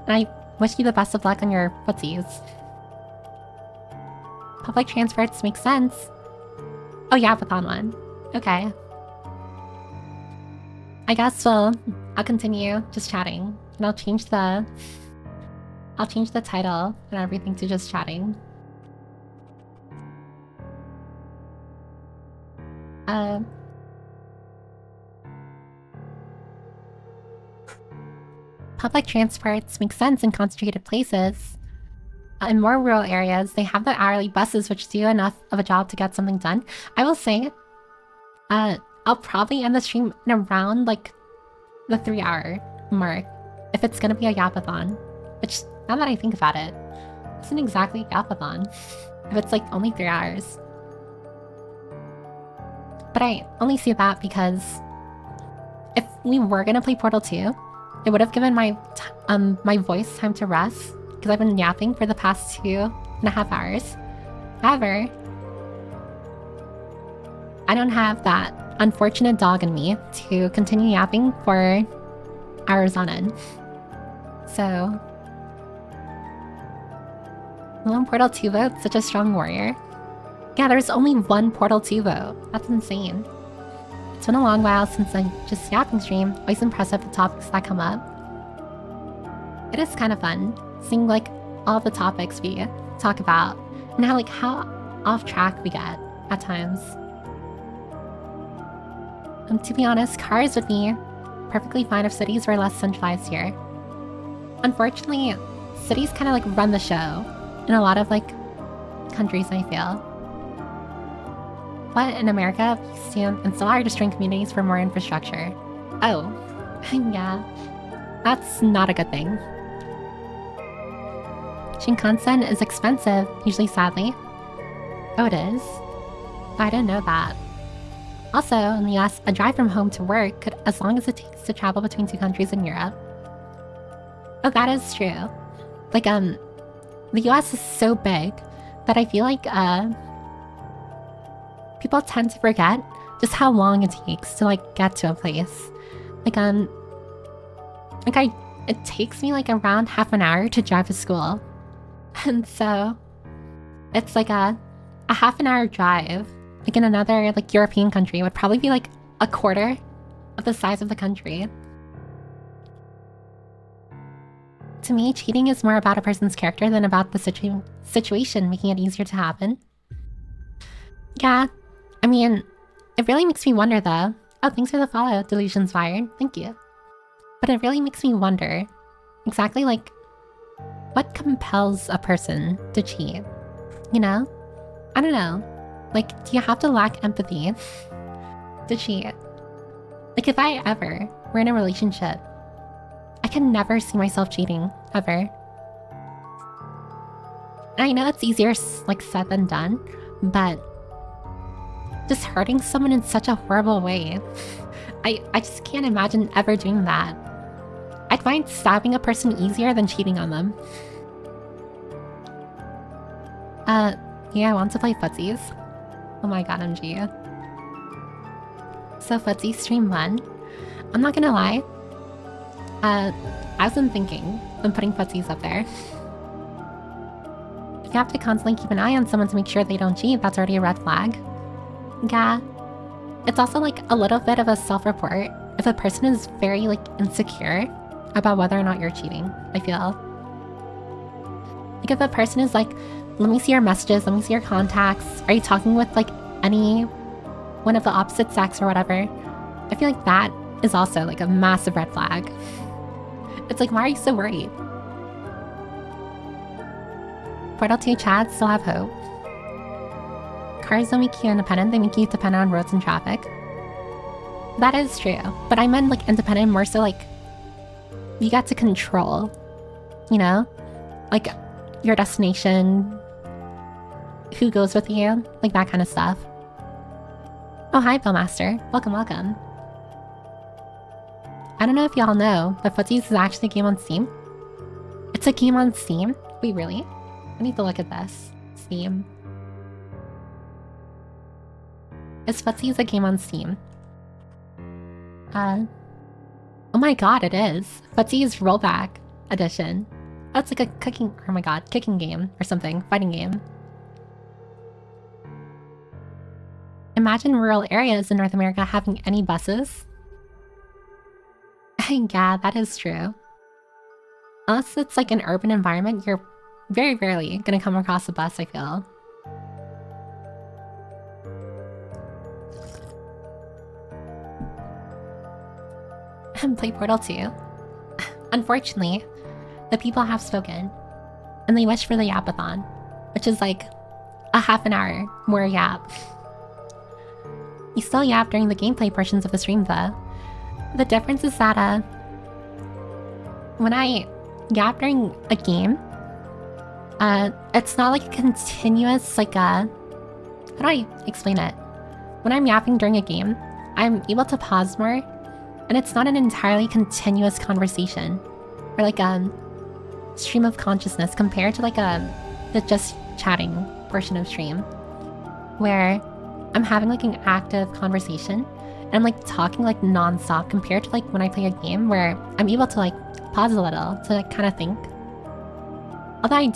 And I wish you the best of luck on your Footsies. Public transports make sense. Oh yeah, Python one. Okay. I guess I'll continue just chatting. And I'll change the title and everything to just chatting. Public transports make sense in concentrated places. In more rural areas, they have the hourly buses which do enough of a job to get something done. I will say, I'll probably end the stream in around like the 3-hour mark if it's gonna be a yapathon. Which, now that I think about it, isn't exactly a yapathon if it's like only 3 hours. But I only see that because if we were gonna play Portal 2, it would have given my voice time to rest because I've been yapping for the past 2.5 hours. However, I don't have that unfortunate dog in me to continue yapping for hours on end. So, lone Portal 2 vote, such a strong warrior. Yeah, there's only one Portal 2 vote. That's insane. It's been a long while since I just yapping stream. Always impressive the topics that come up. It is kind of fun seeing like all the topics we talk about and how off track we get at times. To be honest, cars would be perfectly fine if cities were less centralized here. Unfortunately, cities kind of like run the show in a lot of like countries, I feel. But in America, we stand and still are destroying communities for more infrastructure. Oh, yeah, that's not a good thing. Shinkansen is expensive, usually sadly. Oh, it is? I didn't know that. Also, in the US, a drive from home to work could as long as it takes to travel between 2 countries in Europe. Oh, that is true. Like, the US is so big that I feel like, people tend to forget just how long it takes to, like, get to a place. Like, it takes me, like, around half an hour to drive to school. And so, it's like a half an hour drive. Like in another like European country would probably be like a quarter of the size of the country. To me, cheating is more about a person's character than about the situation making it easier to happen. Yeah, I mean, it really makes me wonder though. Oh, thanks for the follow, Delusions Fired. Thank you. But it really makes me wonder exactly like what compels a person to cheat? You know? I don't know. Like, do you have to lack empathy to cheat? Like, if I ever were in a relationship, I can never see myself cheating, ever. And I know it's easier, like, said than done, but just hurting someone in such a horrible way, I just can't imagine ever doing that. I'd find stabbing a person easier than cheating on them. Yeah, I want to play footsies. Oh my god, MG. So footsie stream 1. I'm not gonna lie. I've been thinking of putting footsies up there. If you have to constantly keep an eye on someone to make sure they don't cheat, that's already a red flag. Yeah. It's also like a little bit of a self-report if a person is very like insecure about whether or not you're cheating, I feel. Like if a person is like, let me see your messages, let me see your contacts, are you talking with like any one of the opposite sex or whatever, I feel like that is also like a massive red flag. It's like, why are you so worried? Portal 2 Chad still have hope. Cars don't make you independent, they make you dependent on roads and traffic. That is true, but I meant like independent more so like you got to control, you know? Like your destination, who goes with you, like that kind of stuff. Oh, hi, Billmaster. Welcome, welcome. I don't know if y'all know, but Footsies is actually a game on Steam. It's a game on Steam? Wait, really? I need to look at this. Steam. Is Footsies a game on Steam? Oh my god, it is. Footsies Rollback Edition. Oh, it's like a cooking, oh my god, kicking game or something. Fighting game. Imagine rural areas in North America having any buses. Yeah, that is true. Unless it's like an urban environment, you're very rarely gonna come across a bus, I feel. Play Portal 2. Unfortunately, the people have spoken, and they wish for the Yapathon, which is like a half an hour more yap. You still yap during the gameplay portions of the stream though. The difference is that when I yap during a game, it's not like a continuous like how do I explain it? When I'm yapping during a game, I'm able to pause more, and it's not an entirely continuous conversation or like a stream of consciousness compared to like the just chatting portion of stream, where I'm having like an active conversation and I'm like talking like non-stop compared to like when I play a game where I'm able to like pause a little to like kind of think. Although I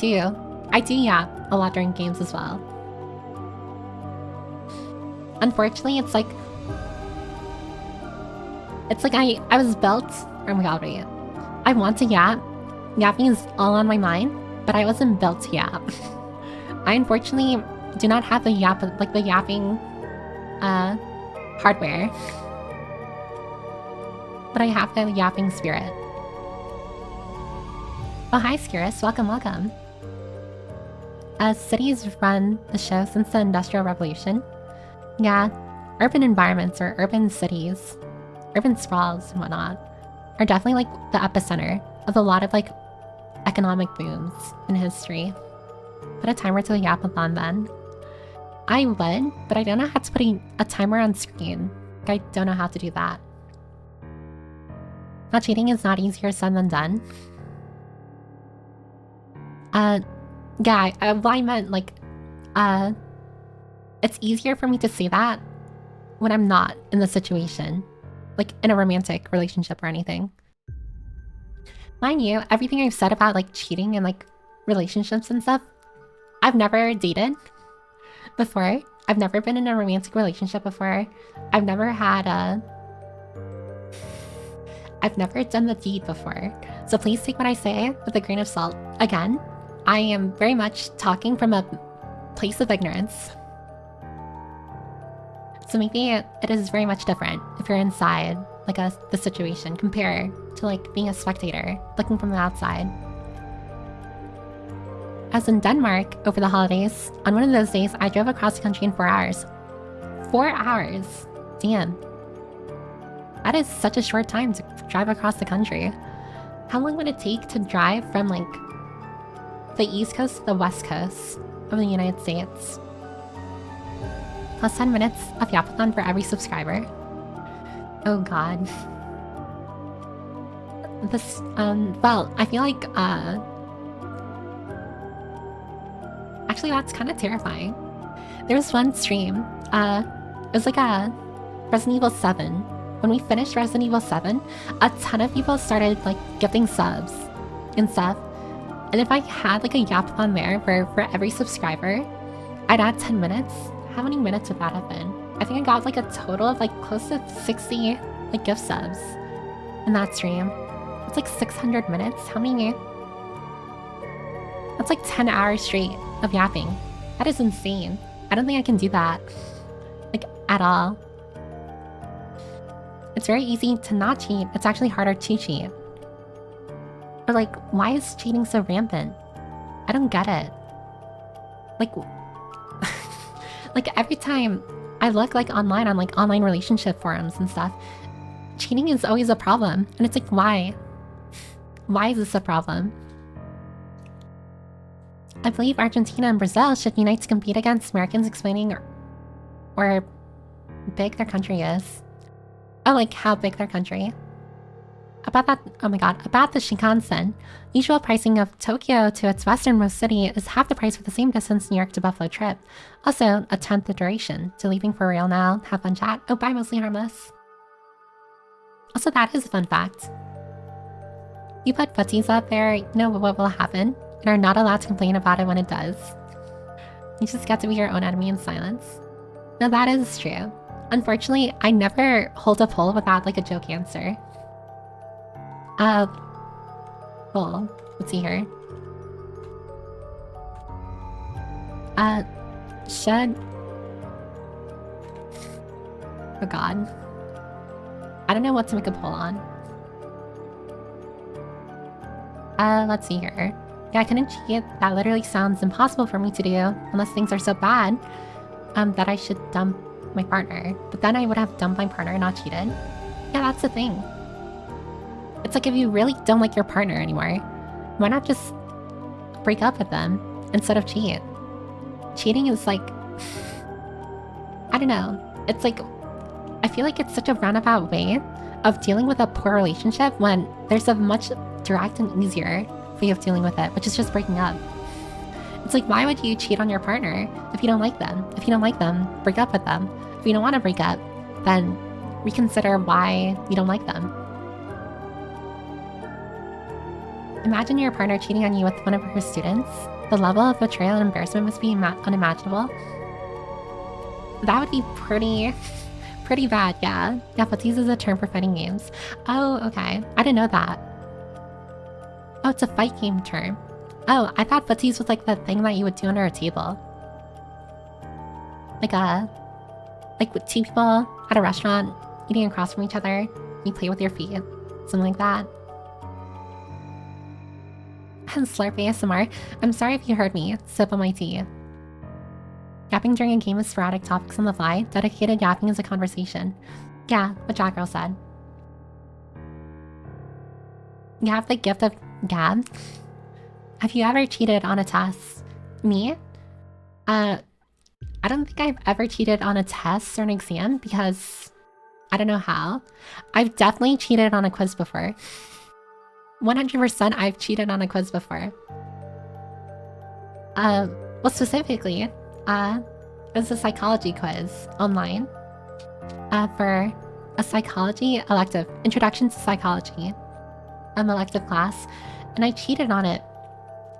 do yap a lot during games as well. Unfortunately, it's like I was built, oh my god, wait. I want to yap. Yapping is all on my mind, but I wasn't built to yap. I unfortunately do not have the yapping hardware. But I have the yapping spirit. Oh, hi, Skirus. Welcome, welcome. Cities run the show since the Industrial Revolution. Yeah, urban environments or urban cities, urban sprawls and whatnot, are definitely like the epicenter of a lot of like economic booms in history. Put a timer to the Yapathon then. I would, but I don't know how to put a timer on screen. Like, I don't know how to do that. Not cheating is not easier said than done. Yeah, well, I meant like, it's easier for me to say that when I'm not in the situation, like in a romantic relationship or anything. Mind you, everything I've said about like cheating and like relationships and stuff, I've never dated before. I've never been in a romantic relationship before. I've never had I've never done the deed before. So please take what I say with a grain of salt. Again, I am very much talking from a place of ignorance. So maybe it is very much different if you're inside like the situation compared to like being a spectator, looking from the outside. As in Denmark over the holidays, on one of those days I drove across the country in 4 hours. 4 hours! Damn. That is such a short time to drive across the country. How long would it take to drive from like the East Coast to the West Coast of the United States? Plus 10 minutes of Yapathon for every subscriber. Oh god. This, well, I feel like, I Actually, that's kind of terrifying. There was one stream, it was like a Resident Evil 7. When we finished Resident Evil 7, a ton of people started like gifting subs and stuff. And if I had like a Yapathon there where for every subscriber, I'd add 10 minutes. How many minutes would that have been? I think I got like a total of like close to 60 like gift subs in that stream. It's like 600 minutes. How many? That's like 10 hours straight of yapping. That is insane. I don't think I can do that. Like, at all. It's very easy to not cheat. It's actually harder to cheat. But like, why is cheating so rampant? I don't get it. Like, like every time I look like online on like online relationship forums and stuff, cheating is always a problem. And it's like, why? Why is this a problem? I believe Argentina and Brazil should unite to compete against Americans explaining or big their country is. Oh, like how big their country. About that, oh my god, about the Shinkansen. Usual pricing of Tokyo to its westernmost city is half the price for the same distance New York to Buffalo trip. Also, a tenth the duration. To leaving for real now. Have fun chat. Oh, bye, mostly harmless. Also, that is a fun fact. You put footsies up there, you know what will happen, and are not allowed to complain about it when it does. You just get to be your own enemy in silence. No, that is true. Unfortunately, I never hold a poll without like a joke answer. Well, let's see here. Should... Oh god. I don't know what to make a poll on. Let's see here. Yeah, I couldn't cheat. That literally sounds impossible for me to do, unless things are so bad, that I should dump my partner. But then I would have dumped my partner and not cheated. Yeah, that's the thing. It's like if you really don't like your partner anymore, why not just break up with them instead of cheat? Cheating is like... I don't know. It's like... I feel like it's such a roundabout way of dealing with a poor relationship when there's a much direct and easier way of dealing with it, which is just breaking up. It's like, why would you cheat on your partner if you don't like them? If you don't like them, break up with them. If you don't want to break up, then reconsider why you don't like them. Imagine your partner cheating on you with one of her students. The level of betrayal and embarrassment must be unimaginable. That would be pretty bad, yeah. Yeah, footsies is a term for fighting games. Oh, okay. I didn't know that. Oh, it's a fight game term. Oh, I thought footsies was like the thing that you would do under a table. Like with two people at a restaurant, eating across from each other. You play with your feet. Something like that. Slurp ASMR. I'm sorry if you heard me. Sip on my tea. Yapping during a game is sporadic topics on the fly. Dedicated yapping is a conversation. Yeah, what Jack Girl said. You have the gift of gab. Have you ever cheated on a test? Me? I don't think I've ever cheated on a test or an exam because I don't know how. I've definitely cheated on a quiz before. 100% I've cheated on a quiz before. Well, specifically, it was a psychology quiz online for a psychology elective, Introduction to Psychology, elective class, and I cheated on it.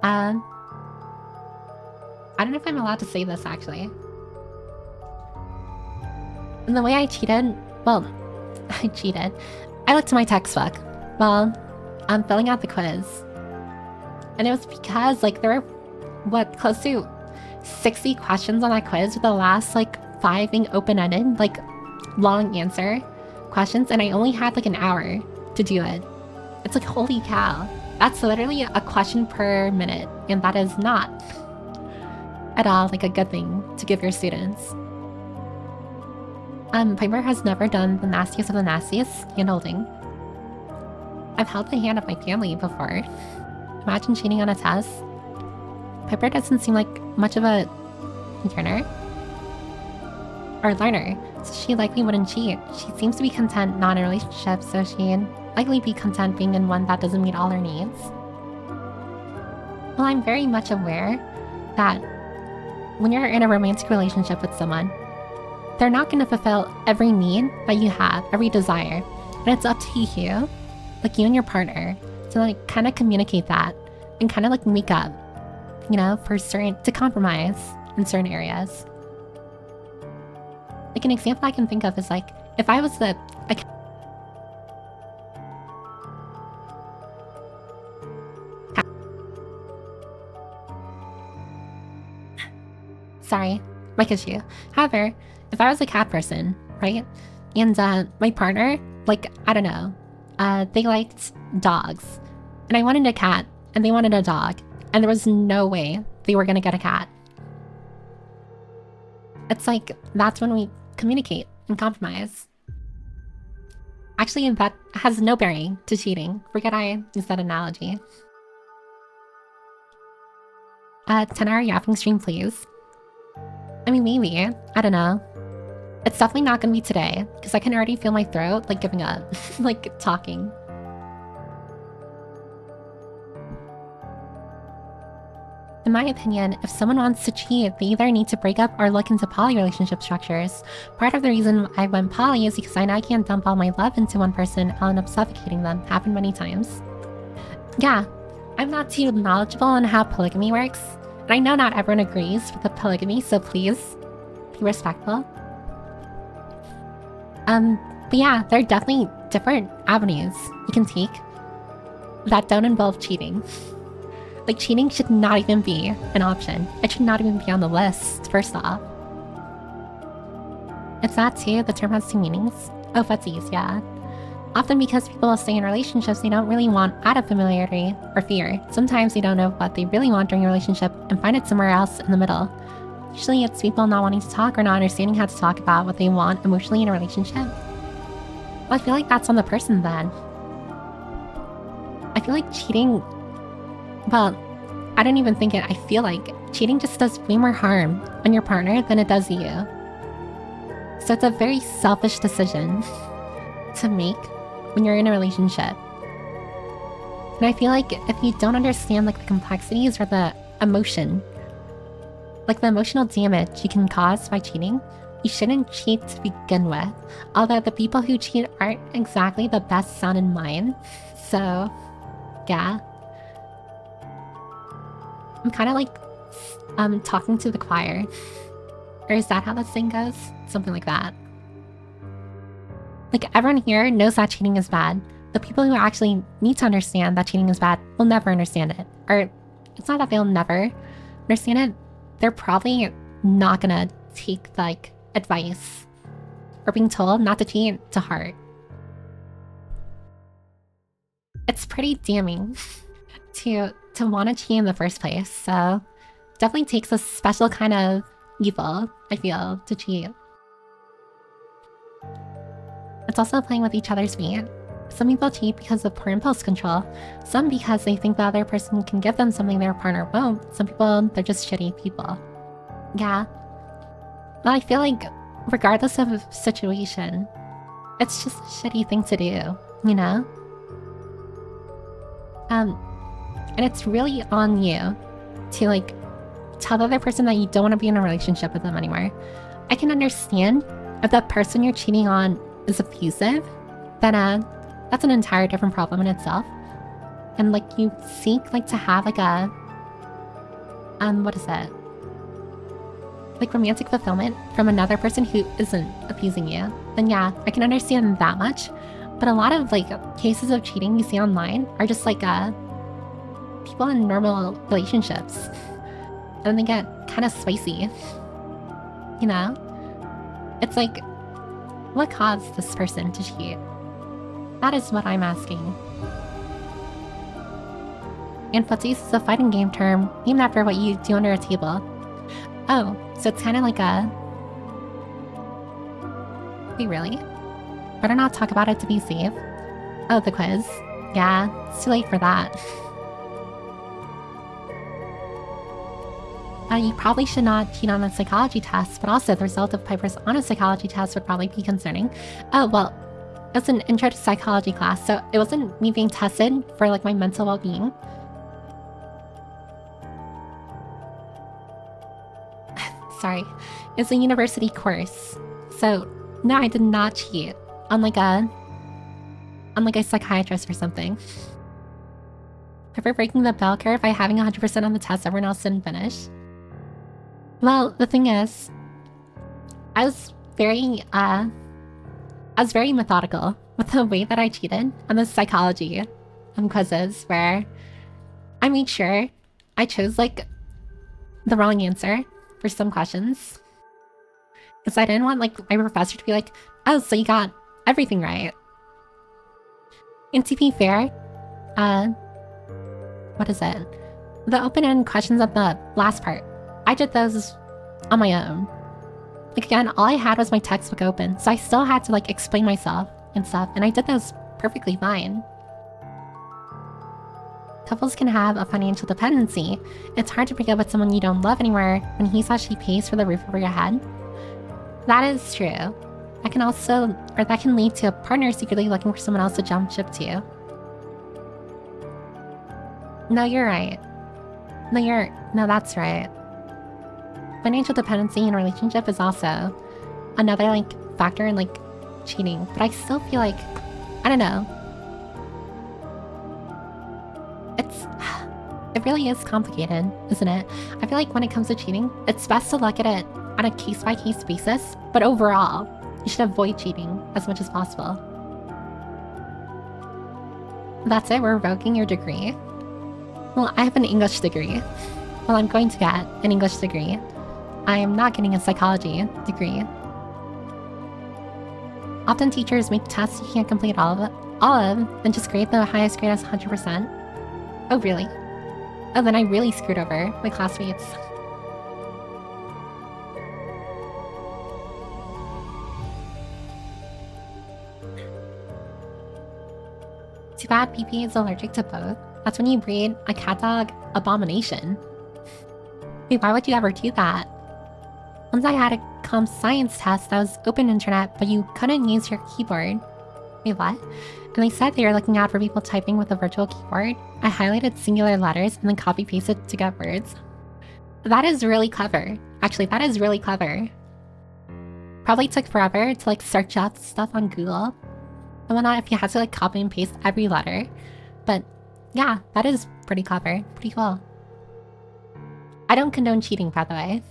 I don't know if I'm allowed to say this, actually. And the way I cheated, well, I cheated. I looked at my textbook while I'm filling out the quiz. And it was because, like, there were, what, close to 60 questions on that quiz with the last, like, 5 being open-ended, like, long answer questions, and I only had, like, an hour to do it. It's like, holy cow. That's literally a question per minute, and that is not at all, like, a good thing to give your students. Piper has never done the nastiest of the nastiest, hand-holding. I've held the hand of my family before. Imagine cheating on a test. Piper doesn't seem like much of a learner. Or learner, so she likely wouldn't cheat. She seems to be content not in a relationship, so she'd likely be content being in one that doesn't meet all her needs. Well, I'm very much aware that when you're in a romantic relationship with someone, they're not going to fulfill every need that you have, every desire. And it's up to you, like you and your partner, to like kind of communicate that and kind of like make up, you know, to compromise in certain areas. Like an example I can think of is like, if I was sorry, mic issue. However, if I was a cat person, right? And my partner, like, I don't know, they liked dogs. And I wanted a cat, and they wanted a dog. And there was no way they were gonna get a cat. It's like, that's when we communicate and compromise. Actually, that has no bearing to cheating. Forget I used that analogy. 10-hour yapping stream, please. I mean, maybe. I don't know. It's definitely not gonna be today, because I can already feel my throat, like, giving up. Like, talking. In my opinion, if someone wants to cheat, they either need to break up or look into poly relationship structures. Part of the reason I went poly is because I know I can't dump all my love into one person. I'll end up suffocating them. Happened many times. Yeah, I'm not too knowledgeable on how polygamy works. And I know not everyone agrees with the polygamy, so please be respectful. But yeah, there are definitely different avenues you can take that don't involve cheating. Like, cheating should not even be an option. It should not even be on the list, first off. It's that too, the term has two meanings. Oh, futsies, yeah. Often because people will stay in relationships they don't really want out of familiarity or fear. Sometimes they don't know what they really want during a relationship and find it somewhere else in the middle. Usually it's people not wanting to talk or not understanding how to talk about what they want emotionally in a relationship. Well, I feel like that's on the person then. I feel like cheating... Well, I don't even think it. I feel like cheating just does way more harm on your partner than it does you. So it's a very selfish decision to make when you're in a relationship. And I feel like if you don't understand like the complexities or the emotion, like the emotional damage you can cause by cheating, you shouldn't cheat to begin with. Although the people who cheat aren't exactly the best sounding mind. So, yeah. I'm kind of like talking to the choir. Or is that how that thing goes? Something like that. Like, everyone here knows that cheating is bad. The people who actually need to understand that cheating is bad will never understand it. Or, it's not that they'll never understand it. They're probably not gonna take, like, advice or being told not to cheat to heart. It's pretty damning to want to cheat in the first place, so definitely takes a special kind of evil, I feel, to cheat. It's also playing with each other's feet. Some people cheat because of poor impulse control, some because they think the other person can give them something their partner won't. Some people, they're just shitty people. Yeah. Well, I feel like regardless of situation, it's just a shitty thing to do, you know? And it's really on you to, like, tell the other person that you don't want to be in a relationship with them anymore. I can understand if the person you're cheating on is abusive, then that's an entire different problem in itself. And, like, you seek, like, to have, like, a... what is it? Like, romantic fulfillment from another person who isn't abusing you. Then yeah, I can understand that much. But a lot of, like, cases of cheating you see online are just, like, people in normal relationships. And they get kind of spicy. You know? It's like, what caused this person to cheat? That is what I'm asking. And footsies is a fighting game term named after what you do under a table. Oh, so it's kind of like a... Wait, really? Better not talk about it to be safe. Oh, the quiz. Yeah, it's too late for that. You probably should not cheat on a psychology test, but also the result of Piper's honest psychology test would probably be concerning. Oh, well, it was an intro to psychology class, so it wasn't me being tested for, like, my mental well-being. sorry, it's a university course. So no, I did not cheat. Unlike a psychiatrist or something. Ever breaking the bell curve by having 100% on the test everyone else didn't finish? Well, the thing is, I was very methodical with the way that I cheated on the psychology quizzes, where I made sure I chose like the wrong answer for some questions. Because I didn't want like my professor to be like, oh, so you got everything right. And to be fair, what is it? The open-ended questions at the last part, I did those on my own. Like again, all I had was my textbook open, so I still had to like explain myself and stuff, and I did those perfectly fine. Couples can have a financial dependency. It's hard to break up with someone you don't love anymore when he/she pays for the roof over your head. That is true. That can lead to a partner secretly looking for someone else to jump ship to. No, you're right. No, that's right. Financial dependency in a relationship is also another like factor in like cheating, but I still feel like, I don't know. It really is complicated, isn't it? I feel like when it comes to cheating, it's best to look at it on a case-by-case basis, but overall, you should avoid cheating as much as possible. That's it, we're revoking your degree. Well, I have an English degree. Well, I'm going to get an English degree. I am not getting a psychology degree. Often teachers make tests you can't complete all of, then just grade the highest grade as 100%. Oh, really? Oh, then I really screwed over my classmates. Too bad PP is allergic to both. That's when you breed a cat dog abomination. Wait, why would you ever do that? Once I had a comp science test that was open internet, but you couldn't use your keyboard. Wait, what? And they said they were looking out for people typing with a virtual keyboard. I highlighted singular letters and then copy-pasted to get words. That is really clever. Actually, that is really clever. Probably took forever to like search out stuff on Google and whatnot if you had to like copy and paste every letter. But yeah, that is pretty clever. Pretty cool. I don't condone cheating, by the way.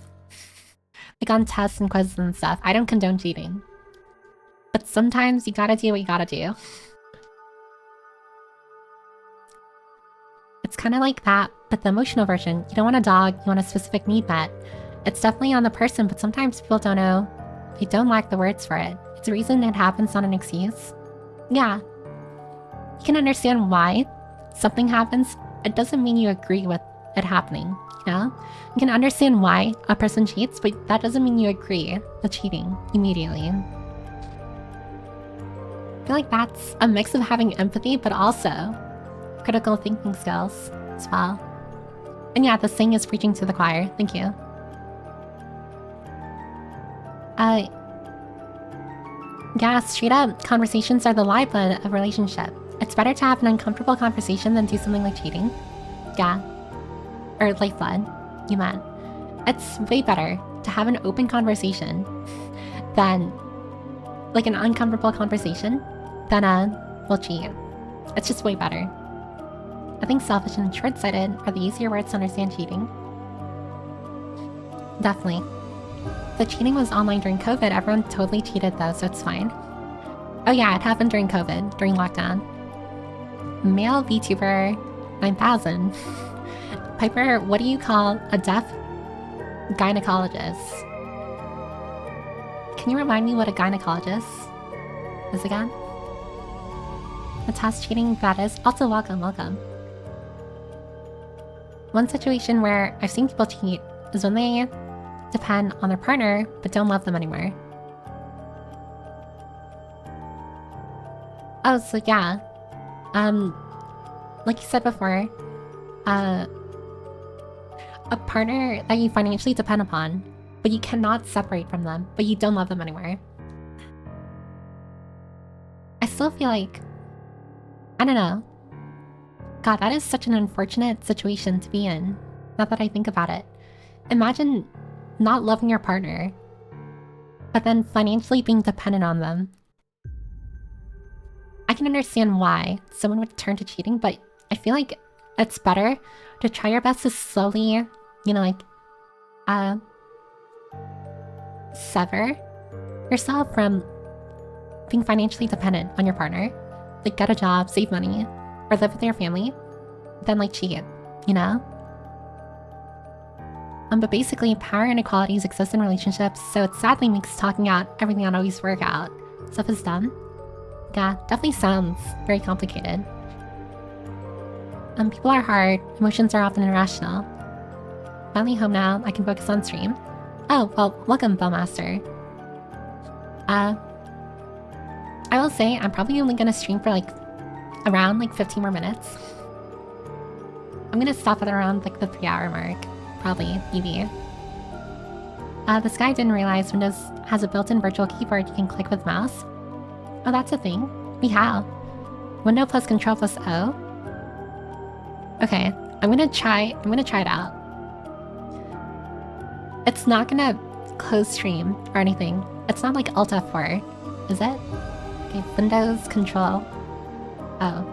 Like on tests and quizzes and stuff, I don't condone cheating. But sometimes you gotta do what you gotta do. It's kind of like that, but the emotional version. You don't want a dog, you want a specific need met. It's definitely on the person, but sometimes people don't know. They don't lack the words for it. It's a reason it happens, not an excuse. Yeah. You can understand why something happens. It doesn't mean you agree with it happening, you know? You can understand why a person cheats, but that doesn't mean you agree with cheating immediately. I feel like that's a mix of having empathy, but also critical thinking skills as well. And yeah, the thing is preaching to the choir. Thank you. Yeah, straight up, conversations are the lifeblood of a relationship. It's better to have an uncomfortable conversation than do something like cheating. Yeah. Or lifeblood, you meant. It's way better to have an open conversation than like an uncomfortable conversation than well, cheat. It's just way better. I think selfish and short-sighted are the easier words to understand cheating. Definitely. The cheating was online during COVID. Everyone totally cheated though, so it's fine. Oh yeah, it happened during COVID, during lockdown. Male VTuber 9000. Piper, what do you call a deaf gynecologist? Can you remind me what a gynecologist is again? The test cheating, that is. Also, welcome. One situation where I've seen people cheat is when they depend on their partner but don't love them anymore. Oh, so yeah. Like you said before, a partner that you financially depend upon, but you cannot separate from them, but you don't love them anymore. I still feel like, I don't know. God, that is such an unfortunate situation to be in, now that I think about it. Imagine not loving your partner, but then financially being dependent on them. I can understand why someone would turn to cheating, but I feel like it's better to try your best to slowly, you know, like, sever yourself from being financially dependent on your partner. Like, get a job, save money, or live with your family, then like cheat, you know? But basically, power inequalities exist in relationships, so it sadly makes talking out everything not always work out. Stuff is dumb. Yeah, definitely sounds very complicated. People are hard, emotions are often irrational. Finally home now, I can focus on stream. Oh, well, welcome, Bellmaster. I will say, I'm probably only gonna stream for like, around like 15 more minutes. I'm gonna stop at around like the 3-hour mark. Probably, maybe. This guy didn't realize Windows has a built-in virtual keyboard you can click with mouse. Oh, that's a thing. We have. Window plus Control plus O. Okay, I'm gonna try it out. It's not gonna close stream or anything. It's not like Alt F4, is it? Okay, Windows Control O.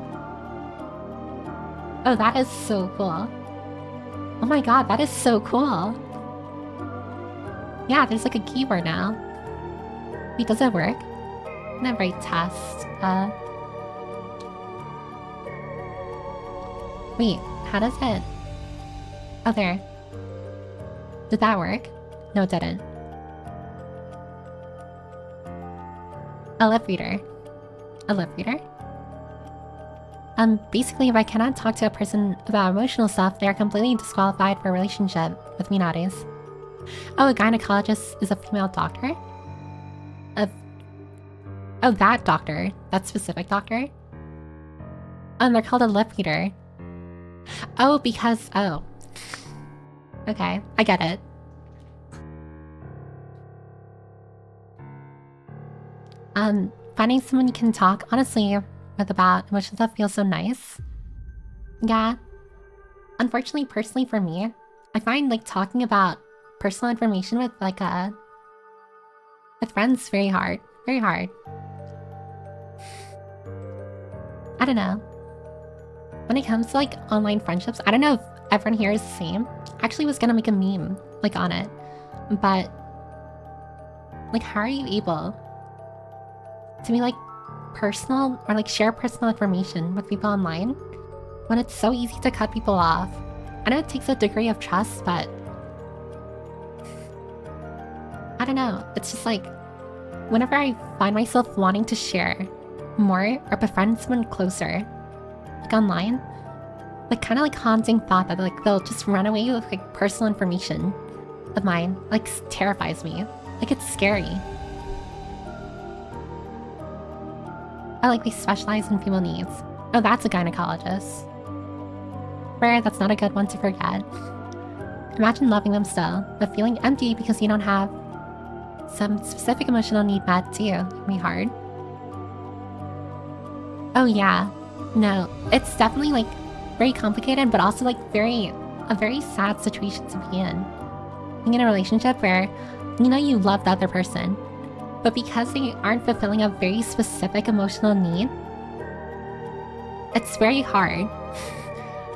Oh, that is so cool. Oh my god, that is so cool. Yeah, there's like a keyboard now. Wait, does it work? I'm gonna write test. Wait, how does it... Oh, there. Did that work? No, it didn't. A lip reader. A lip reader? Basically, if I cannot talk to a person about emotional stuff, they are completely disqualified for a relationship with me nowadays. Oh, a gynecologist is a female doctor? Oh, that doctor. That specific doctor? They're called a lip reader. Oh, because... Oh. Okay, I get it. Finding someone you can talk, honestly, with about emotional stuff feels so nice. Yeah. Unfortunately, personally for me, I find like talking about personal information with like with friends very hard. Very hard. I don't know. When it comes to like online friendships, I don't know if everyone here is the same. I actually was gonna make a meme like on it. But like how are you able to be like personal or like share personal information with people online when it's so easy to cut people off? I know it takes a degree of trust, but I don't know. It's just like whenever I find myself wanting to share more or befriend someone closer, like online, like kind of like haunting thought that like they'll just run away with like personal information of mine like terrifies me. Like it's scary. I like they specialize in female needs. Oh, that's a gynecologist. Rare, that's not a good one to forget. Imagine loving them still, but feeling empty because you don't have some specific emotional need met too. It can be hard. Oh yeah. No, it's definitely like very complicated, but also like a very sad situation to be in. Being in a relationship where, you know, you love the other person, but because they aren't fulfilling a very specific emotional need, it's very hard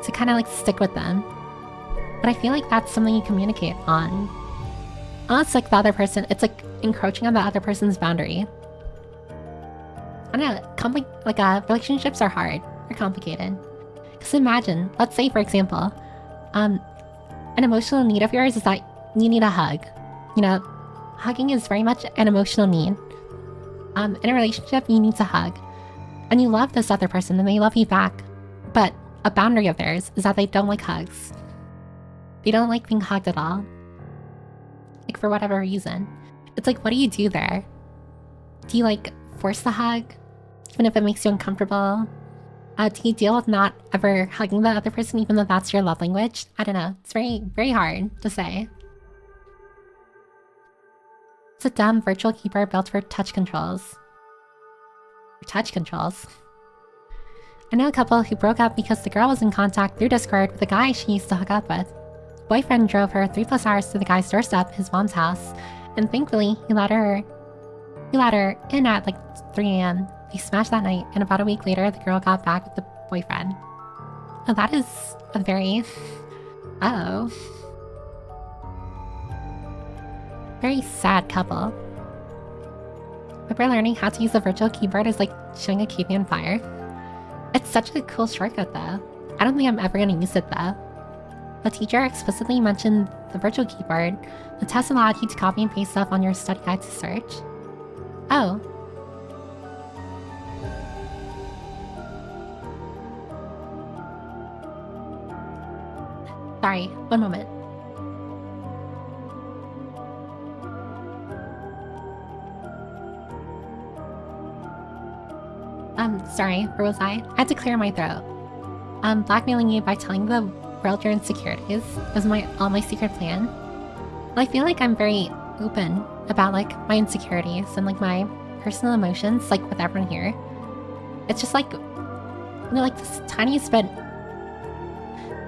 to kind of like stick with them. But I feel like that's something you communicate on. Unless like the other person, it's like encroaching on the other person's boundary. I don't know, relationships are hard. They're complicated. Because imagine, let's say for example, an emotional need of yours is that you need a hug. You know, hugging is very much an emotional need. In a relationship, you need to hug. And you love this other person and they love you back. But a boundary of theirs is that they don't like hugs. They don't like being hugged at all. Like for whatever reason. It's like, what do you do there? Do you like force the hug? Even if it makes you uncomfortable? Do you deal with not ever hugging the other person even though that's your love language? I don't know. It's very, very hard to say. It's a dumb virtual keyboard built for touch controls. Touch controls? I know a couple who broke up because the girl was in contact through Discord with a guy she used to hook up with. Boyfriend drove her 3+ hours to the guy's doorstep, his mom's house, and thankfully he let her in at like 3 a.m. They smashed that night, and about a week later, the girl got back with the boyfriend. Oh, that is a very... oh. Very sad couple. But we're learning how to use a virtual keyboard is like showing a key on fire. It's such a cool shortcut though. I don't think I'm ever gonna use it though. The teacher explicitly mentioned the virtual keyboard. The test allowed you to copy and paste stuff on your study guide to search. Oh. Sorry, one moment. Sorry, where was I? I had to clear my throat. Blackmailing you by telling the world your insecurities was all my secret plan. Well, I feel like I'm very open about like my insecurities and like my personal emotions, like with everyone here. It's just like, you know, like this tiniest bit,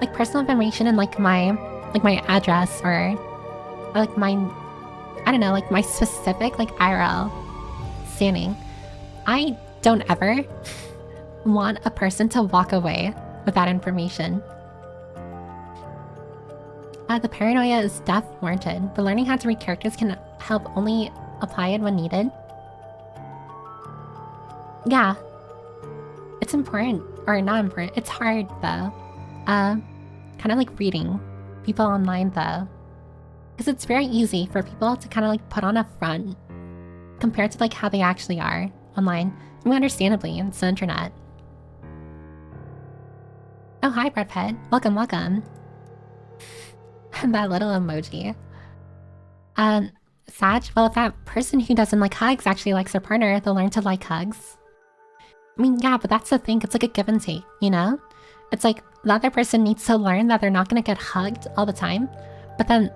like personal information and like my address or like my, I don't know, like my specific like IRL standing. I don't ever want a person to walk away with that information. The paranoia is definitely warranted, but learning how to read characters can help only apply it when needed. Yeah. It's important, or not important, it's hard though. Kind of like reading people online though. Because it's very easy for people to kind of like put on a front compared to like how they actually are online. I mean, understandably, it's the internet. Oh, hi, Brad Pitt. Welcome, welcome. That little emoji. Sag, well, if that person who doesn't like hugs actually likes their partner, they'll learn to like hugs. I mean, yeah, but that's the thing. It's like a give and take, you know? It's like the other person needs to learn that they're not going to get hugged all the time. But then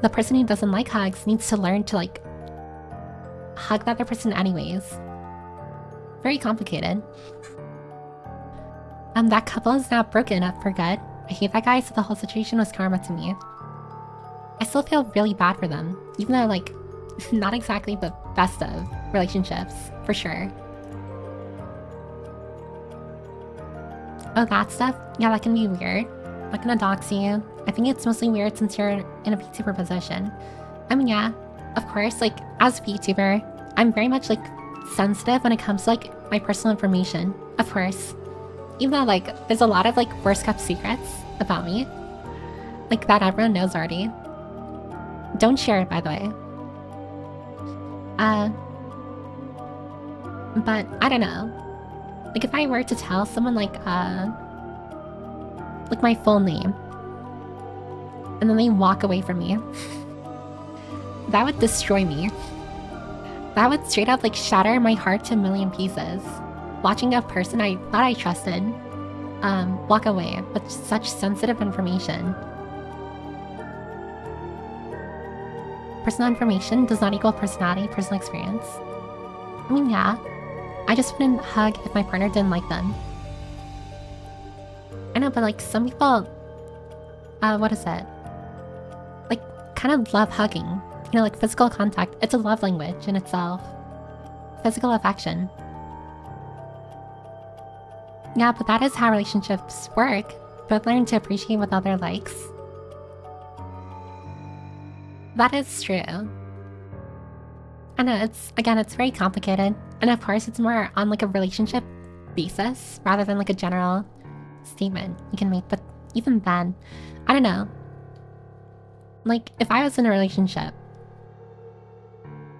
the person who doesn't like hugs needs to learn to like hug the other person anyways. Very complicated. That couple is now broken up for good. I hate that guy, so the whole situation was karma to me. I still feel really bad for them, even though like, not exactly the best of relationships, for sure. Oh, that stuff? Yeah, that can be weird. I'm not gonna dox you. I think it's mostly weird since you're in a VTuber position. I mean, yeah, of course, like, as a VTuber, I'm very much, like, sensitive when it comes to, like, my personal information. Of course. Even though, like, there's a lot of, like, worst-kept secrets about me. Like, that everyone knows already. Don't share it, by the way. But, I don't know. Like, if I were to tell someone, like, my full name, and then they walk away from me, that would destroy me. That would straight up, like, shatter my heart to a million pieces. Watching a person I thought I trusted, walk away with such sensitive information. Personal information does not equal personality, personal experience. I mean, yeah. I just wouldn't hug if my partner didn't like them. I know, but like some people, what is it? Like, kind of love hugging. You know, like physical contact. It's a love language in itself. Physical affection. Yeah, but that is how relationships work. Both learn to appreciate what the other likes. That is true. I know, it's very complicated. And of course, it's more on like a relationship basis rather than like a general statement you can make. But even then, I don't know. Like, if I was in a relationship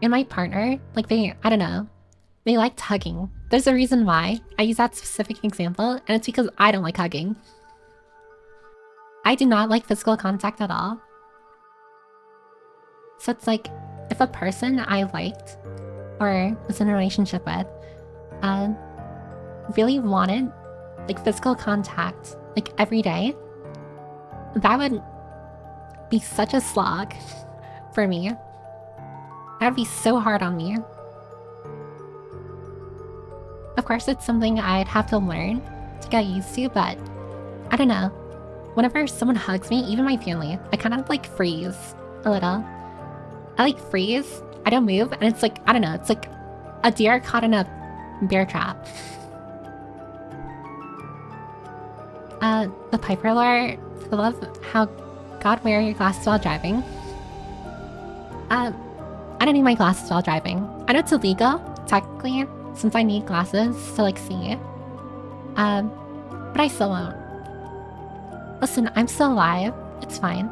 and my partner, like I don't know, they liked hugging. There's a reason why I use that specific example, and it's because I don't like hugging. I do not like physical contact at all. So it's like, if a person I liked or was in a relationship with really wanted like physical contact like every day, that would be such a slog for me. That would be so hard on me. Of course, it's something I'd have to learn to get used to, but I don't know. whenever someone hugs me, even my family, I kind of like freeze a little. I like freeze, I don't move, and it's like, I don't know, it's like a deer caught in a bear trap. The Piper lore, I love how God wear your glasses while driving. I don't need my glasses while driving. I know it's illegal, technically, since I need glasses to like see. But I still won't. Listen, I'm still alive. It's fine.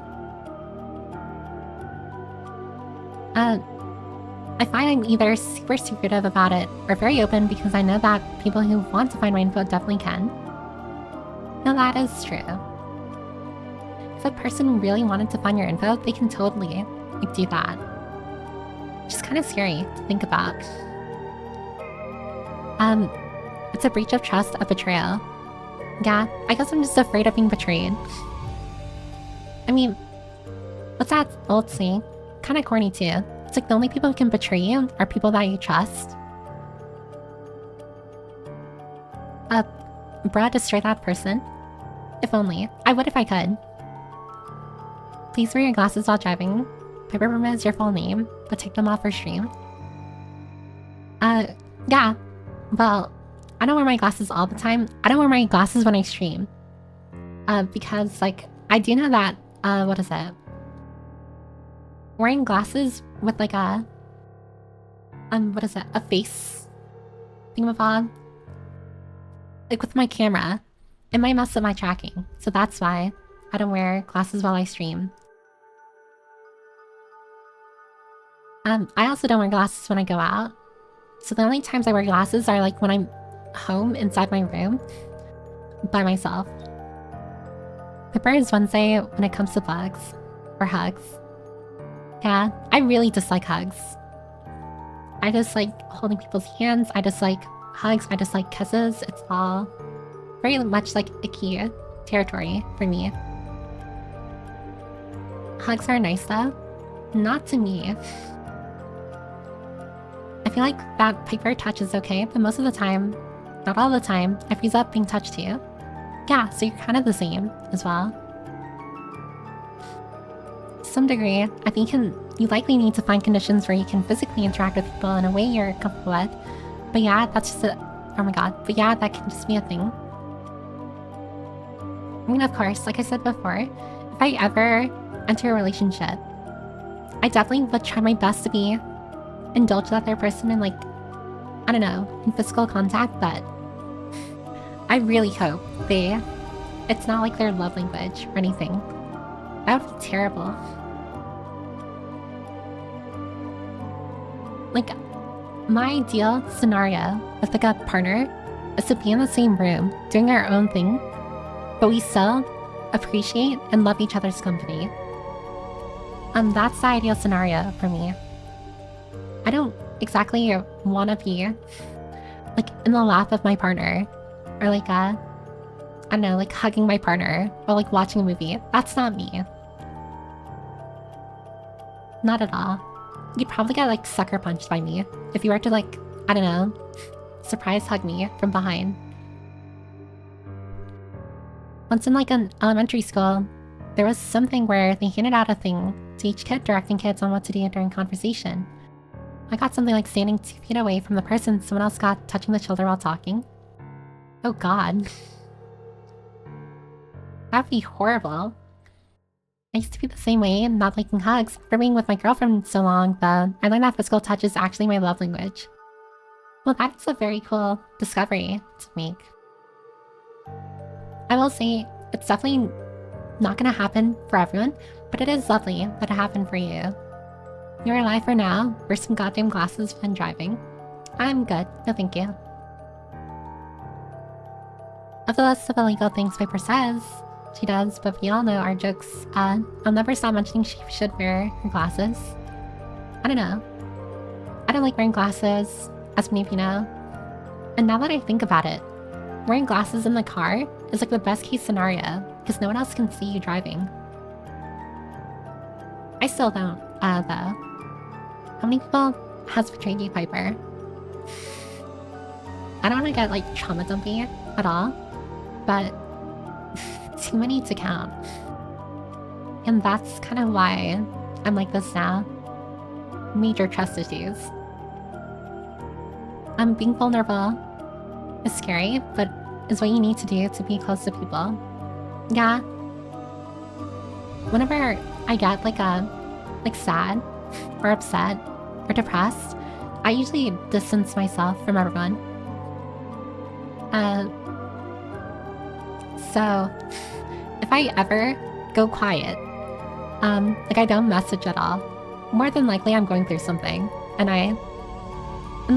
I find I'm either super secretive about it or very open because I know that people who want to find my info definitely can. No, that is true. If a person really wanted to find your info, they can totally like, do that. Which is kind of scary to think about. It's a breach of trust, a betrayal. Yeah, I guess I'm just afraid of being betrayed. I mean, what's that old saying? Kind of corny too. It's like the only people who can betray you are people that you trust. Bruh, destroy that person? If only. I would if I could. Please wear your glasses while driving. Piper Burma is your full name, but take them off for stream. Yeah. Well, I don't wear my glasses all the time. I don't wear my glasses when I stream. Because, like, I do know that, what is it? Wearing glasses with, like, a... what is it? A face thingamabob? Like, with my camera. It might mess up my tracking. So that's why I don't wear glasses while I stream. I also don't wear glasses when I go out. So the only times I wear glasses are, like, when I'm home inside my room by myself. Pipper is Wednesday when it comes to bugs or hugs. Yeah, I really dislike hugs. I just like holding people's hands. I dislike hugs. I dislike kisses. It's all very much like icky territory for me. Hugs are nice though. Not to me. I feel like that Piper touch is okay, but most of the time, not all the time, I freeze up being touched too. Yeah, so you're kind of the same as well. To some degree, I think you likely need to find conditions where you can physically interact with people in a way you're comfortable with. But yeah, that's just oh my god. But yeah, that can just be a thing. I mean, of course, like I said before, if I ever enter a relationship, I definitely would try my best to be indulge that other person in, like, I don't know, in physical contact, but I really hope it's not like their love language or anything. That would be terrible. Like, my ideal scenario with like a partner is to be in the same room, doing our own thing, but we still appreciate and love each other's company. That's the ideal scenario for me. I don't exactly want to be like in the lap of my partner or like I don't know, like hugging my partner or like watching a movie. That's not me. Not at all. You'd probably get like sucker punched by me if you were to like, I don't know, surprise hug me from behind. Once in like an elementary school, there was something where they handed out a thing to each kid directing kids on what to do during conversation. I got something like standing 2 feet away from the person someone else got touching the children while talking. Oh god. That'd be horrible. I used to be the same way, not liking hugs. After being with my girlfriend so long, though, I learned that physical touch is actually my love language. Well, that's a very cool discovery to make. I will say, it's definitely not gonna happen for everyone, but it is lovely that it happened for you. You're alive for now. Wear some goddamn glasses when driving. I'm good. No thank you. Of the list of illegal things Piper says, she does, but we all know our jokes. I'll never stop mentioning she should wear her glasses. I don't know. I don't like wearing glasses, as many of you know. And now that I think about it, wearing glasses in the car is like the best case scenario, because no one else can see you driving. I still don't, though. How many people has betrayed you, Piper? I don't want to get, like, trauma dumpy at all, but Too many to count. And that's kind of why I'm like this now. Major trust issues. Being vulnerable is scary, but is what you need to do to be close to people. Yeah. Whenever I get like sad or upset or depressed, I usually distance myself from everyone. So if I ever go quiet, like I don't message at all, more than likely I'm going through something, and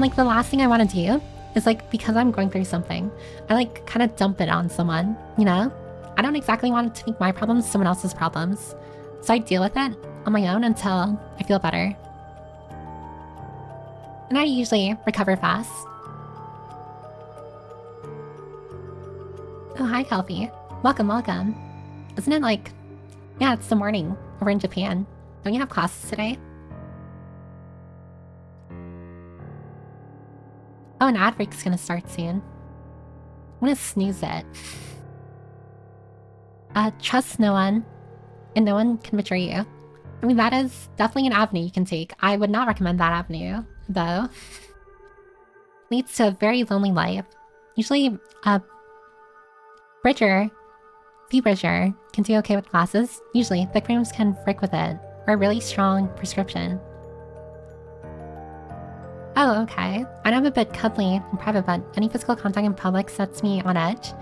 like the last thing I want to do is like, because I'm going through something, I like kind of dump it on someone, you know? I don't exactly want to make my problems someone else's problems, so I deal with it on my own until I feel better. And I usually recover fast. Oh, hi, Kelpie. Welcome, welcome. Isn't it like... Yeah, it's the morning over in Japan. Don't you have classes today? Oh, an ad break's gonna start soon. I'm gonna snooze it. Trust no one, and no one can betray you. I mean, that is definitely an avenue you can take. I would not recommend that avenue, though. Leads to a very lonely life. Usually, Bridger can do okay with classes. Usually, thick rooms can frick with it, or a really strong prescription. Oh, okay. I know I'm a bit cuddly in private, but any physical contact in public sets me on edge.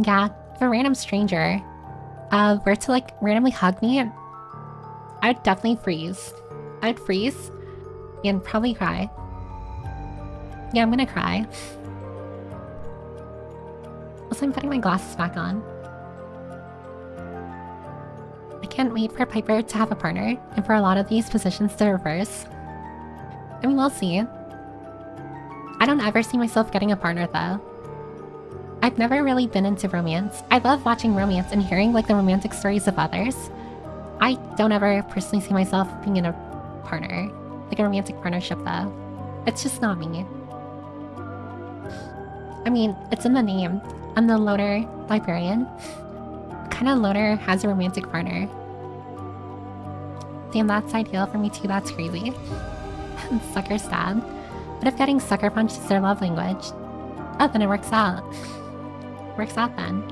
Yeah, if a random stranger were to like randomly hug me, I would definitely freeze. I would freeze and probably cry. Yeah, I'm gonna cry. Also, I'm putting my glasses back on. I can't wait for Piper to have a partner and for a lot of these positions to reverse. I mean, we'll see. I don't ever see myself getting a partner, though. I've never really been into romance. I love watching romance and hearing like the romantic stories of others. I don't ever personally see myself being in a partner, like a romantic partnership, though. It's just not me. I mean, it's in the name. I'm the loner librarian. What kind of loner has a romantic partner? Damn, that's ideal for me too, that's crazy. Sucker stab. What if getting sucker punched is their love language? Oh, then it works out. Works out then.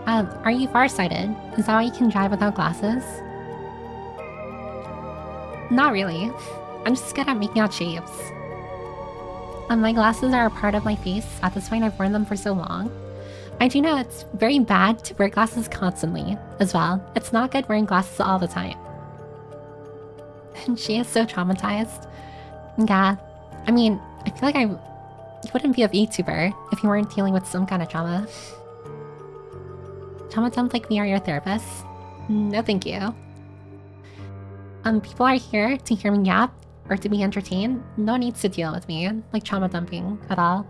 Are you farsighted? Is that why you can drive without glasses? Not really. I'm just good at making out shapes. My glasses are a part of my face. At this point, I've worn them for so long. I do know it's very bad to wear glasses constantly, as well. It's not good wearing glasses all the time. And she is so traumatized. Yeah. I mean, I feel like you wouldn't be a VTuber if you weren't dealing with some kind of trauma. Trauma dump like me are your therapists? No thank you. People are here to hear me yap or to be entertained. No needs to deal with me, like trauma dumping at all.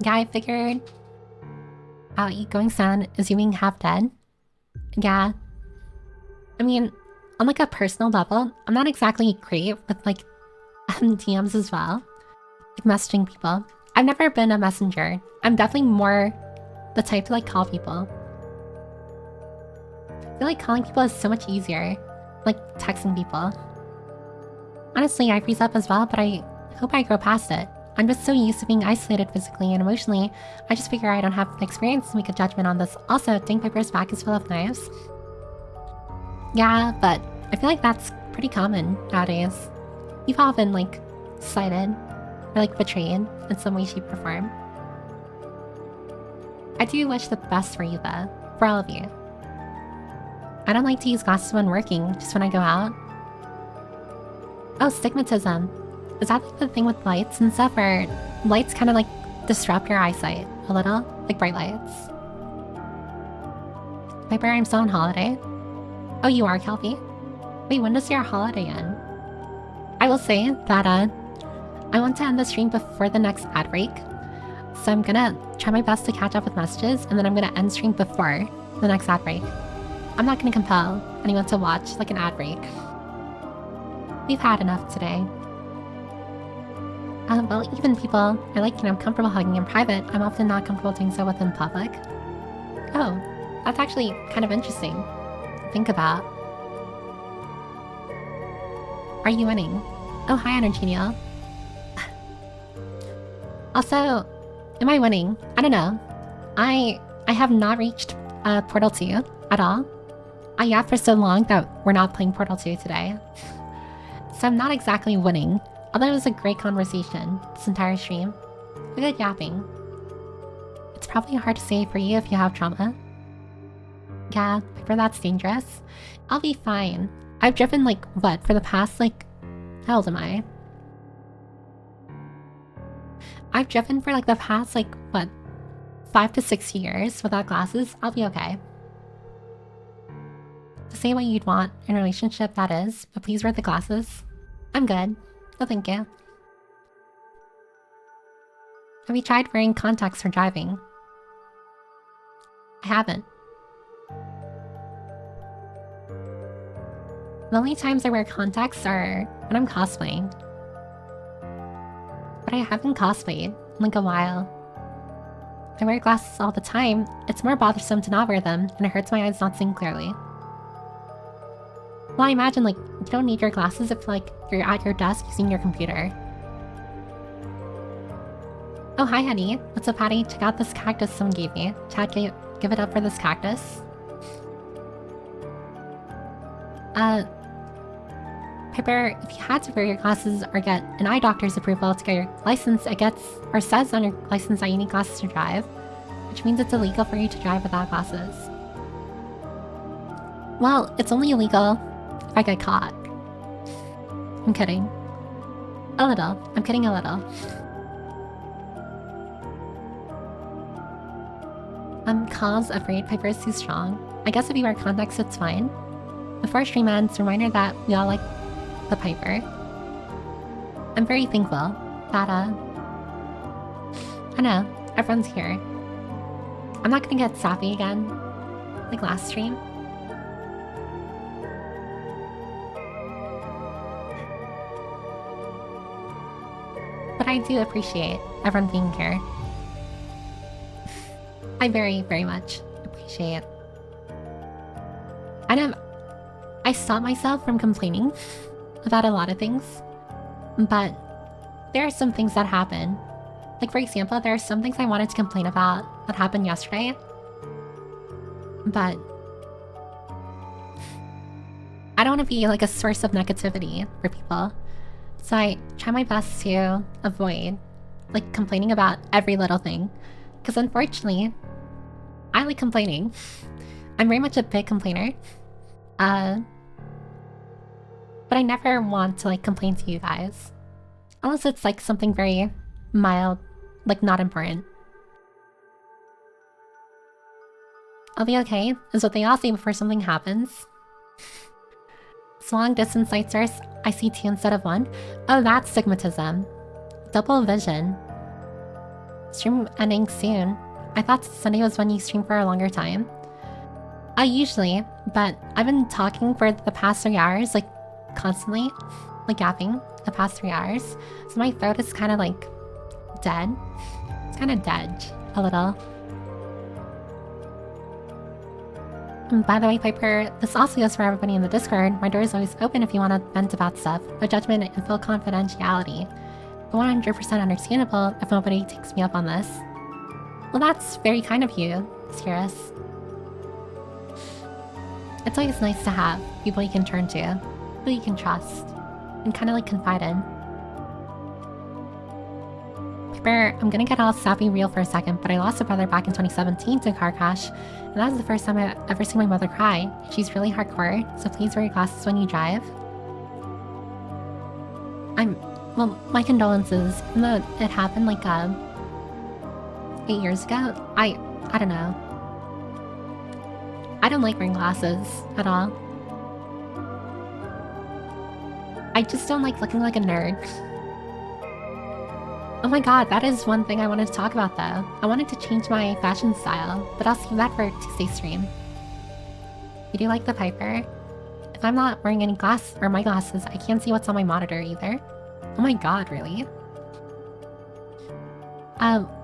Yeah, I figured out going sad is you being half dead. Yeah. I mean, on like a personal level, I'm not exactly great with like DMs as well. Like messaging people. I've never been a messenger. I'm definitely more the type to like call people. I feel like calling people is so much easier. Like texting people. Honestly, I freeze up as well, but I hope I grow past it. I'm just so used to being isolated physically and emotionally, I just figure I don't have the experience to make a judgment on this. Also, Ding Piper's back is full of knives. Yeah, but I feel like that's pretty common nowadays. You've all been, like, slighted or, like, betrayed in some way, shape, or form. I do wish the best for you, though. For all of you. I don't like to use glasses when working, just when I go out. Oh, stigmatism. Is that like the thing with lights and stuff, where lights kind of like disrupt your eyesight a little? Like bright lights. Piper, I'm still on holiday. Oh, you are, Kelpie? Wait, when does your holiday end? I will say that I want to end the stream before the next ad break. So I'm gonna try my best to catch up with messages, and then I'm gonna end stream before the next ad break. I'm not gonna compel anyone to watch like an ad break. We've had enough today. Well, even people are like, comfortable hugging in private. I'm often not comfortable doing so within public. Oh, that's actually kind of interesting to think about. Are you winning? Oh, hi, Energenial. Also, am I winning? I don't know. I have not reached Portal 2 at all. I yapped for so long that we're not playing Portal 2 today. So I'm not exactly winning. Although it was a great conversation this entire stream. We good yapping. It's probably hard to say for you if you have trauma. Yeah, Piper, that's dangerous. I'll be fine. I've driven like, what, for the past like... How old am I? I've driven for like the past like, what, 5 to 6 years without glasses. I'll be okay. To say what you'd want in a relationship, that is, but please wear the glasses. I'm good. No, thank you. Have you tried wearing contacts for driving? I haven't. The only times I wear contacts are when I'm cosplaying. But I haven't cosplayed in like a while. I wear glasses all the time. It's more bothersome to not wear them, and it hurts my eyes not seeing clearly. Well, I imagine like you don't need your glasses if like you're at your desk using your computer. Oh, hi, honey. What's up, Patty? Check out this cactus someone gave me. Chad, give it up for this cactus. Piper, if you had to wear your glasses or get an eye doctor's approval to get your license, it gets, or says on your license that you need glasses to drive, which means it's illegal for you to drive without glasses. Well, it's only illegal if I get caught. I'm kidding. A little. I'm kidding a little. Cause afraid Piper is too strong. I guess if you wear contacts, it's fine. Before stream ends, reminder that we all like the Piper. I'm very thankful that, I know, everyone's here. I'm not gonna get sappy again, like last stream. But I do appreciate everyone being here. I very, very much appreciate. I stop myself from complaining about a lot of things, but there are some things that happen. Like, for example, there are some things I wanted to complain about that happened yesterday, but I don't want to be like a source of negativity for people. So I try my best to avoid like complaining about every little thing, because unfortunately, I like complaining. I'm very much a big complainer. But I never want to like complain to you guys. Unless it's like something very mild, like not important. I'll be okay, is what they all say before something happens. So long distance light source, I see 2 instead of 1. Oh, that's stigmatism. Double vision. Stream ending soon. I thought Sunday was when you stream for a longer time. Usually, but I've been talking for the past 3 hours, like constantly, like yapping the past 3 hours. So my throat is kind of like dead. It's kind of dead, a little. And by the way, Piper, this also goes for everybody in the Discord. My door is always open if you want to vent about stuff. No judgment and full confidentiality. 100% understandable if nobody takes me up on this. Well, that's very kind of you, Sirus. It's always nice to have people you can turn to, people you can trust, and kind of like confide in. Piper, I'm gonna get all sappy real for a second, but I lost a brother back in 2017 to a car crash, and that was the first time I ever seen my mother cry. She's really hardcore, so please wear your glasses when you drive. Well, my condolences, even though it happened like 8 years ago. I don't know. I don't like wearing glasses at all. I just don't like looking like a nerd. Oh my god, that is one thing I wanted to talk about though. I wanted to change my fashion style, but I'll save that for Tuesday stream. You do like the Piper? if I'm not wearing any my glasses, I can't see what's on my monitor either. Oh my god, really?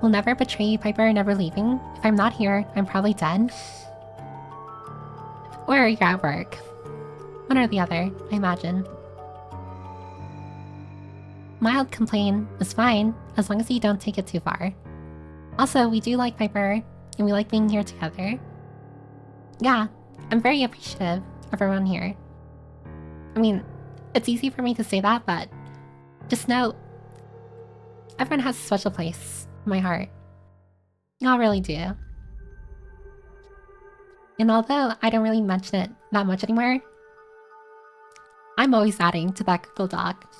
Will never betray you, Piper, never leaving. If I'm not here, I'm probably dead. Or you're at work. One or the other, I imagine. Mild complaint is fine, as long as you don't take it too far. Also, we do like Piper, and we like being here together. Yeah, I'm very appreciative of everyone here. I mean, it's easy for me to say that, but just know, everyone has a special place in my heart. Y'all really do. And although I don't really mention it that much anymore, I'm always adding to that Google Doc.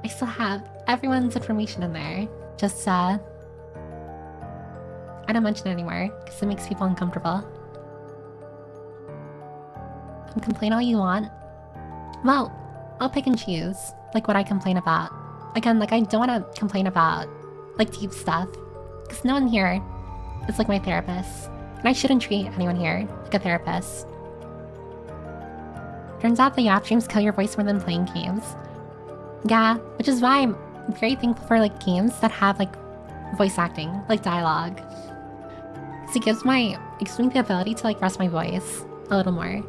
I still have everyone's information in there. Just, I don't mention it anymore, because it makes people uncomfortable. Complain all you want. Well, I'll pick and choose, like, what I complain about. Again, like, I don't want to complain about, like, deep stuff. Because no one here is, like, my therapist. And I shouldn't treat anyone here like a therapist. Turns out the Yap streams kill your voice more than playing games. Yeah, which is why I'm very thankful for, like, games that have, like, voice acting, like dialogue. Because it gives me the ability to, like, rest my voice a little more.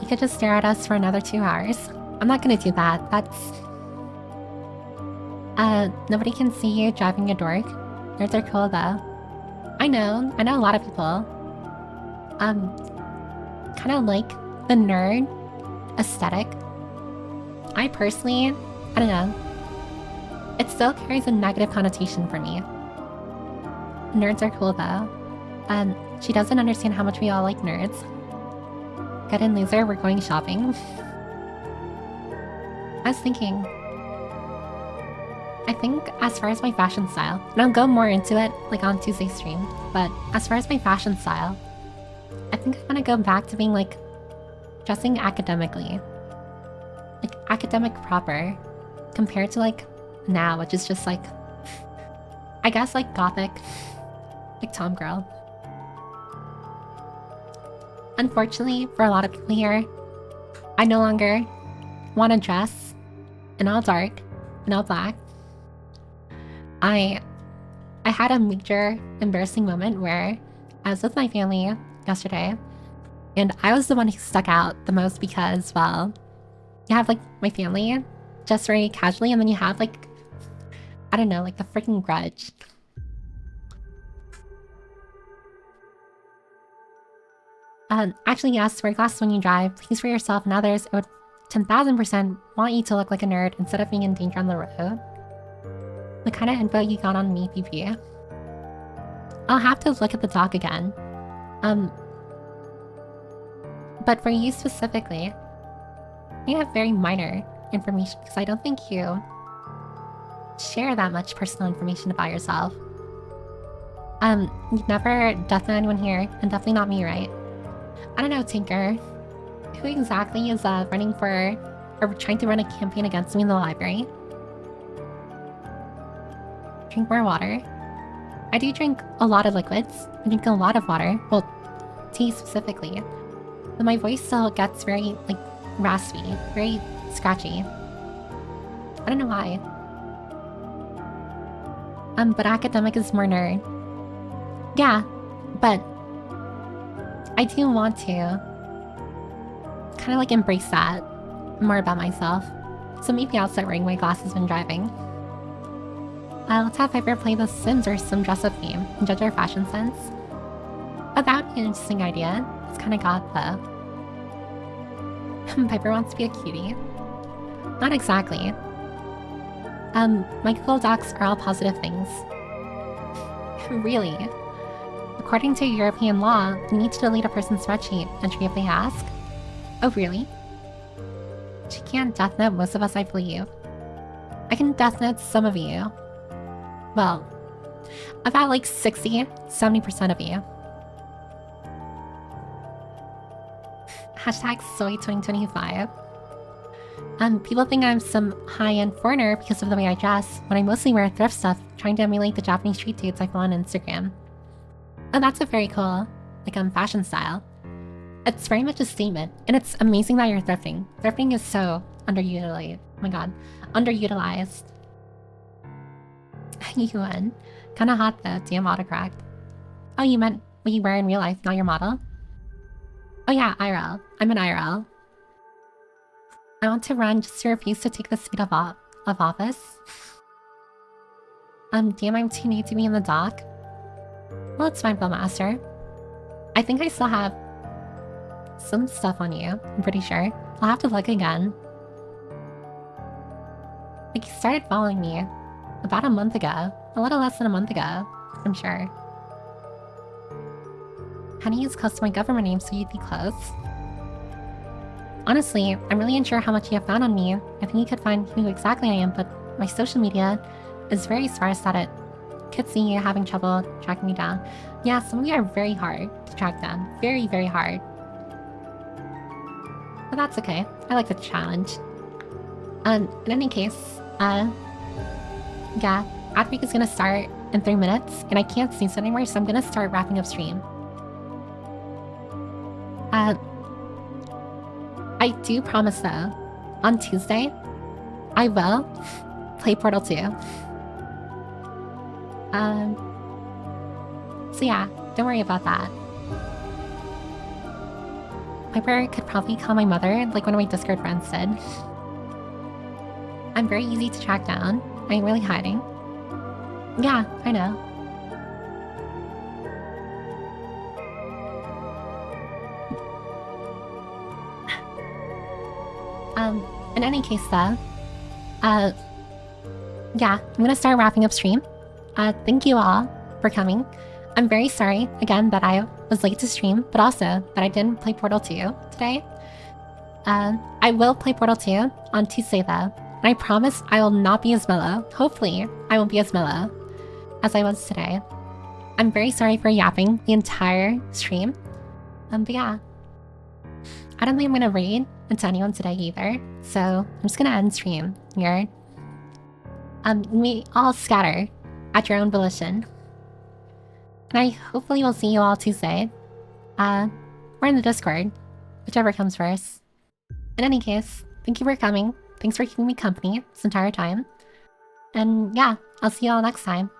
You could just stare at us for another 2 hours. I'm not gonna do that. That's... nobody can see you driving a dork. Nerds are cool, though. I know a lot of people. Kind of like the nerd aesthetic. I personally, I don't know. It still carries a negative connotation for me. Nerds are cool, though. She doesn't understand how much we all like nerds. Good and loser, we're going shopping. I was thinking... I think as far as my fashion style, and I'll go more into it like on Tuesday's stream, but as far as my fashion style, I think I'm gonna go back to being like dressing academically. Like academic proper, compared to like now, which is just like, I guess like gothic, like tom girl. Unfortunately, for a lot of people here, I no longer want to dress in all dark, in all black. I had a major embarrassing moment where I was with my family yesterday, and I was the one who stuck out the most because, well, you have like my family just very casually, and then you have like, I don't know, like the freaking grudge. Actually, yes, wear glasses when you drive. Please for yourself and others. It would 10,000% want you to look like a nerd instead of being in danger on the road. The kind of info you got on me, PP. I'll have to look at the doc again. But for you specifically, you have very minor information because I don't think you share that much personal information about yourself. You've never death met anyone here, and definitely not me, right? I don't know, Tinker. Who exactly is running for, or trying to run a campaign against me in the library? Drink more water. I do drink a lot of liquids. I drink a lot of water. Well, tea specifically. But my voice still gets very, like, raspy. Very scratchy. I don't know why. But academic is more nerd. Yeah, but I do want to kind of like embrace that more about myself. So maybe I'll start wearing my glasses when driving. Let's have Piper play The Sims or some dress-up game and judge our fashion sense. But that would be an interesting idea. It's kind of got though. Piper wants to be a cutie. Not exactly. My Google Docs are all positive things. Really? According to European law, you need to delete a person's spreadsheet entry if they ask. Oh, really? She can't death note most of us, I believe. I can death note some of you. Well, about like 60–70% of you. Hashtag Soy2025. People think I'm some high-end foreigner because of the way I dress, when I mostly wear thrift stuff, trying to emulate the Japanese street dudes I follow on Instagram. Oh, that's a very cool, like, fashion style. It's very much a statement, and it's amazing that you're thrifting. Thrifting is so underutilized. Oh my god, underutilized. Yuan. Kinda hot though, damn autocorrect. Oh, you meant what you wear in real life, not your model? Oh yeah, IRL. I'm an IRL. I want to run just to refuse to take the seat of office. Damn, I'm too new to be in the dock. Well, it's fine, Billmaster. I think I still have some stuff on you, I'm pretty sure. I'll have to look again. Like, you started following me about a month ago. A little less than a month ago, I'm sure. How do you use close to my government name so you'd be close? Honestly, I'm really unsure how much you have found on me. I think you could find who exactly I am, but my social media is very sparse that it could see you having trouble tracking me down. Yeah, some of you are very hard to track down. Very, very hard. But that's okay. I like the challenge. In any case, yeah, ad break is gonna start in 3 minutes, and I can't see this anymore, so I'm gonna start wrapping up stream. I do promise though, on Tuesday, I will play Portal 2. So yeah, don't worry about that. Piper could probably call my mother, like one of my Discord friends did. I'm very easy to track down. I ain't really hiding. Yeah, I know. In any case though, yeah, I'm gonna start wrapping up stream. Thank you all for coming. I'm very sorry, again, that I was late to stream, but also that I didn't play Portal 2 today. I will play Portal 2 on Tuesday though, and I promise I will not be as mellow. Hopefully, I won't be as mellow as I was today. I'm very sorry for yapping the entire stream. But yeah. I don't think I'm gonna raid into anyone today either, so I'm just gonna end stream here. We all scatter at your own volition. And I hopefully will see you all Tuesday. Or in the Discord, whichever comes first. In any case, thank you for coming. Thanks for keeping me company this entire time. And yeah, I'll see you all next time.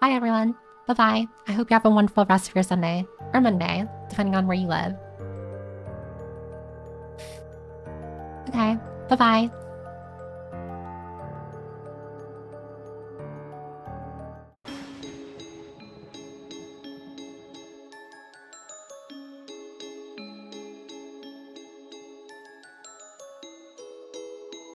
Bye everyone. Bye-bye. I hope you have a wonderful rest of your Sunday. Or Monday, depending on where you live. Okay, bye-bye.